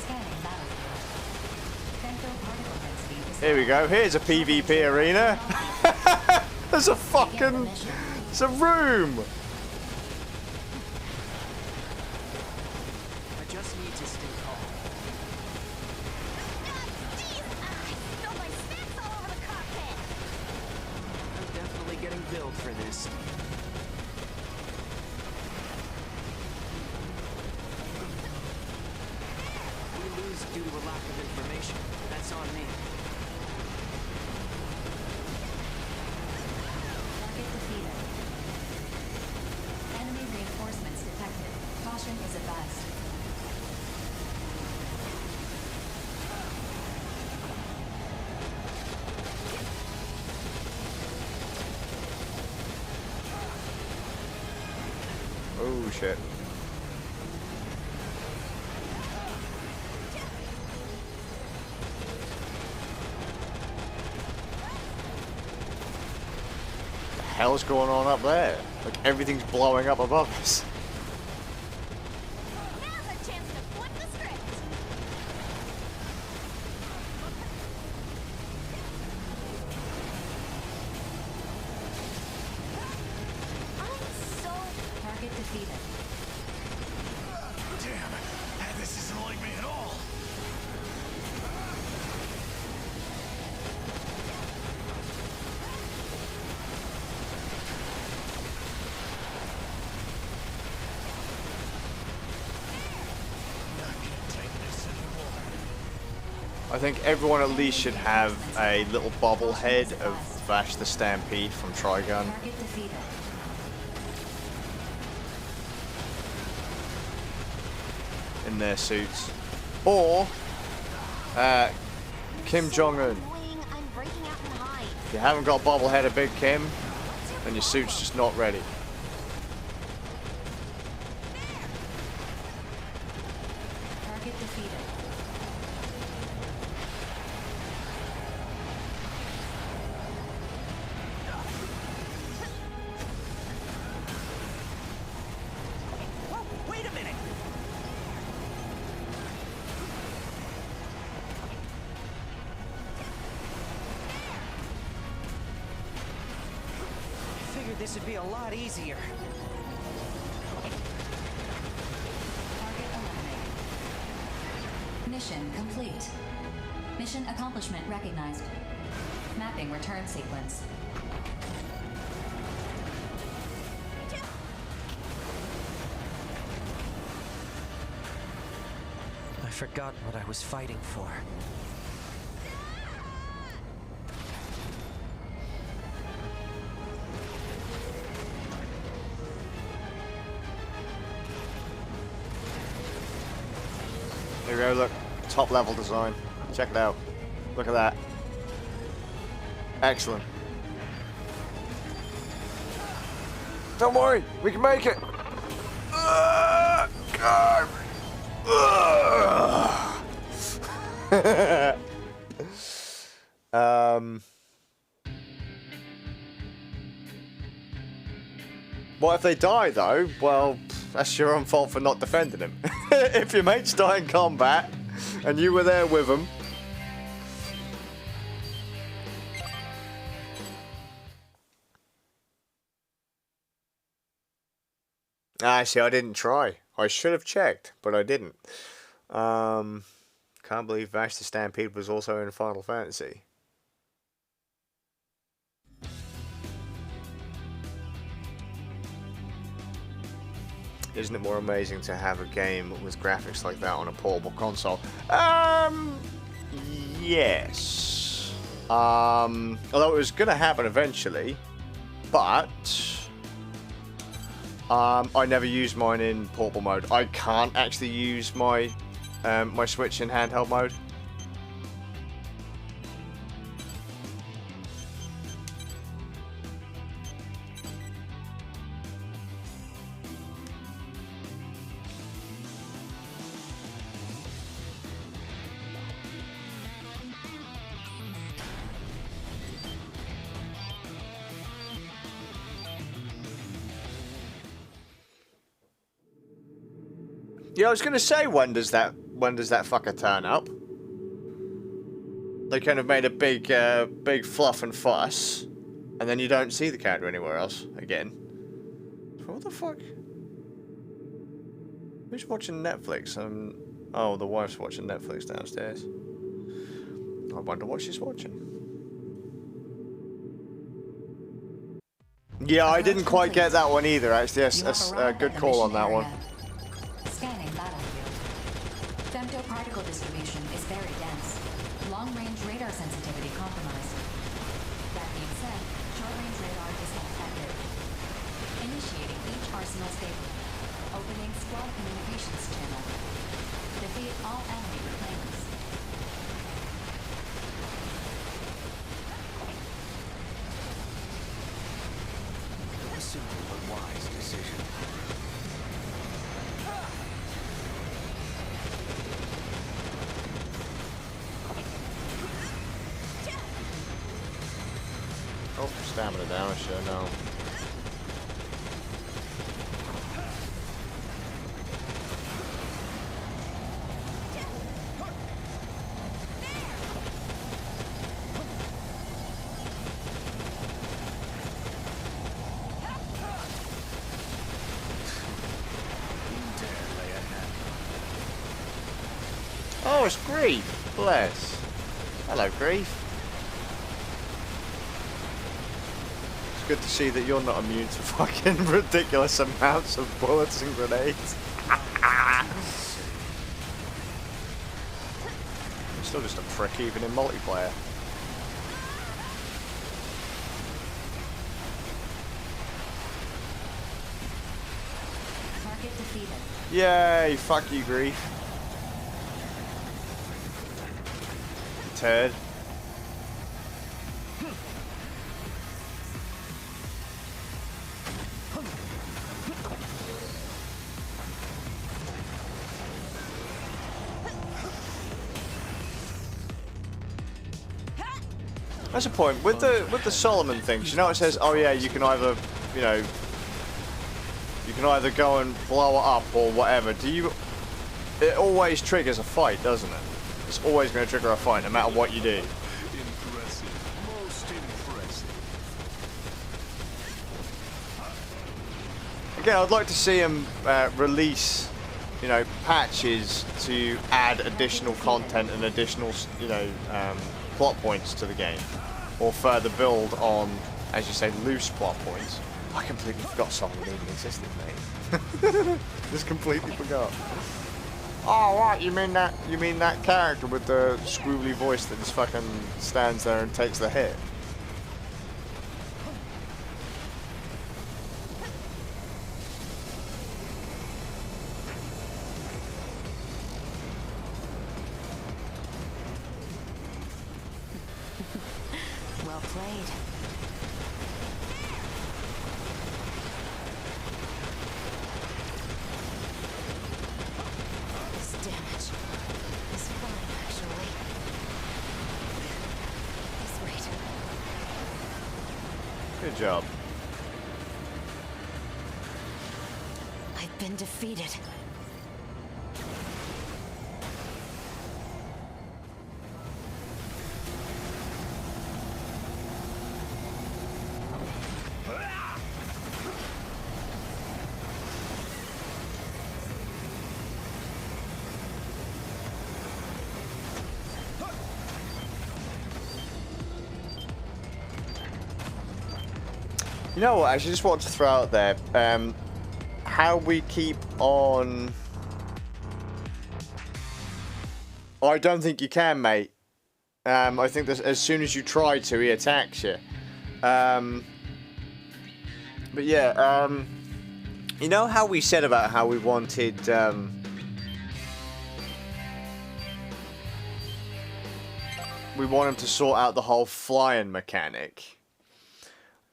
Scanning battlefield. Femto particle density is Here we go. Here's a PvP arena. There's a fucking... It's a room! I just need to stay calm. Spilled my snacks all over the cockpit. I'm definitely getting billed for this. We lose due to a lack of information. That's on me. Target defeated. Enemy reinforcements detected. Caution is advised. Oh shit. The hell's going on up there? Like everything's blowing up above us. Now's a chance to flip the script. I'm so... Target defeated. Damn, this isn't like me at all. I can't take this anymore. I think everyone at least should have a little bobblehead of Vash the Stampede from Trigun Target defeated. in their suits. Or Kim Jong-un. Annoying, I'm breaking out in hives. If you haven't got a bobblehead of Big Kim, then your suit's just not ready. Target defeated. Whoa, wait a minute! I figured this would be a lot easier. Target eliminated. Mission complete. Mission accomplishment recognized. Mapping return sequence. I forgot what I was fighting for. Here we go, look. Top level design. Check it out. Look at that. Excellent. Don't worry, we can make it. God. What if they die though? Well, that's your own fault for not defending him. If your mates die in combat and you were there with them. Actually, I didn't try. I should have checked, but I didn't. Can't believe Vash the Stampede was also in Final Fantasy. Isn't it more amazing to have a game with graphics like that on a portable console? Yes. Although it was going to happen eventually, but I never used mine in portable mode. I can't actually use my my Switch in handheld mode. Yeah, I was gonna say, when does that fucker turn up? They kind of made a big fluff and fuss, and then you don't see the character anywhere else again. What the fuck? Who's watching Netflix? Oh, the wife's watching Netflix downstairs. I wonder what she's watching. Yeah, I didn't quite get that one either, actually. Yes, a good call on that one. Scanning battlefield. Femtoparticle distribution is very dense. Long-range radar sensitivity compromised. That being said, short-range radar is effective. Initiating each arsenal stable. Opening squad communications channel. Defeat all enemy planes. A simple but wise decision. Oh, stamina down, I should know. Oh, it's Grief. Bless. Hello, Grief. It's good to see that you're not immune to fucking ridiculous amounts of bullets and grenades. You're still just a prick even in multiplayer. Target defeated. Yay, fuck you, Grief. Turd. That's a point. With the Solomon things, you know it says, oh yeah, you can either, you know, you can either go and blow it up or whatever. Do you... It always triggers a fight, doesn't it? It's always going to trigger a fight, no matter what you do. Impressive. Most impressive. Again, I'd like to see them release, you know, patches to add additional content and additional, you know, plot points to the game, or further build on, as you say, loose plot points. I completely forgot Solomon even existed, mate. Just completely forgot. Oh, right, you mean that character with the squealy voice that just fucking stands there and takes the hit? Well played. This damage is fine, actually. This rate. Good job. I've been defeated. You know what, I actually just want to throw out there, how we keep on... Oh, I don't think you can, mate. I think that as soon as you try to, he attacks you. But yeah, you know how we said about how we wanted... we want him to sort out the whole flying mechanic.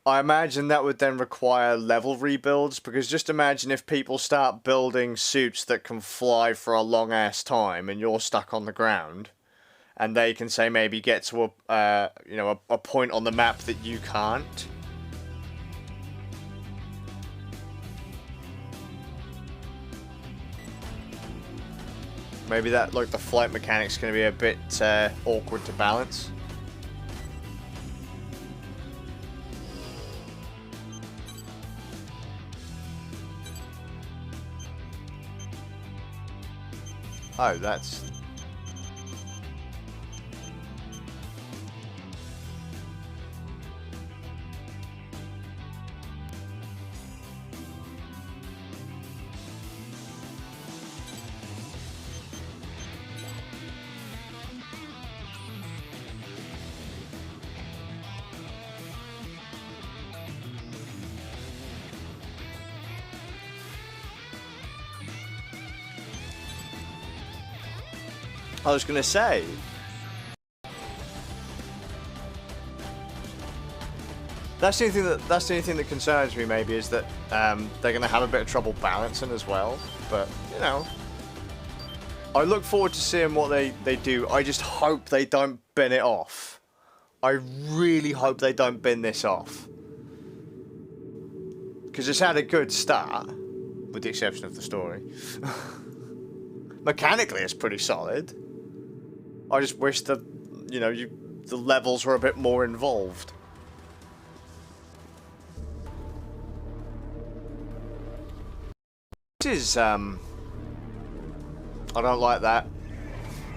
I imagine that would then require level rebuilds, because just imagine if people start building suits that can fly for a long ass time and you're stuck on the ground, and they can say maybe get to a you know, a point on the map that you can't. Maybe that, like, the flight mechanic's going to be a bit awkward to balance. Oh, that's... I was going to say, that's the only thing that concerns me. Maybe is that they're going to have a bit of trouble balancing as well. But you know, I look forward to seeing what they do. I just hope they don't bin it off. I really hope they don't bin this off, because it's had a good start, with the exception of the story. Mechanically, it's pretty solid. I just wish that, you know, the levels were a bit more involved. This is, I don't like that.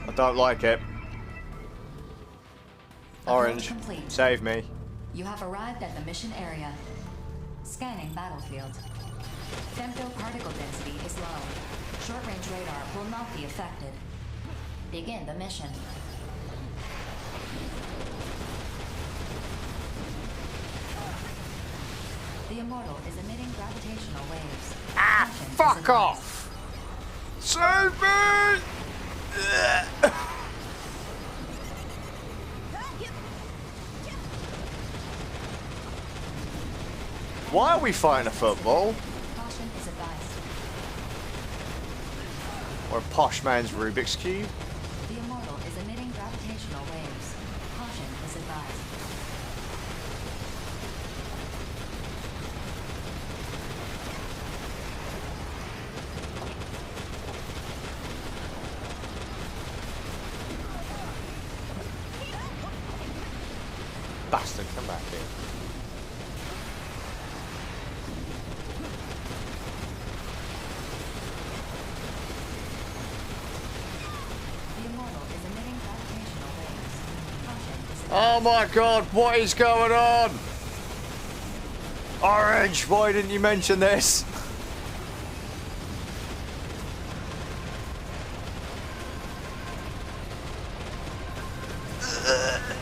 I don't like it. Orange, Complete. save me. You have arrived at the mission area. Scanning battlefield. Femto particle density is low. Short-range radar will not be affected. Begin the mission. The Immortal is emitting gravitational waves. Ah, Caution is fuck advised. off! Save me! Why are we fighting a football? Caution is advised. Or a posh man's Rubik's Cube? The Immortal is emitting gravitational waves. Caution is advised. Bastard, come back here. The Immortal is emitting gravitational waves. Caution is advised. Oh my god, what is going on? Orange, why didn't you mention this?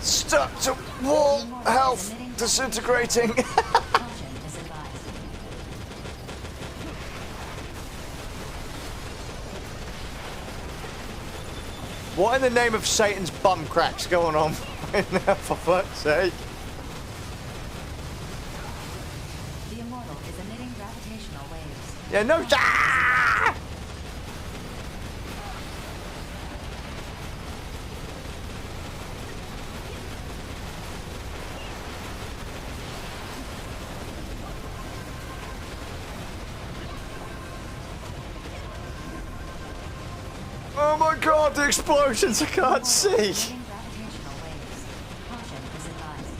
Stuck to wall, health disintegrating. Caution is advised. What in the name of Satan's bum cracks going on right now, for fuck's sake? The Immortal is emitting gravitational waves. Yeah, no. Ah! Oh my god, the explosions I can't see! Emitting gravitational waves. Caution is advised.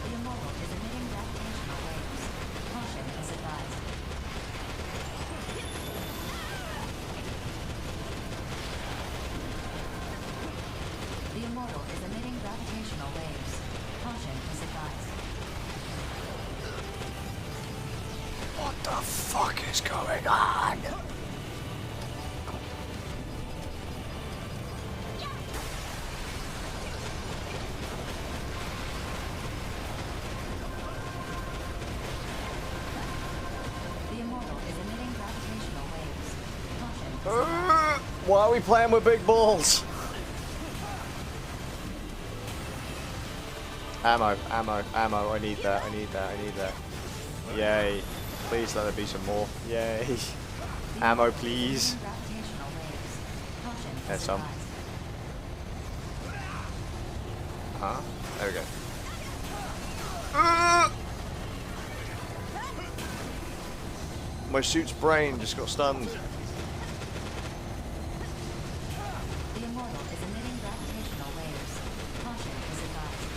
The Immortal is emitting gravitational waves. Caution is advised. The Immortal is emitting gravitational waves. Caution is advised. What the fuck is going on? The Immortal is emitting gravitational waves. Caution is advised. Why are we playing with big balls? Ammo, ammo, ammo. I need that, I need that, I need that. Yay. Please let there be some more. Yay. Ammo, please. Gravitational waves. Caution is There's some. advised. Huh? There we go. My suit's brain just got stunned. The Immortal is emitting gravitational waves. Caution is advised.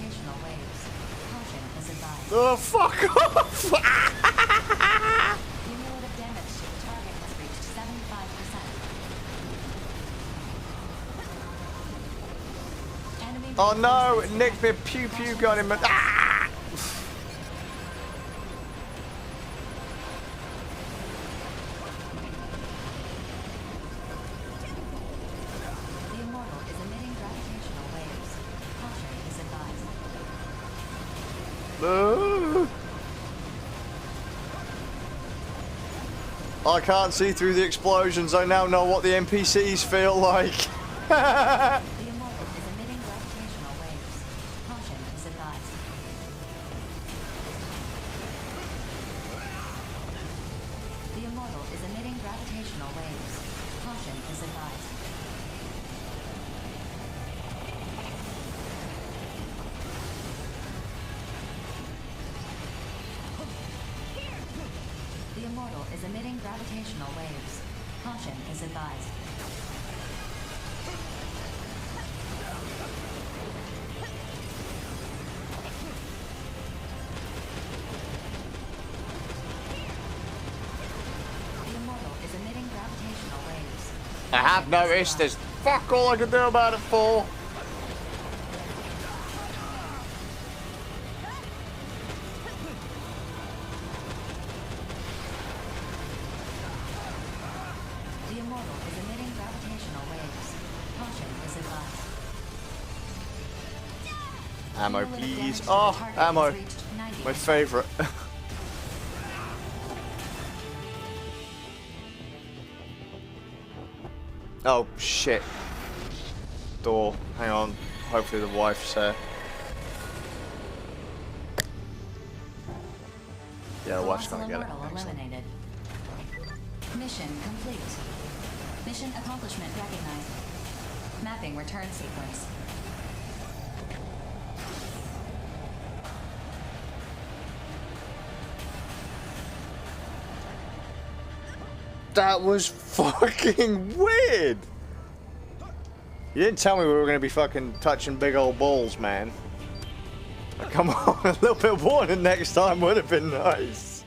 gravitational waves. Caution is advised. Oh, fuck off! Cumulative damage to the target has reached 75%. Enemy Oh no, reinforcements it nicked me a detected. pew pew Caution gun is in my. advised. Ah! The Immortal is emitting gravitational waves. Caution is advised. I can't see through the explosions. I now know what the NPCs feel like. The Immortal is emitting gravitational waves. Caution is advised. The Immortal is emitting gravitational waves. Caution is advised. The Immortal is emitting gravitational waves. Caution is advised. The Immortal is emitting gravitational waves. I have noticed there's fuck all I can do about it for. The Immortal is emitting gravitational waves. Caution is advised. Ammo, Cumulative please. damage to the Oh, target ammo. has reached 90%. My favorite. Oh, shit. Door. Hang on. Hopefully the wife's there. Yeah, the wife's Colossal gonna get it. Immortal Excellent. eliminated. Mission complete. Mission accomplishment recognized. Mapping return sequence. That was fucking weird. You didn't tell me we were gonna be fucking touching big old balls, man. Like, come on, a little bit of warning next time would have been nice.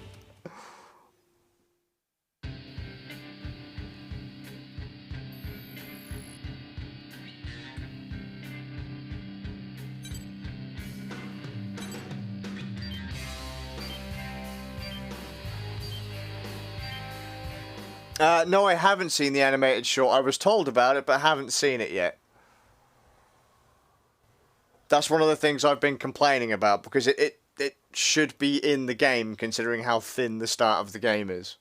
No, I haven't seen the animated short. I was told about it, but haven't seen it yet. That's one of the things I've been complaining about, because it should be in the game, considering how thin the start of the game is.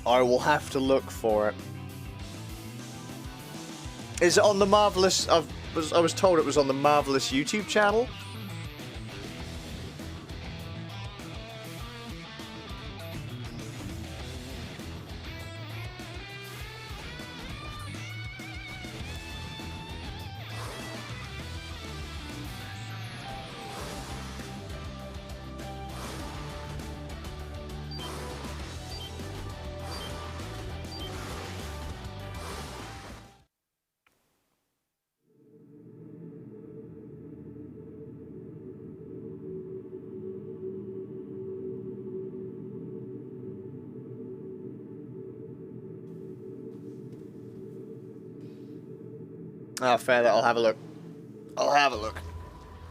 I will have to look for it. Is it on the Marvelous... I was told it was on the Marvelous YouTube channel? Ah, fair, I'll have a look. I'll have a look.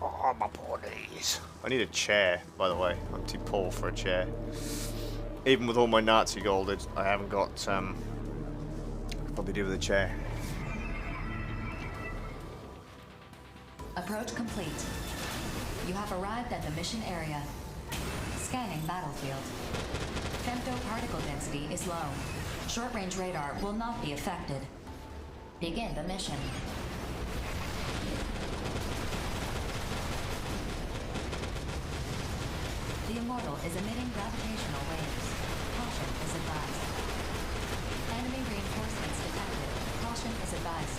Oh, my poor knees. I need a chair, by the way. I'm too poor for a chair. Even with all my Nazi gold, I haven't got, I could probably do with a chair. Approach complete. You have arrived at the mission area. Scanning battlefield. Femtoparticle density is low. Short-range radar will not be affected. Begin the mission. The Immortal is emitting gravitational waves. Caution is advised. Enemy reinforcements detected. Caution is advised.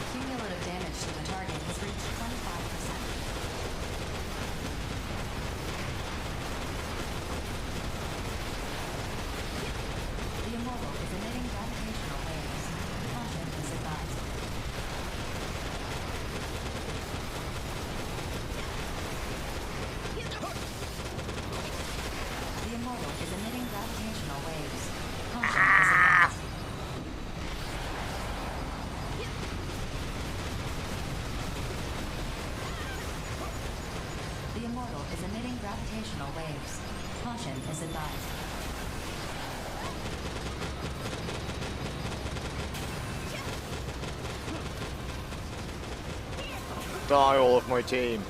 Cumulative damage to the target has reached 25%. The Immortal is emitting gravitational waves. Caution is advised. The Immortal is emitting gravitational waves. Caution is advised. The Immortal is emitting gravitational waves. Caution is advised. Die, all of my team.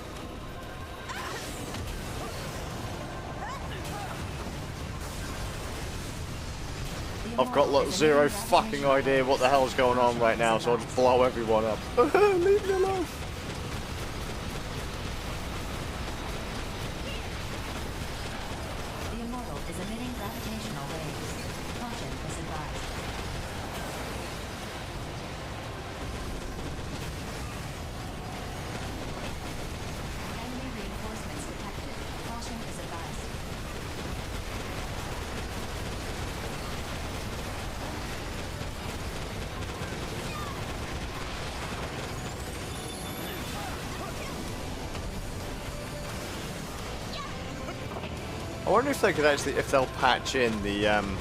I've got like zero fucking idea what the hell's going on right now, so I'll just blow everyone up. Leave me alone. The Immortal is emitting gravitational waves. Caution is advised. Enemy reinforcements detected. Caution is advised. I wonder if they could actually, if they'll patch in the The Immortal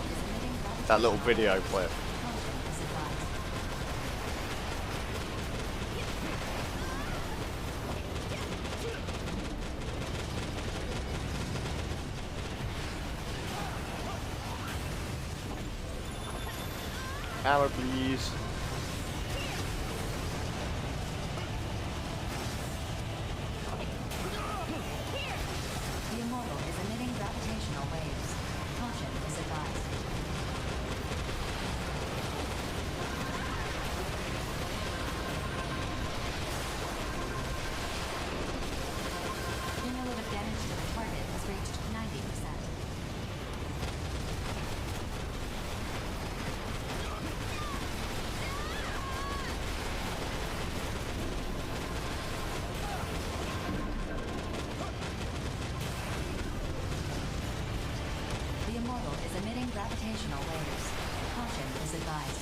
is emitting gravitational that little video clip. Caution is advised. Ammo, please. The Immortal is emitting gravitational waves. Caution is advised. Cumulative damage to the target has reached 90%. The Immortal is emitting gravitational waves. Caution is advised.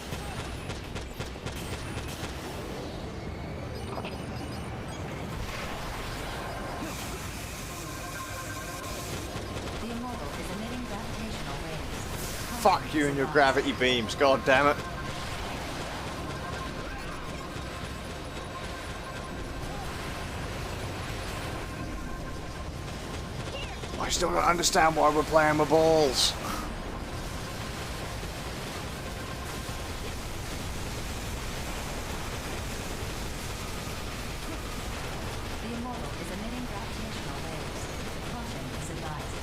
The Immortal is emitting gravitational waves. Caution Fuck you is and your advised. gravity beams, god damn it. I still don't understand why we're playing with balls. The Immortal is emitting gravitational waves. Caution is advised.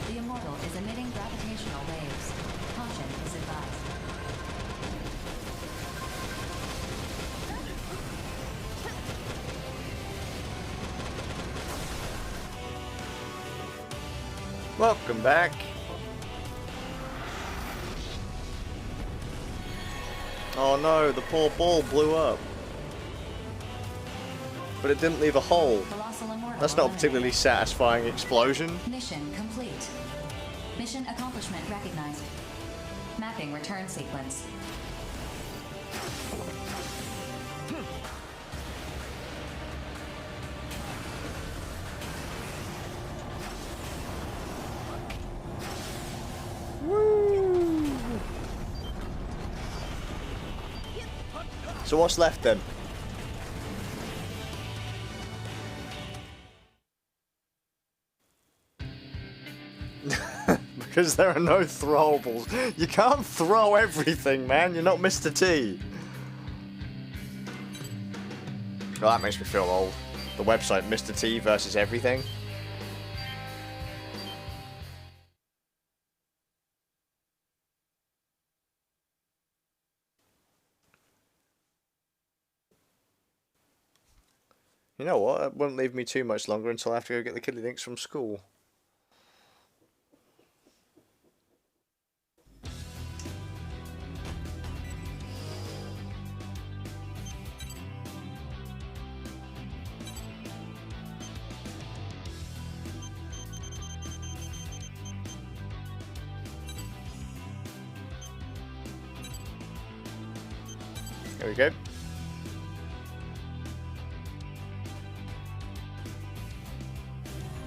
The Immortal is emitting gravitational waves. Caution is advised. Welcome back. Oh no, the poor ball blew up. But it didn't leave a hole. Colossal Immortal That's not a particularly eliminated. satisfying explosion. Mission complete. Mission accomplishment recognized. Mapping return sequence. So what's left then? because there are no throwables. You can't throw everything, man. You're not Mr. T. Well, that makes me feel old. The website Mr. T versus everything. You know what? It won't leave me too much longer until I have to go get the kiddie links from school. There we go.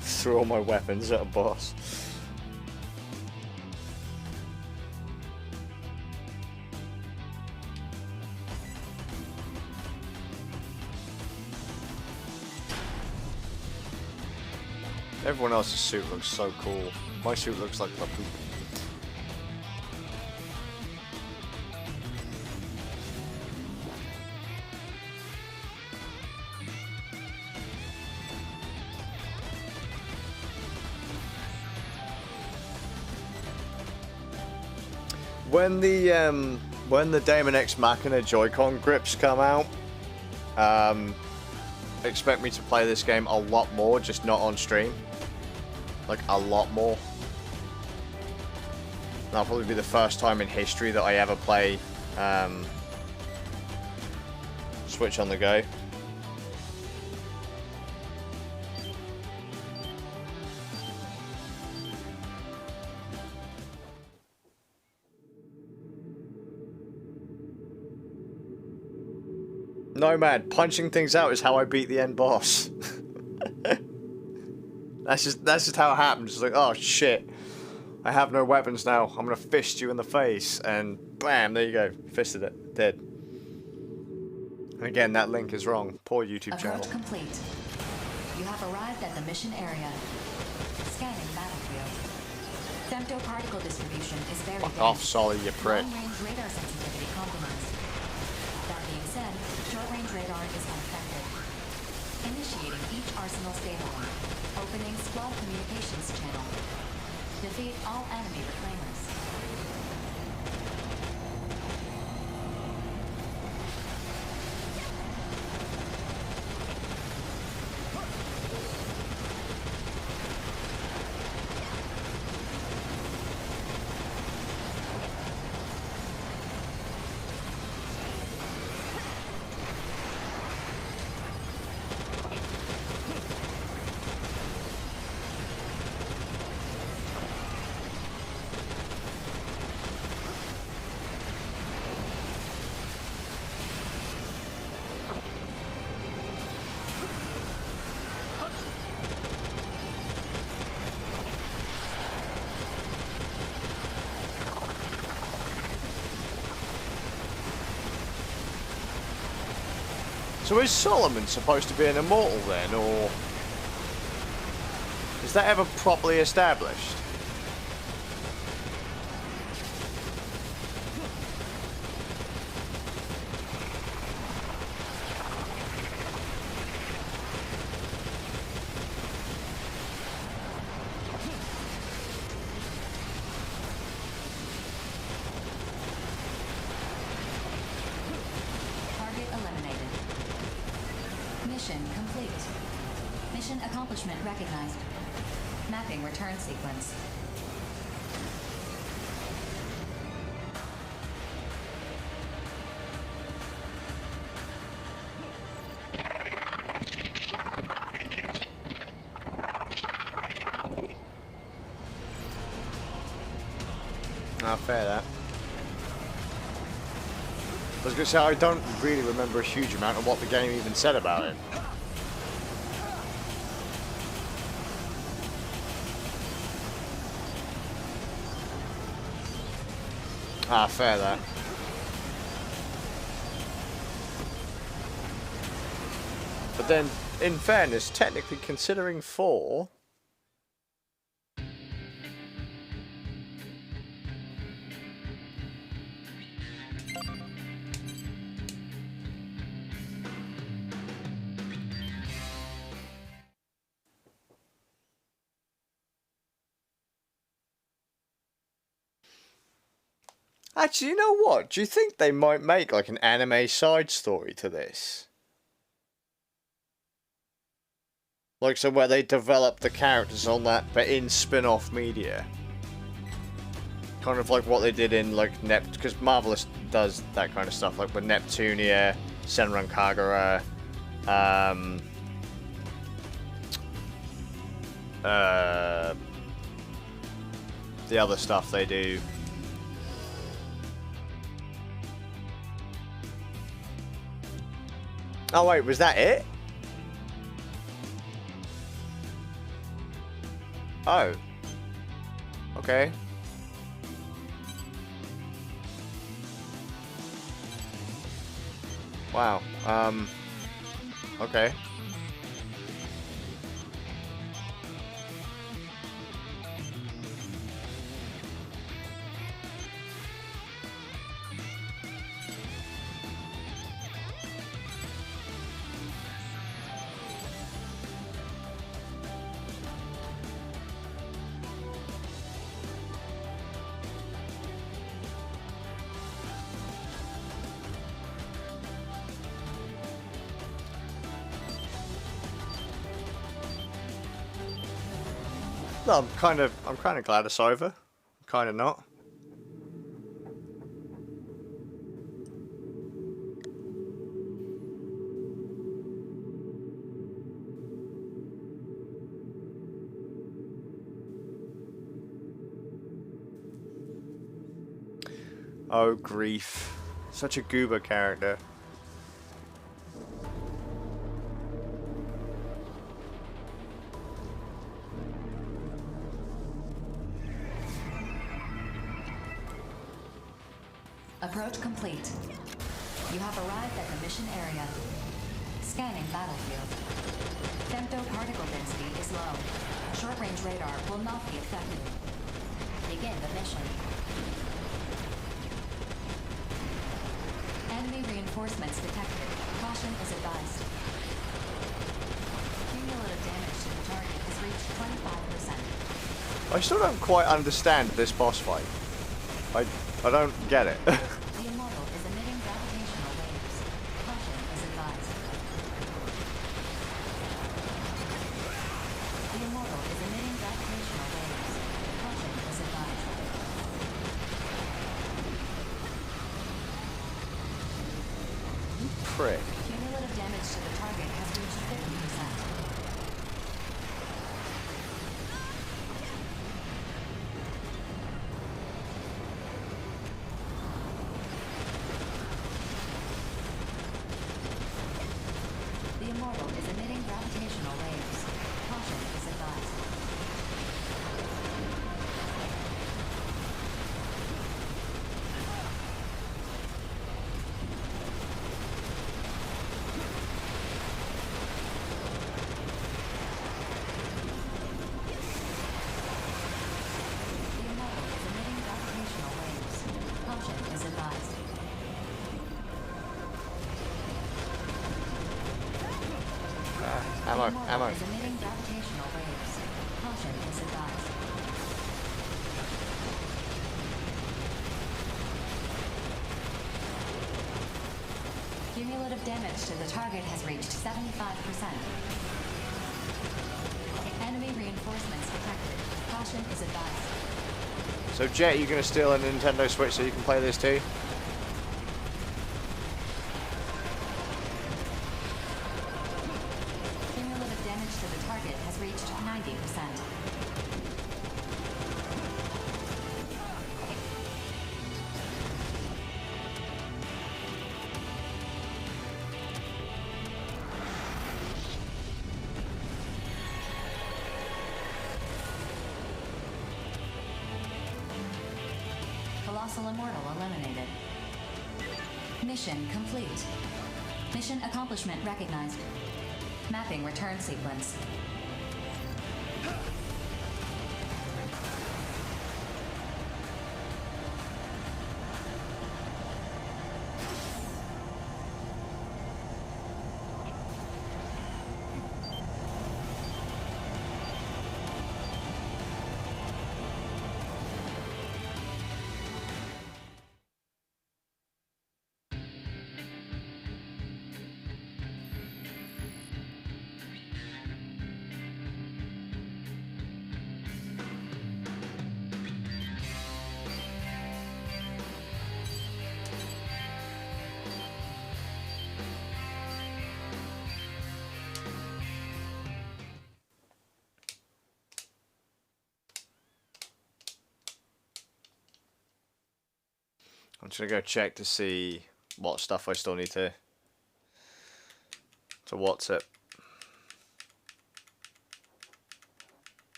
Threw all my weapons at a boss. Everyone else's suit looks so cool. My suit looks like the poop. When the Daemon X Machina Joy-Con grips come out, expect me to play this game a lot more, just not on stream. Like, a lot more. That'll probably be the first time in history that I ever play Switch on the go. No, man, punching things out is how I beat the end boss. That's just how it happens. It's like, oh shit, I have no weapons now. I'm gonna fist you in the face, and bam, there you go, fisted it, dead. And again, that link is wrong. Poor YouTube channel. Approach complete. You have arrived at the mission area. Scanning battlefield. Femtoparticle distribution is very Fuck dense. off, Solly, you prick. Long-range radar sensitivity compromised. That being said, short-range radar is unaffected. Initiating each arsenal stable. Opening squad communications channel. Defeat all enemy reclaimers. So is Solomon supposed to be an immortal then, or is that ever properly established? Target eliminated. Mission complete. Mission accomplishment recognized. Mapping return sequence. Ah, fair that. I was going to say, I don't really remember a huge amount of what the game even said about it. Ah, fair that. But then, in fairness, technically considering 4... Actually, you know what? Do you think they might make like an anime side story to this? Like, so where they develop the characters on that, but in spin-off media. Kind of like what they did in, like, because Marvelous does that kind of stuff, like with Neptunia, Senran Kagura, the other stuff they do. Oh wait, was that it? Oh. Okay. Wow. Okay. No, I'm kind of glad it's over. Kind of not. Oh, grief. Such a goober character. Approach complete. You have arrived at the mission area. Scanning battlefield. Femto-particle density is low. Short-range radar will not be affected. Begin the mission. Enemy reinforcements detected. Caution is advised. Cumulative damage to the target has reached 25%. I still don't quite understand this boss fight. I don't get it. The Immortal is emitting gravitational waves. Caution is advised. The Immortal is emitting gravitational waves. Caution is advised. Prick. Cumulative damage to the target has reached 50%. The Immortal is emitting gravitational waves. Caution is advised. The Immortal is emitting gravitational waves. Caution is advised. Ammo, The Immortal ammo. is emitting gravitational waves. Caution is advised. Cumulative damage to the target has reached 75%. Enemy reinforcements detected. Caution is advised. So Jet, you gonna steal a Nintendo Switch so you can play this too? Cumulative damage to the target has reached 90%. Colossal Immortal eliminated. Mission complete. Mission accomplishment recognized. Mapping return sequence. I'm just gonna go check to see what stuff I still need to what's it.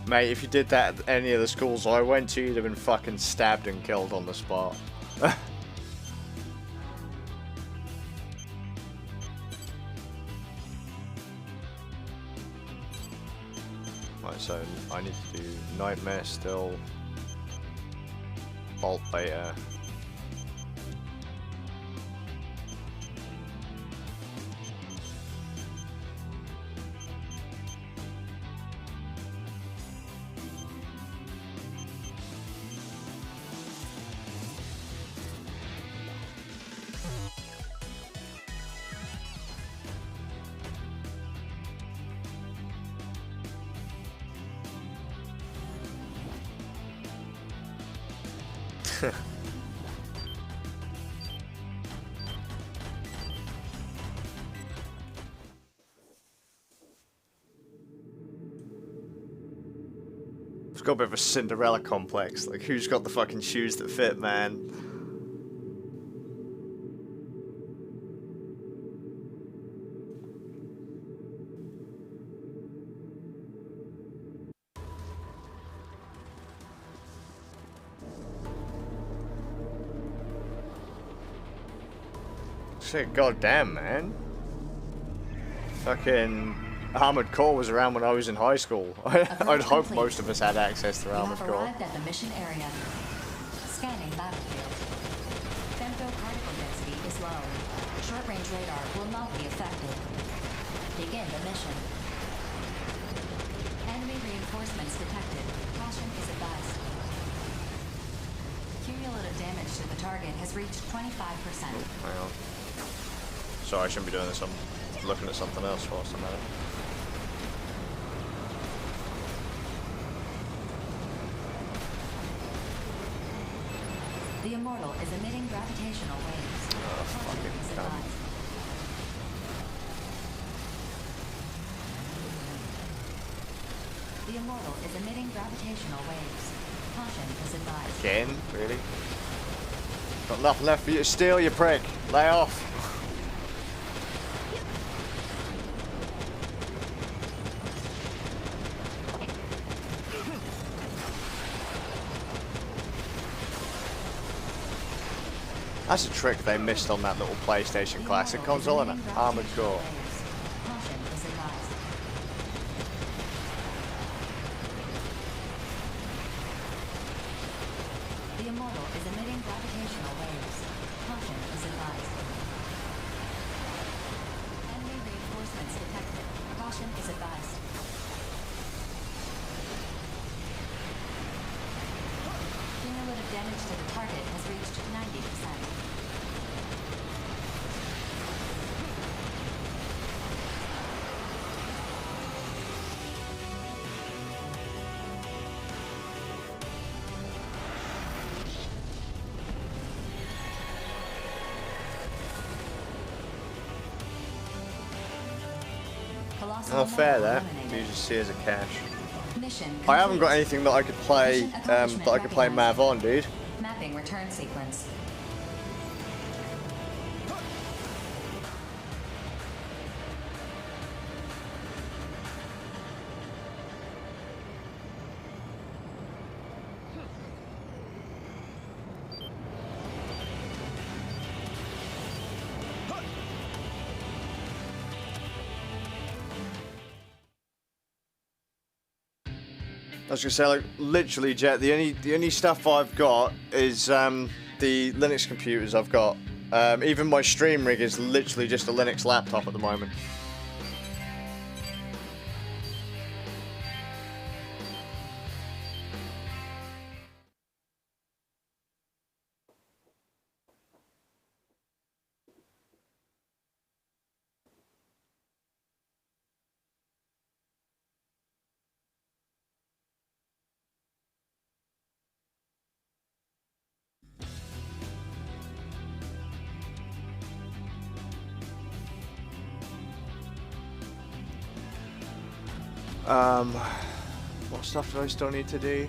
Mate, if you did that at any of the schools I went to, you'd have been fucking stabbed and killed on the spot. Right, so I need to do Nightmare still. Bolt Beta. It's got a bit of a Cinderella complex. Like, who's got the fucking shoes that fit, man? Shit, goddamn, man. Fucking Armored Core was around when I was in high school. I'd hope most of us had access to Armored You have Core. arrived at the mission area. Scanning battlefield. Femto particle density is low. Short-range radar will not be affected. Begin the mission. Enemy reinforcements detected. Caution is advised. Cumulative damage to the target has reached 25%. Hang on. Sorry, I shouldn't be doing this. I'm looking at something else whilst I'm at it. The Immortal is emitting gravitational waves. Oh, fucking Is damn. advised. The Immortal is emitting gravitational waves. Caution is advised. Again? Really? Got nothing left for you to steal, you prick. Lay off. That's a trick they missed on that little PlayStation Classic console, isn't it? Armored Core. Caution is advised. The Immortal is emitting gravitational waves. Caution is advised. Enemy reinforcements detected. Caution is advised. Cumulative damage to the target has reached 90%. Not fair that. You just see as a cache. Mission I haven't got complete. anything that I could play that I could play Mav on, dude. Mapping return sequence. I was gonna say, like, literally, Jet. The only stuff I've got is the Linux computers I've got. Even my stream rig is literally just a Linux laptop at the moment. What stuff do I still need to do?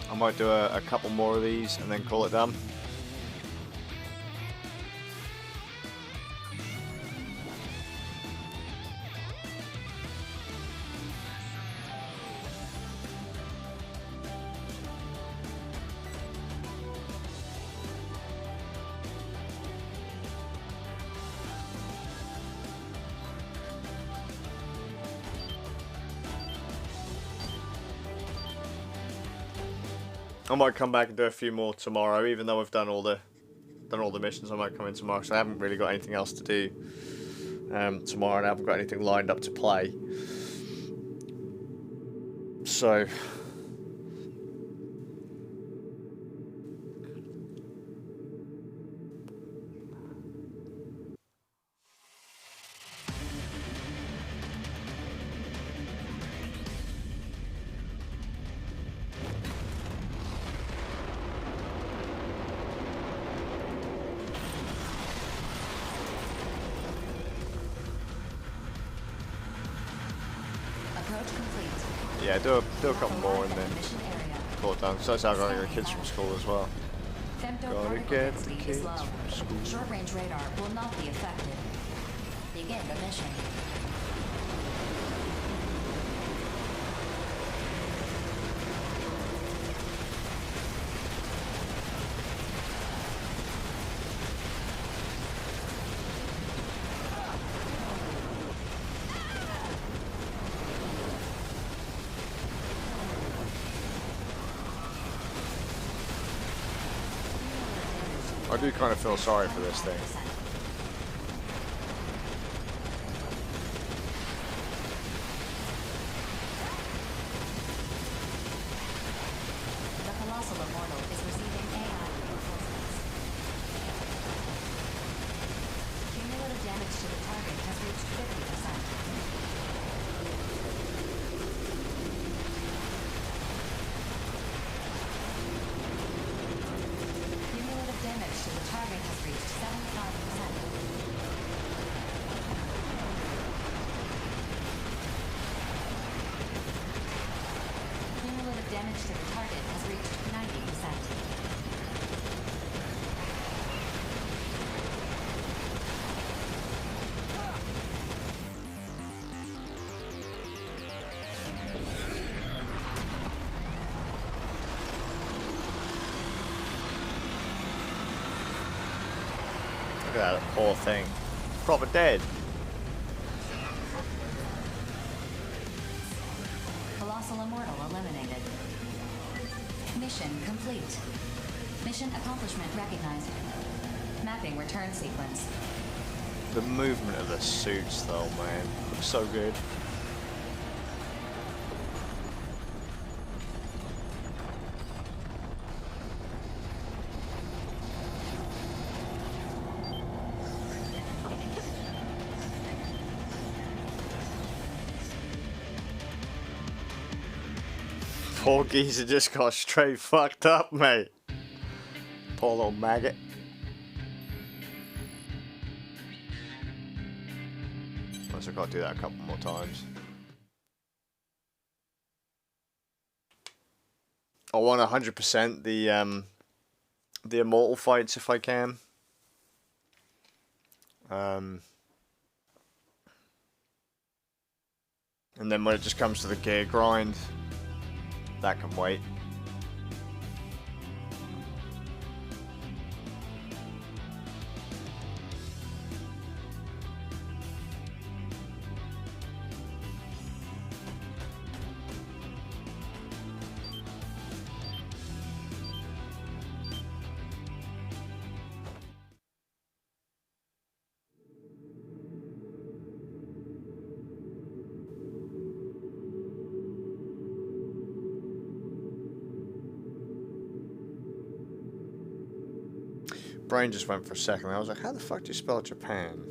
I might do a couple more of these and then call it done. I might come back and do a few more tomorrow, even though I've done all the missions. I might come in tomorrow, so I haven't really got anything else to do tomorrow, and I haven't got anything lined up to play. So Approach complete. yeah, do a couple more and Arrived at then the mission area. call it done. So that's how I gotta get the kids from school as well. Femto Gotta particle get the density kids is low. from school. Short-range radar will not be affected. Begin the mission. I do kind of feel sorry for this thing. The colossal immortal is receiving AI reinforcements. Cumulative damage to the target has reached 50%. Cumulative damage to the target has reached 75%. Cumulative damage to the target has reached 90%. Look at that poor thing. Proper dead. Colossal immortal eliminated. Mission complete. Mission accomplishment recognized. Mapping return sequence. The movement of the suits though, man. Looks so good. Poor geezer just got straight fucked up, mate. Poor little maggot. Unless I've got to do that a couple more times. I want 100% the immortal fights if I can. And then when it just comes to the gear grind, that can wait. brain just went for a second. I was like, how the fuck do you spell Japan?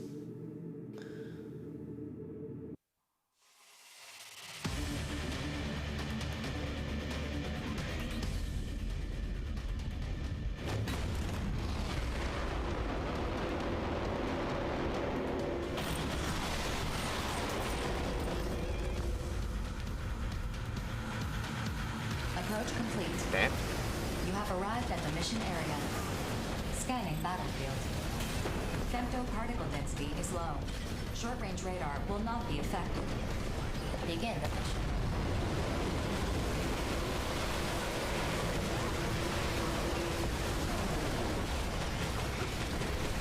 Approach complete. Damn. You have arrived at the mission area. Scanning battlefield. Femto-particle density is low. Short-range radar will not be affected. Begin the mission.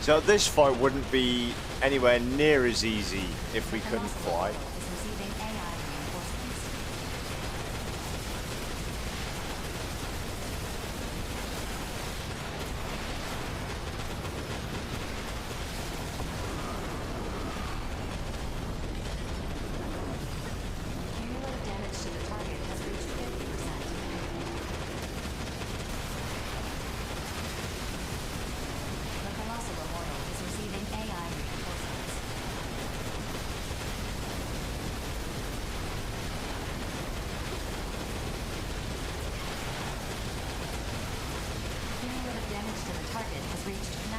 So this fight wouldn't be anywhere near as easy if we The couldn't Velociraptor fly. is receiving AI reinforcements. Cumulative damage to the target has reached 50%. The colossal immortal is receiving AI reinforcements. Cumulative damage to the target has reached 90%.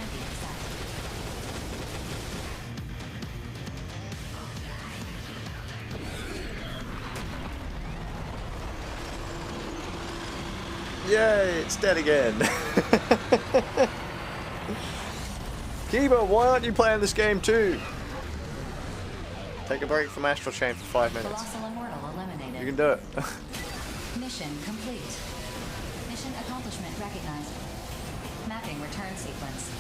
Yay, it's dead again. Kiba, why aren't you playing this game too? Take a break from Astral Chain for 5 minutes. Colossal immortal eliminated. You can do it. Mission complete. Mission accomplishment recognized. Mapping return sequence.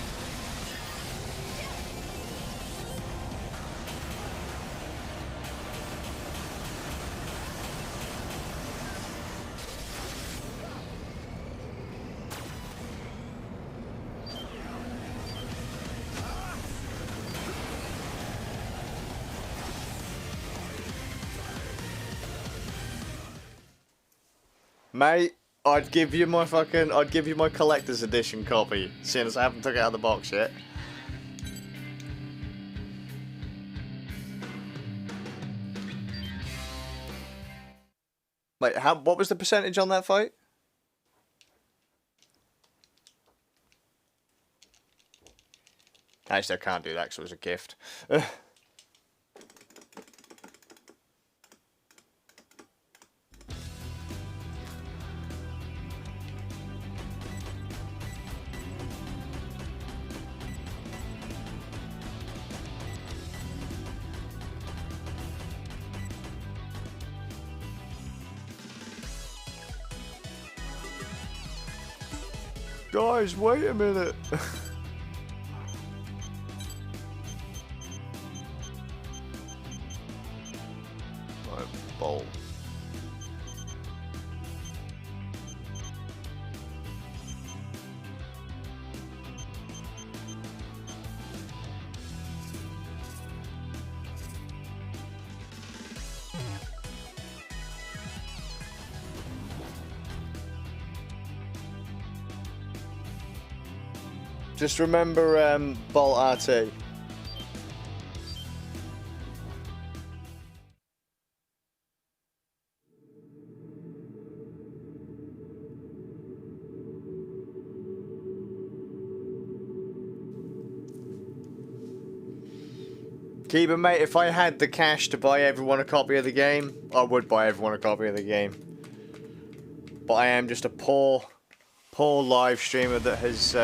Mate, I'd give you my collector's edition copy, seeing as I haven't took it out of the box yet. Wait, what was the percentage on that fight? Actually, I can't do that because it was a gift. Guys, wait a minute. Right, bolt. Just remember Bolt RT. Keep it, mate, if I had the cash to buy everyone a copy of the game, I would buy everyone a copy of the game. But I am just a poor live streamer that has,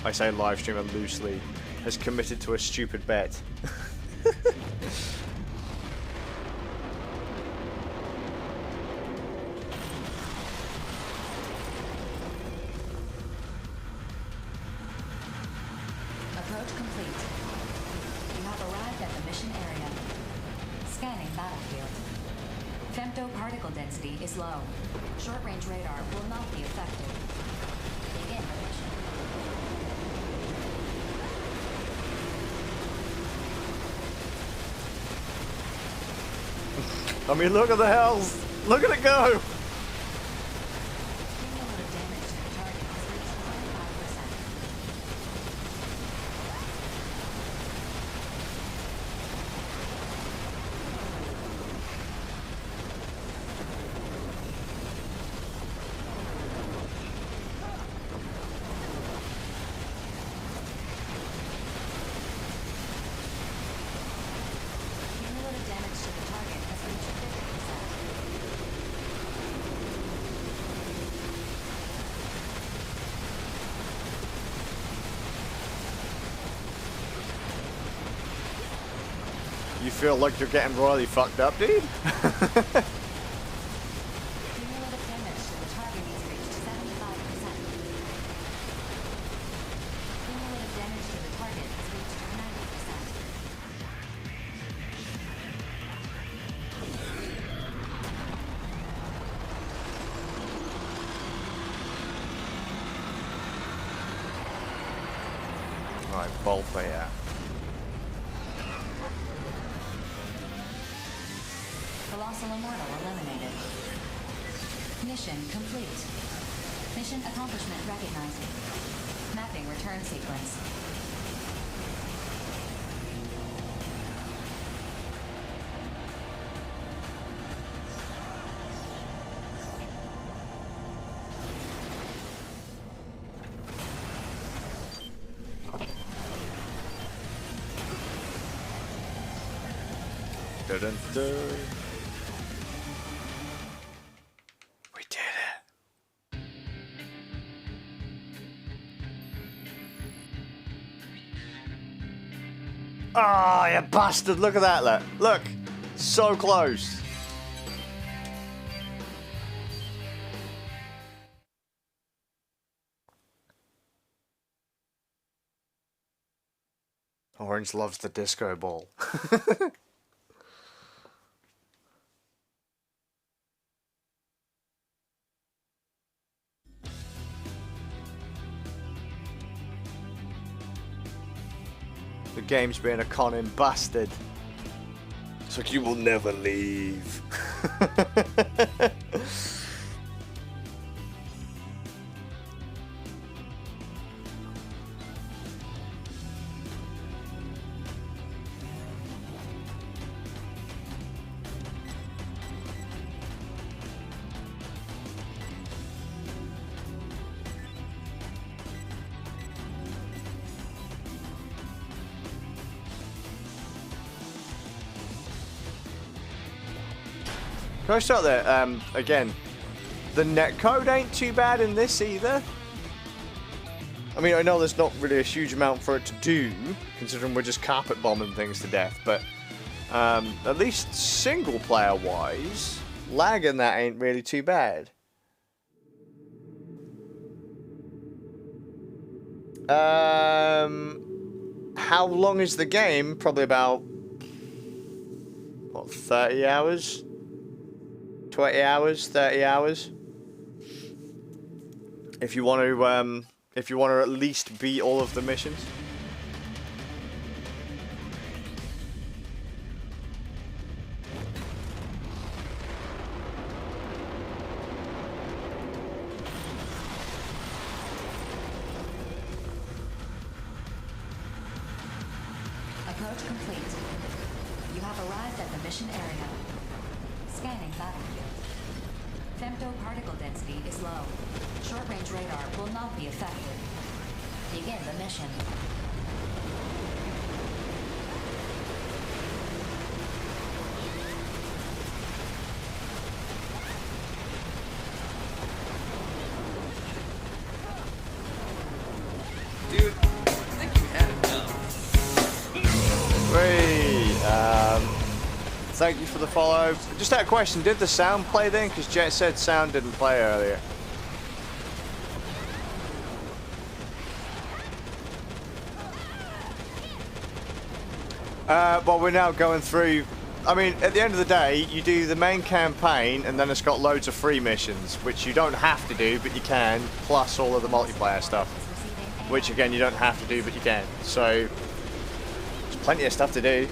I say live streamer loosely, has committed to a stupid bet. Approach complete. You have arrived at the mission area. Scanning battlefield. Femto-particle density is low. Short-range radar will not be affected. Begin the mission. I mean, look at the hells! Look at it go! Cumulative damage to the target has reached 25%. You feel like you're getting royally fucked up, dude? Cumulative damage to the target is reached 75%. Cumulative damage to the target has reached 90%. Right, ball player. Colossal Immortal eliminated. Mission complete. Mission accomplishment recognized. Mapping return sequence. Dun-dun-dun. We did it. Ah, you bastard! Look at that, look. Look! So close. Orange loves the disco ball. The game's being a conning bastard. It's like, you will never leave. Can I start there? Again, the netcode ain't too bad in this either. I mean, I know there's not really a huge amount for it to do, considering we're just carpet bombing things to death, but at least single player wise, lagging that ain't really too bad. How long is the game? Probably about, what, 30 hours? 20 hours, 30 hours. If you want to at least beat all of the missions. Approach complete. You have arrived at the mission area. Scanning battlefield. Femto-particle density is low. Short-range radar will not be affected. Begin the mission. Dude, I think you had enough. Wait, thank you for the follow. Just had a question, did the sound play then? Because Jet said sound didn't play earlier. Well, we're now going through... I mean, at the end of the day, you do the main campaign, and then it's got loads of free missions, which you don't have to do, but you can, plus all of the multiplayer stuff. Which, again, you don't have to do, but you can. So, there's plenty of stuff to do.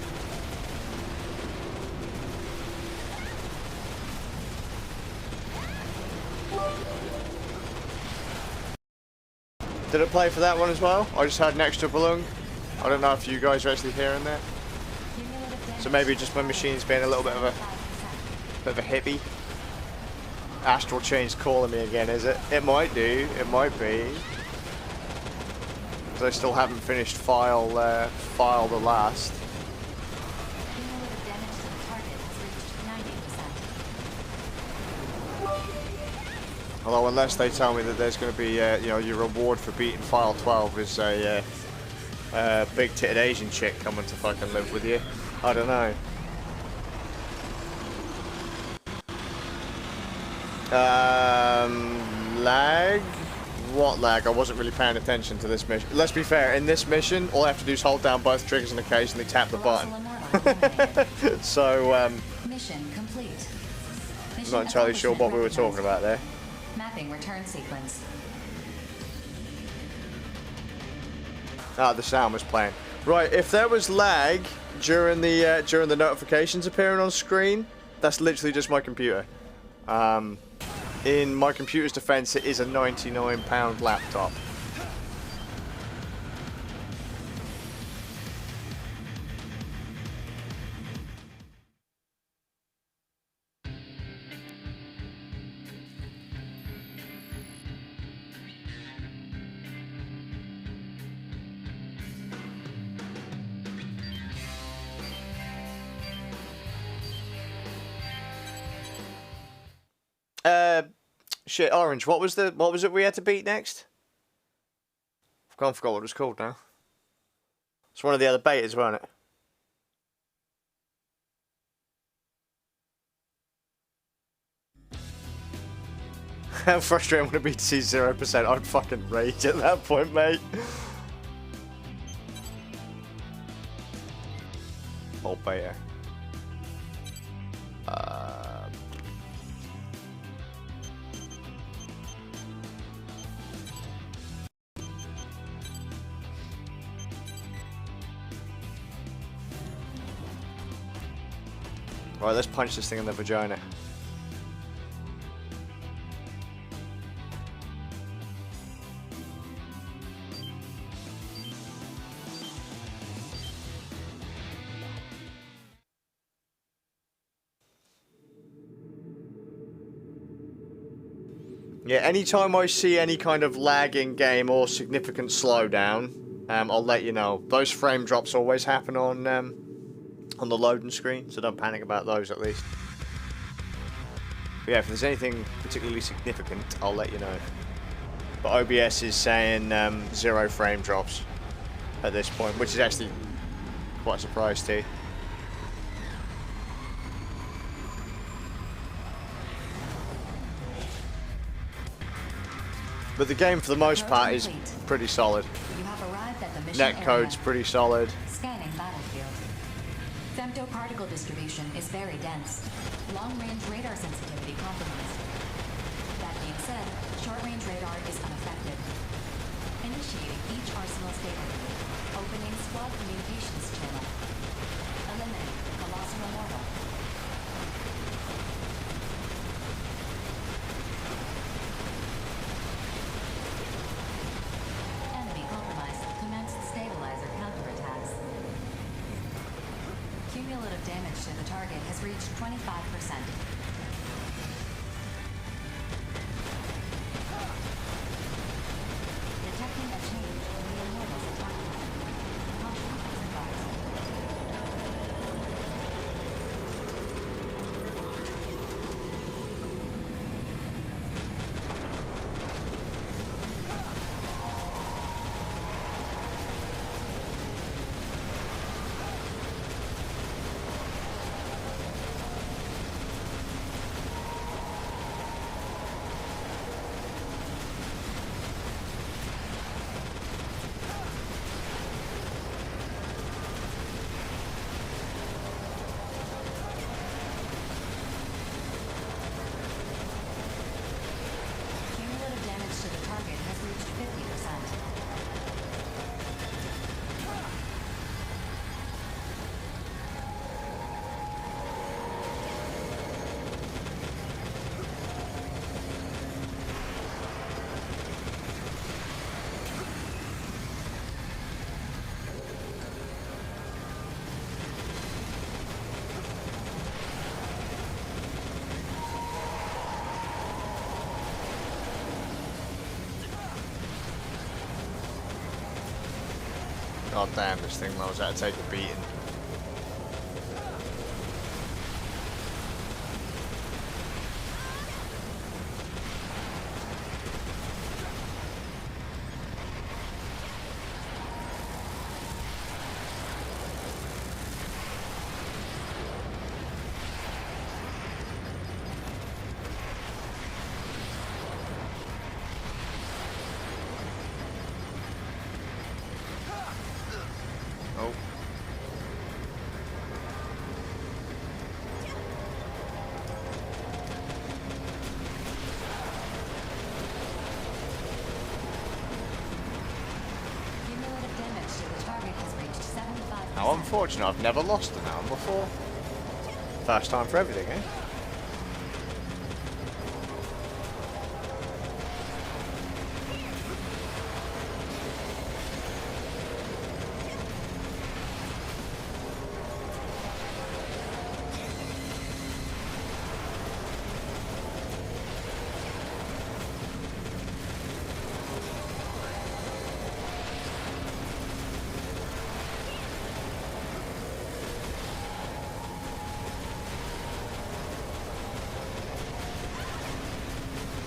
Did it play for that one as well? I just heard next to belong. I don't know if you guys are actually hearing that. So maybe just my machine's being a little bit of a hippie. Astral Chain's calling me again, is it? It might do. It might be. Because I still haven't finished file the last. Although unless they tell me that there's going to be, you know, your reward for beating file 12 is a big-titted Asian chick coming to fucking live with you. I don't know. Lag? What lag? I wasn't really paying attention to this mission. Let's be fair, in this mission, all I have to do is hold down both triggers and occasionally tap the button. So, Mission complete. I'm not entirely sure what we were talking about there. Mapping return sequence. Ah, the sound was playing. Right, if there was lag during the notifications appearing on screen, that's literally just my computer. In my computer's defense, it is a £99 laptop. Shit, Orange, what was it we had to beat next? I forgot what it was called now. It's one of the other betas, wasn't it? How frustrating would it be to see 0%? I'd fucking rage at that point, mate. Old beta. Right, let's punch this thing in the vagina. Yeah, anytime I see any kind of lag in game or significant slowdown, I'll let you know. Those frame drops always happen on the loading screen, so don't panic about those at least. But yeah, if there's anything particularly significant, I'll let you know. But OBS is saying 0 frame drops at this point, which is actually quite a surprise to you. But the game, for the most part, is pretty solid. You have arrived at the mission Netcode's area. pretty solid. Scanning battlefield. Femtoparticle distribution is very dense. Long-range radar sensitivity compromised. That being said, short-range radar is unaffected. Initiating each arsenal statement. Opening squad communications channel. Eliminate the colossal immortal. Enemy compromised. Commenced stabilizer counterattacks. Cumulative damage to the target has reached 25%. Detecting a change in the immortal's attack pattern. Caution is advised. Cumulative damage to the target has reached 50%. God damn, this thing knows how to take a beating. How unfortunate, I've never lost an arm before. First time for everything, eh?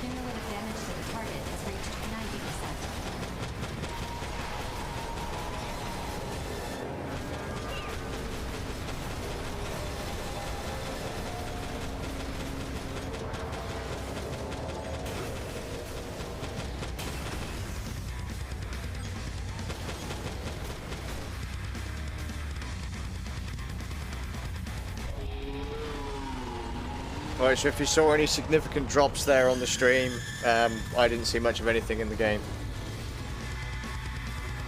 Cumulative damage to the target has reached 90%. Right, so if you saw any significant drops there on the stream, I didn't see much of anything in the game.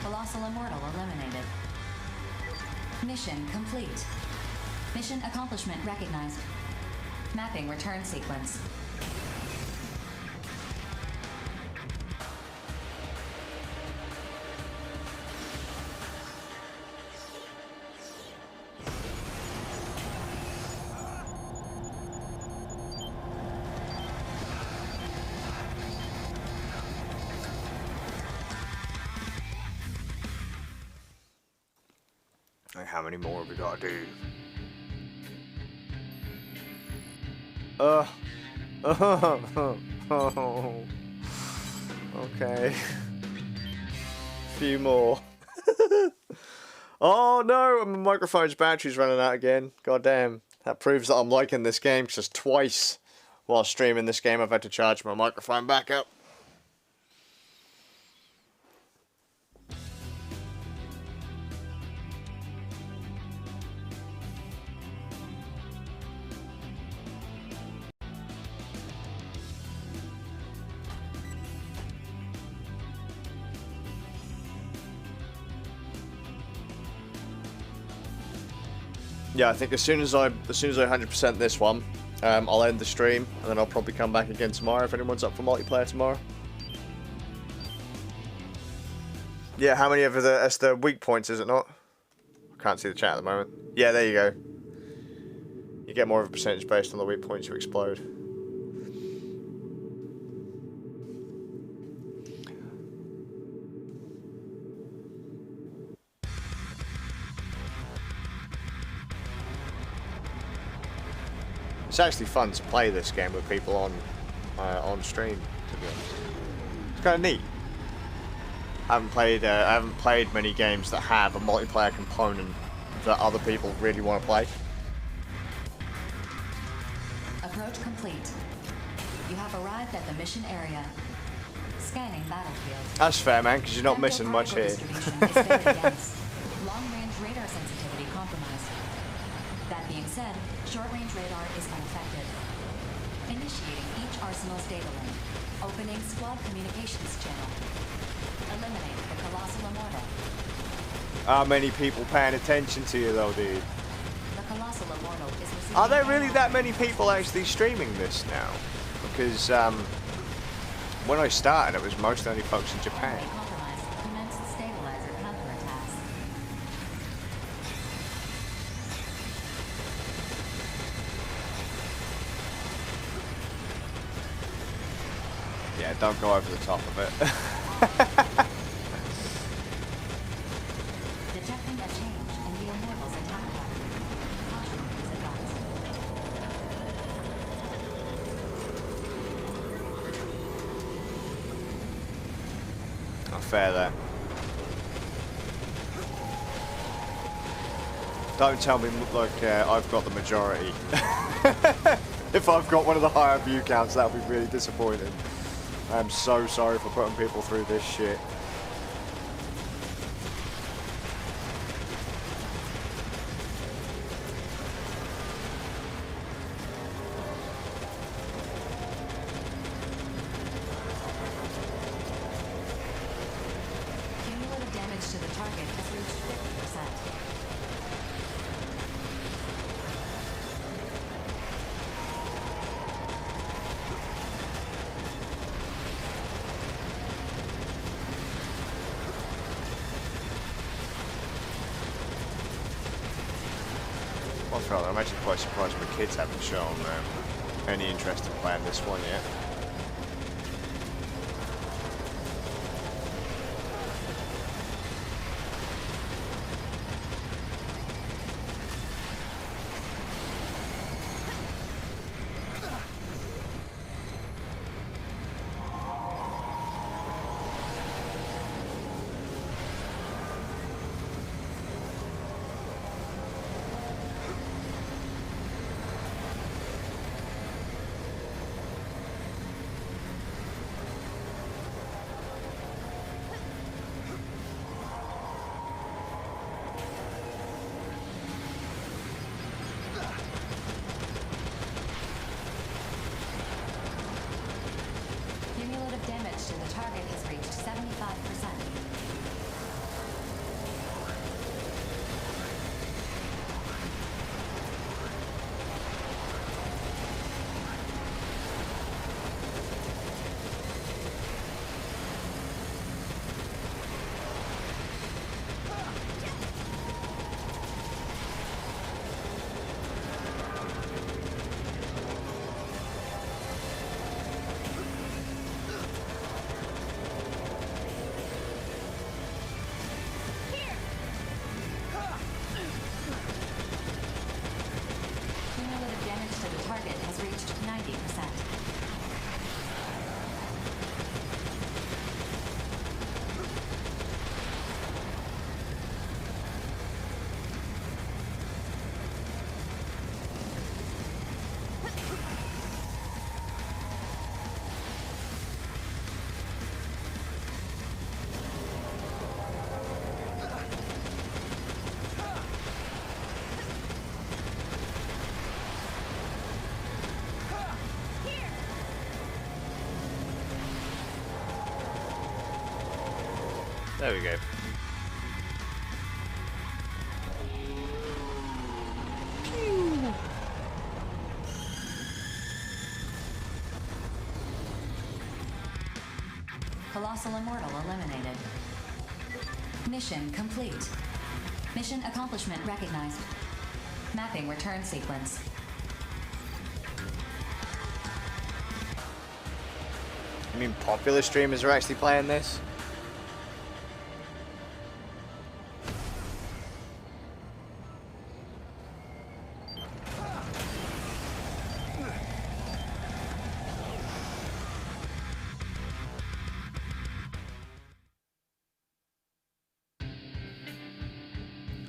Colossal Immortal eliminated. Mission complete. Mission accomplishment recognized. Mapping return sequence. Like, how many more have we got to do? Okay. Few more. Oh no, my microphone's battery's running out again. God damn. That proves that I'm liking this game, because twice while streaming this game I've had to charge my microphone back up. Yeah, I think as soon as I 100% this one, I'll end the stream, and then I'll probably come back again tomorrow if anyone's up for multiplayer tomorrow. Yeah, how many of that's the weak points, is it not? I can't see the chat at the moment. Yeah, there you go. You get more of a percentage based on the weak points you explode. It's actually fun to play this game with people on stream, to be honest. It's kind of neat. I haven't played many games that have a multiplayer component that other people really want to play. Approach complete. You have arrived at the mission area. Scanning battlefield. That's fair, man, because you're not missing much here. Long-range radar sensitivity compromised. That being said, short-range radar is unaffected. Initiating each arsenal's data link. Opening squad communications channel. Eliminate the Colossal Immortal. How many people paying attention to you, though, dude? The Colossal Immortal is receiving... Are there really that many people actually streaming this now? Because when I started, it was mostly only folks in Japan. Compromised. Commence stabilizer counterattacks. Yeah, don't go over the top of it. Detecting a change in the Immortal's attack pattern. Caution is advised. Not fair there. Don't tell me like I've got the majority. If I've got one of the higher view counts, that'll be really disappointing. I'm so sorry for putting people through this shit. Cumulative damage to the target has reached 50%. I'm actually quite surprised my kids haven't shown any interest in playing this one yet. Cumulative damage to the target has reached 75%. Cumulative damage to the target has reached 90%. There we go. Colossal Immortal eliminated. Mission complete. Mission accomplishment recognized. Mapping return sequence. You mean popular streamers are actually playing this?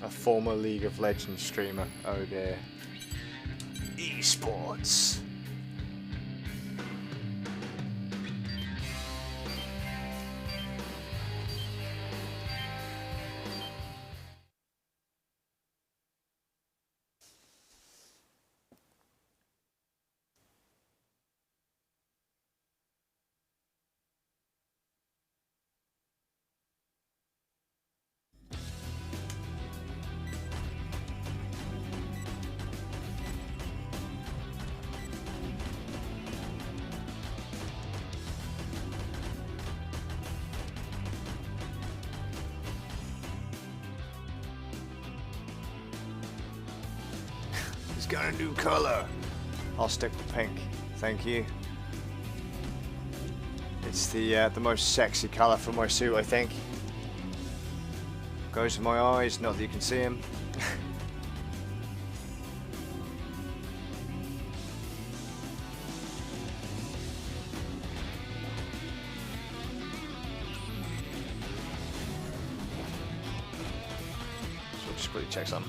A former League of Legends streamer. Oh dear. Esports. He's got a new color. I'll stick with pink. Thank you. It's the most sexy color for my suit, I think. Goes with my eyes. Not that you can see them. So we'll just quickly check some.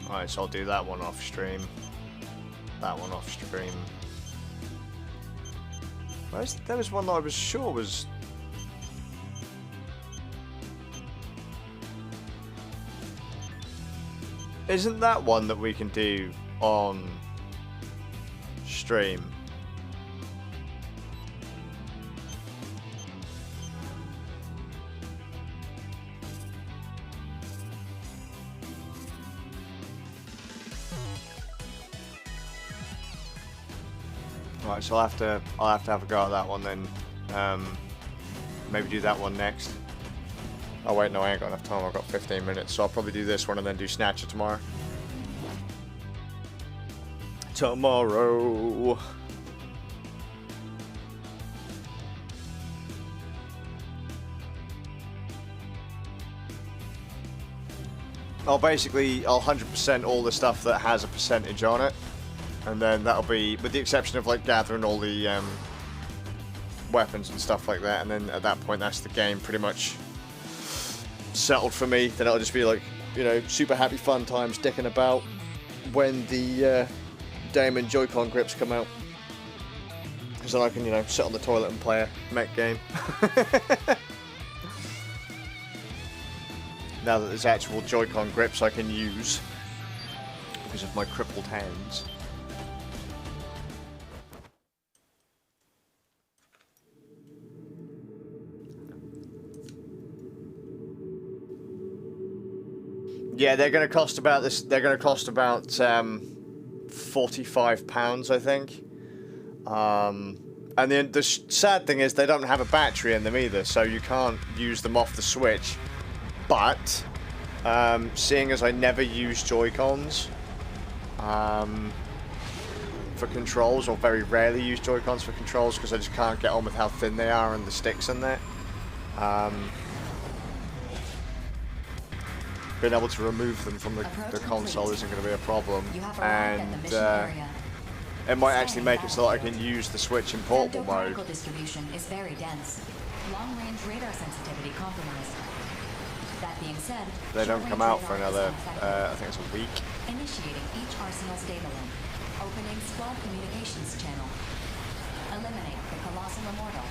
Alright, so I'll do that one off stream. That one off stream. There was one that I was sure was... Isn't that one that we can do on stream? Right, so I'll have to have a go at that one then. Maybe do that one next. Oh wait, no, I ain't got enough time. I've got 15 minutes, so I'll probably do this one and then do Snatcher tomorrow. Tomorrow. I'll 100% all the stuff that has a percentage on it, and then that'll be, with the exception of like gathering all the weapons and stuff like that, and then at that point that's the game pretty much settled for me. Then it'll just be like, you know, super happy fun times dicking about when the Daemon Joy-Con grips come out, because then I can, you know, sit on the toilet and play a mech game. Now that there's actual Joy-Con grips I can use because of my crippled hands. Yeah, they're going to cost about this. They're going to cost about £45, I think. And the sad thing is they don't have a battery in them either, so you can't use them off the Switch. But seeing as I never use Joy-Cons for controls, or very rarely use Joy-Cons for controls because I just can't get on with how thin they are and the sticks in there. Being able to remove them from the console isn't going to be a problem, and it might actually make it so that I can use the Switch in portable mode. Particle distribution is very dense. Long-range radar sensitivity compromised. That being said, they don't come out for another, I think it's a week. Initiating each arsenal's data link. Opening squad communications channel. Eliminate the colossal immortal.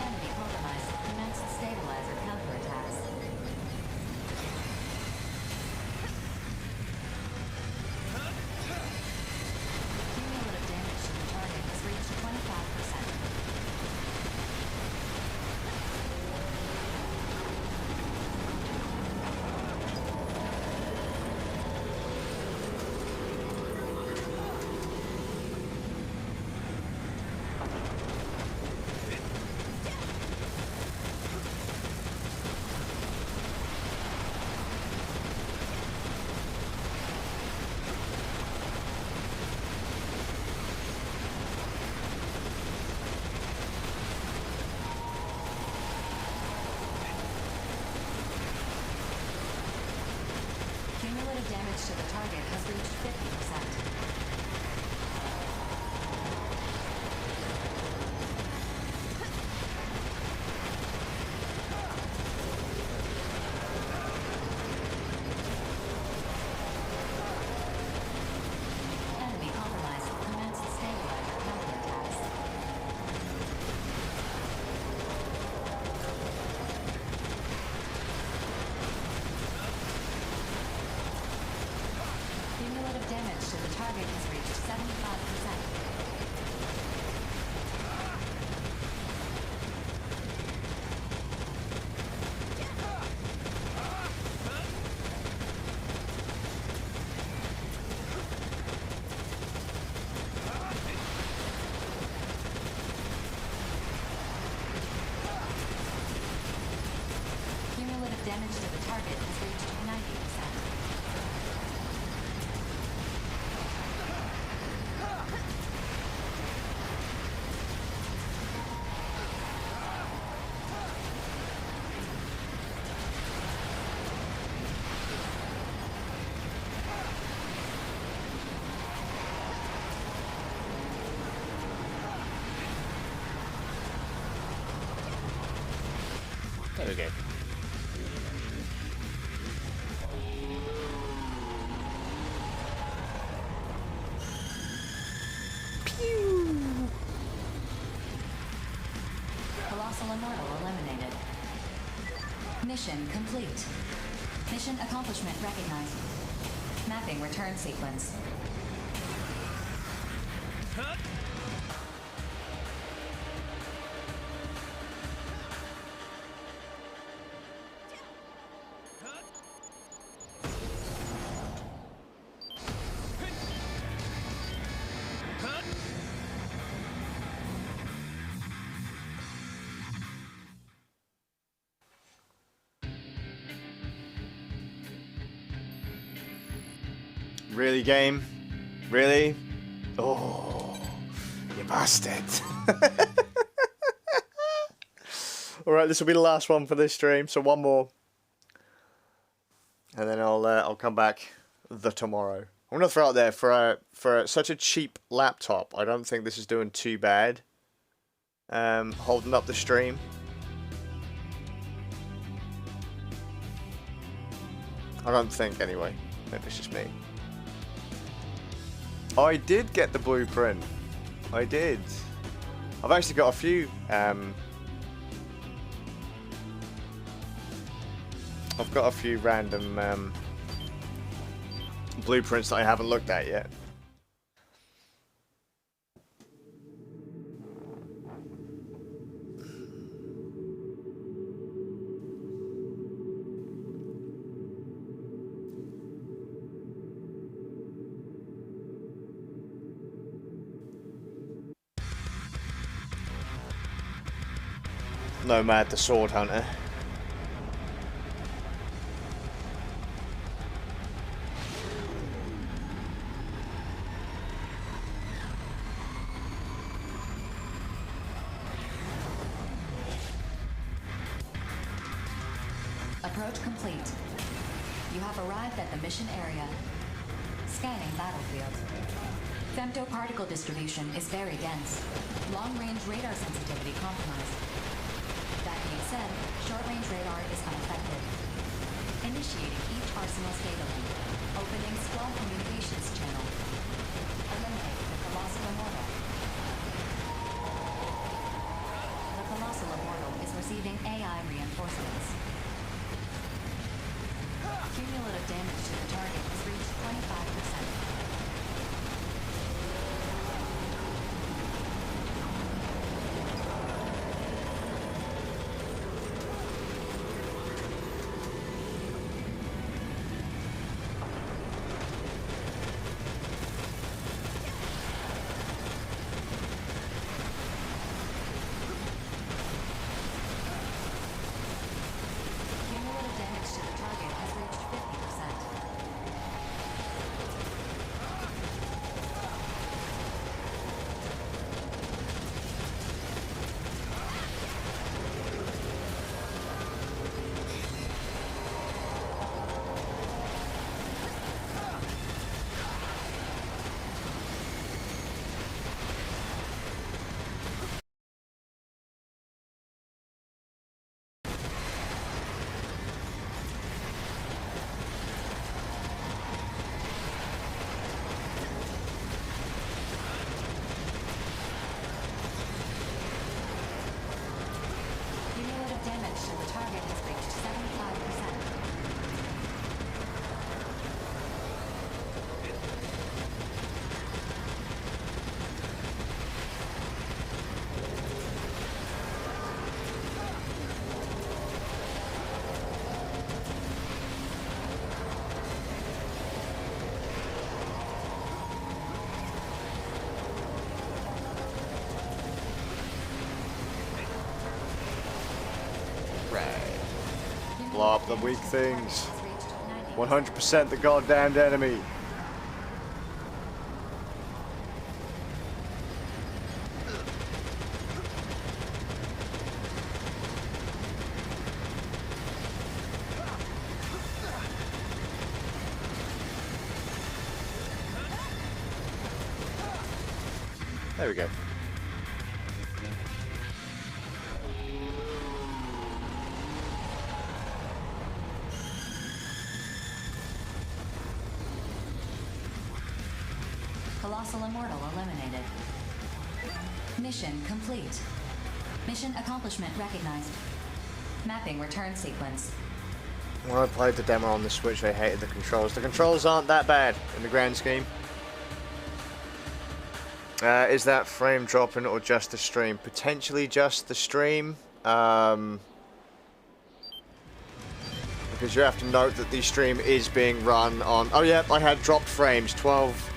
Enemy compromised. Commence stabilizer counterattacks. Cumulative damage to the target has reached 25%. Cumulative damage to the target has reached 50%. Enemy compromised. Commence stabilizer counterattacks. Cumulative damage to the target has reached 75%. Cumulative damage to the target has reached 90%. There we go. Colossal immortal eliminated. Mission complete. Mission accomplishment recognized. Mapping return sequence. Really, game? Really? Oh, you bastard. Alright, this will be the last one for this stream, so one more. And then I'll come back tomorrow. I'm gonna throw out there for such a cheap laptop. I don't think this is doing too bad. Holding up the stream. I don't think anyway. Maybe it's just me. I did get the blueprint. I did. I've actually got a few. I've got a few random blueprints that I haven't looked at yet. Nomad the Sword Hunter. Approach complete. You have arrived at the mission area. Scanning battlefield. Femtoparticle distribution is very dense. Long-range radar sensitivity compromised. That being said, short-range radar is unaffected. Initiating each arsenal's data link. Opening squad communications channel. Eliminate the Colossal Immortal. The Colossal Immortal is receiving AI reinforcements. Cumulative damage to the target has reached 25%. Cumulative damage to the target has reached 50%. Cumulative damage to the target has reached 75%. Blow up the weak things. 100% the goddamned enemy. There we go. Colossal Immortal eliminated. Mission complete. Mission accomplishment recognized. Mapping return sequence. When I played the demo on the Switch, I hated the controls. The controls aren't that bad in the grand scheme. Is that frame dropping or just the stream? Potentially just the stream. Because you have to note that the stream is being run on... Oh yeah, I had dropped frames. 12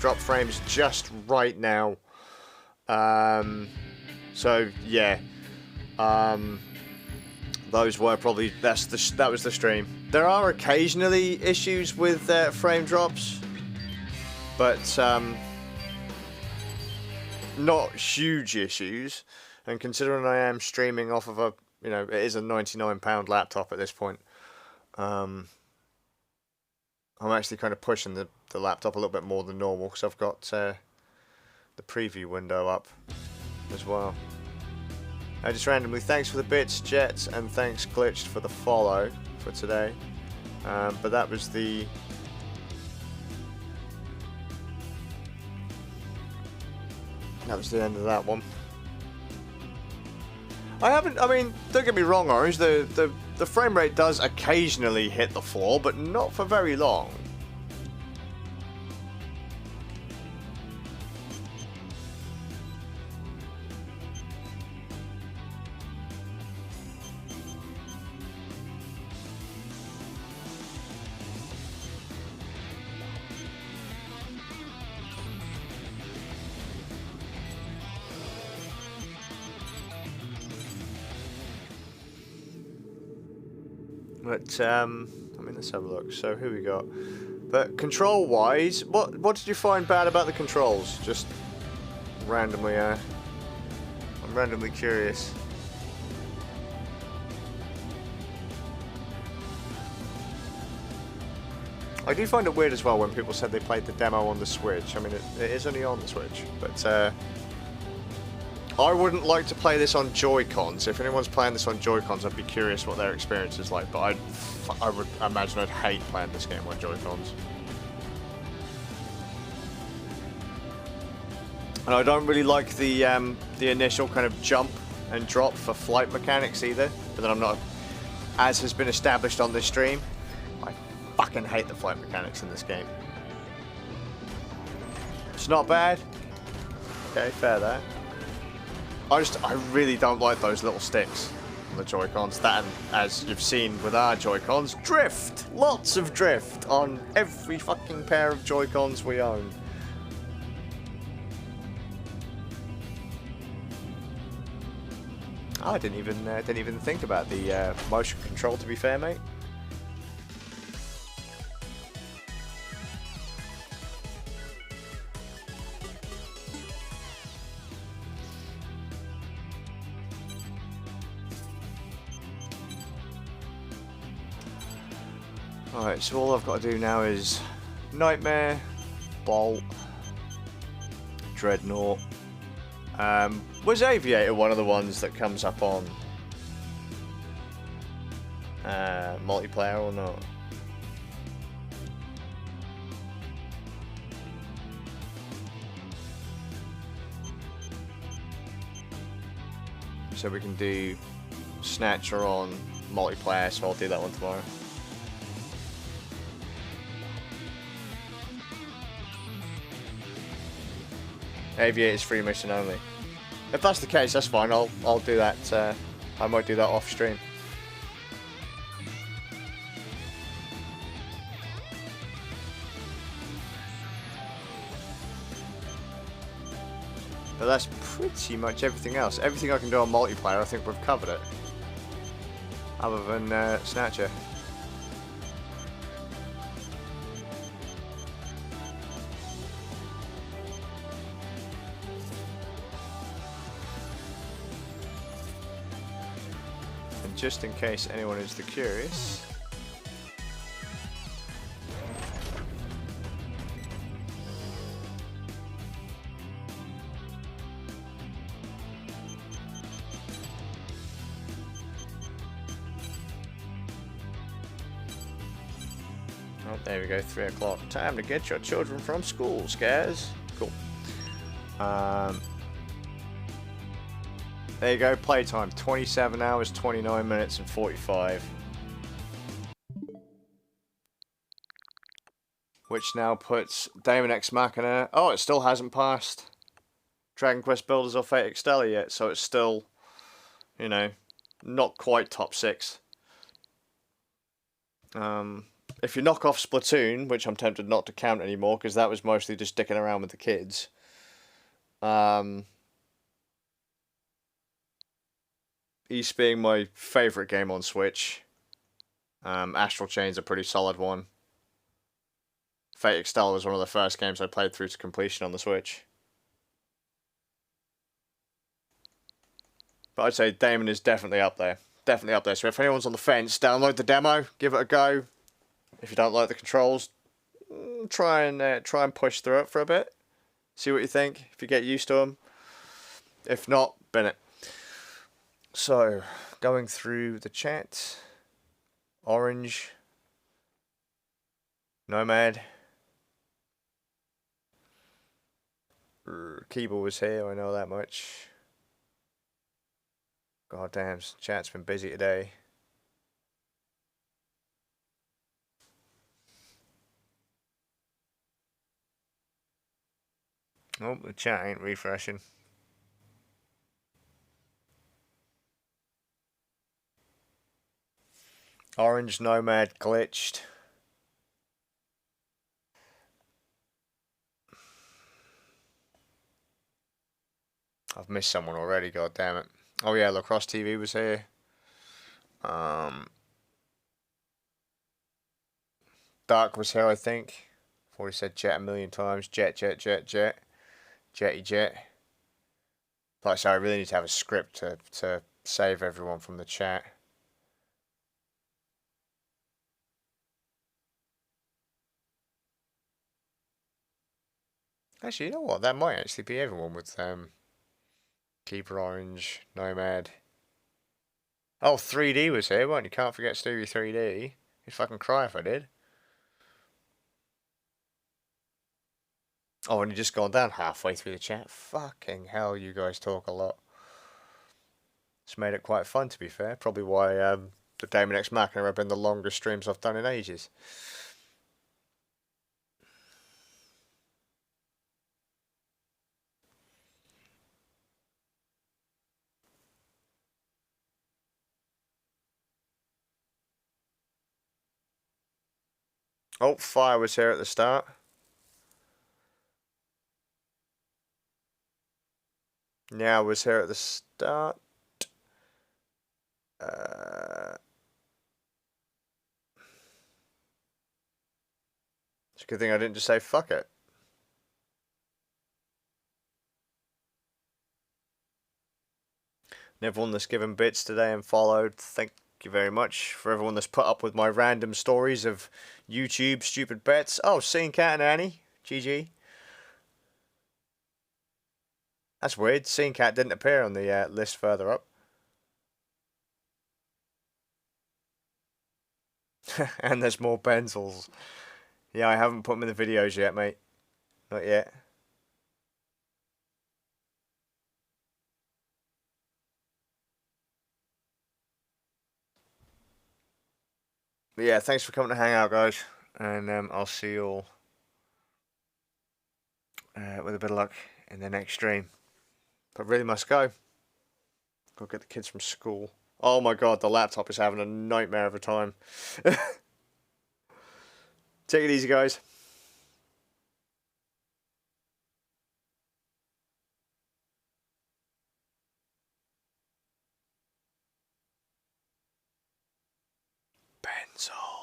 dropped frames just right now. So yeah. Those were probably... that was the stream. There are occasionally issues with frame drops. but not huge issues. And considering I am streaming off of a, you know, it is a £99 laptop at this point, I'm actually kind of pushing the laptop a little bit more than normal because I've got the preview window up as well. Just randomly, thanks for the bits, Jets, and thanks Glitched for the follow for today. But that was the end of that one. I mean, don't get me wrong, Orange, the frame rate does occasionally hit the floor, but not for very long. But, I mean, let's have a look. So, who we got? But, control-wise, what did you find bad about the controls? Just randomly, I'm randomly curious. I do find it weird as well when people said they played the demo on the Switch. I mean, it is only on the Switch, but, I wouldn't like to play this on Joy-Cons. If anyone's playing this on Joy-Cons, I'd be curious what their experience is like, but I would imagine I'd hate playing this game on Joy-Cons. And I don't really like the initial kind of jump and drop for flight mechanics either, but then I'm not, as has been established on this stream, I fucking hate the flight mechanics in this game. It's not bad. Okay, fair there. I really don't like those little sticks on the Joy-Cons. That, and as you've seen with our Joy-Cons, drift! Lots of drift on every fucking pair of Joy-Cons we own. Oh, I didn't even think about the motion control, to be fair, mate. Alright, so all I've got to do now is Nightmare, Bolt, Dreadnought. Was Aviator one of the ones that comes up on multiplayer or not? So we can do Snatcher on multiplayer, so I'll do that one tomorrow. Aviator's free mission only. If that's the case, that's fine. I'll do that. I might do that off stream. But that's pretty much everything else. Everything I can do on multiplayer, I think we've covered it. Other than Snatcher. Just in case anyone is curious. Oh, there we go, 3 o'clock. Time to get your children from school, scares. Cool. There you go, playtime, 27 hours, 29 minutes and 45. Which now puts Daemon X Machina... Oh, it still hasn't passed Dragon Quest Builders or Fate Extella yet, so it's still, you know, not quite top 6. If you knock off Splatoon, which I'm tempted not to count anymore, because that was mostly just dicking around with the kids. East being my favourite game on Switch. Astral Chain's a pretty solid one. Fate Extella was one of the first games I played through to completion on the Switch. But I'd say Daemon is definitely up there. Definitely up there. So if anyone's on the fence, download the demo, give it a go. If you don't like the controls, try and push through it for a bit. See what you think, if you get used to them. If not, bin it. So, going through the chat. Orange. Nomad. Keeble was here, I know that much. God damn, chat's been busy today. Oh, the chat ain't refreshing. Orange Nomad glitched. I've missed someone already, god damn it. Oh yeah, Lacrosse TV was here. Dark was here, I think. I've already said jet a million times. Jet. Jetty jet. Like I say, I really need to have a script to save everyone from the chat. Actually, you know what? That might actually be everyone with Keeper Orange, Nomad. Oh, 3D was here, weren't you? Can't forget Stevie 3D. You'd fucking cry if I did. Oh, and you just gone down halfway through the chat. Fucking hell, you guys talk a lot. It's made it quite fun, to be fair. Probably why the Daemon X Machina have been the longest streams I've done in ages. Oh, Fire was here at the start. Now was here at the start. It's a good thing I didn't just say fuck it. And everyone that's given bits today and followed, thank you very much. For everyone that's put up with my random stories of YouTube stupid bets. Oh, Scene Cat and Annie. GG. That's weird. Scene Cat didn't appear on the list further up. And there's more Benzels. Yeah, I haven't put them in the videos yet, mate. Not yet. But yeah, thanks for coming to hang out, guys. And I'll see you all with a bit of luck in the next stream. But really must go. Go get the kids from school. Oh my god, the laptop is having a nightmare of a time. Take it easy, guys. Benzo.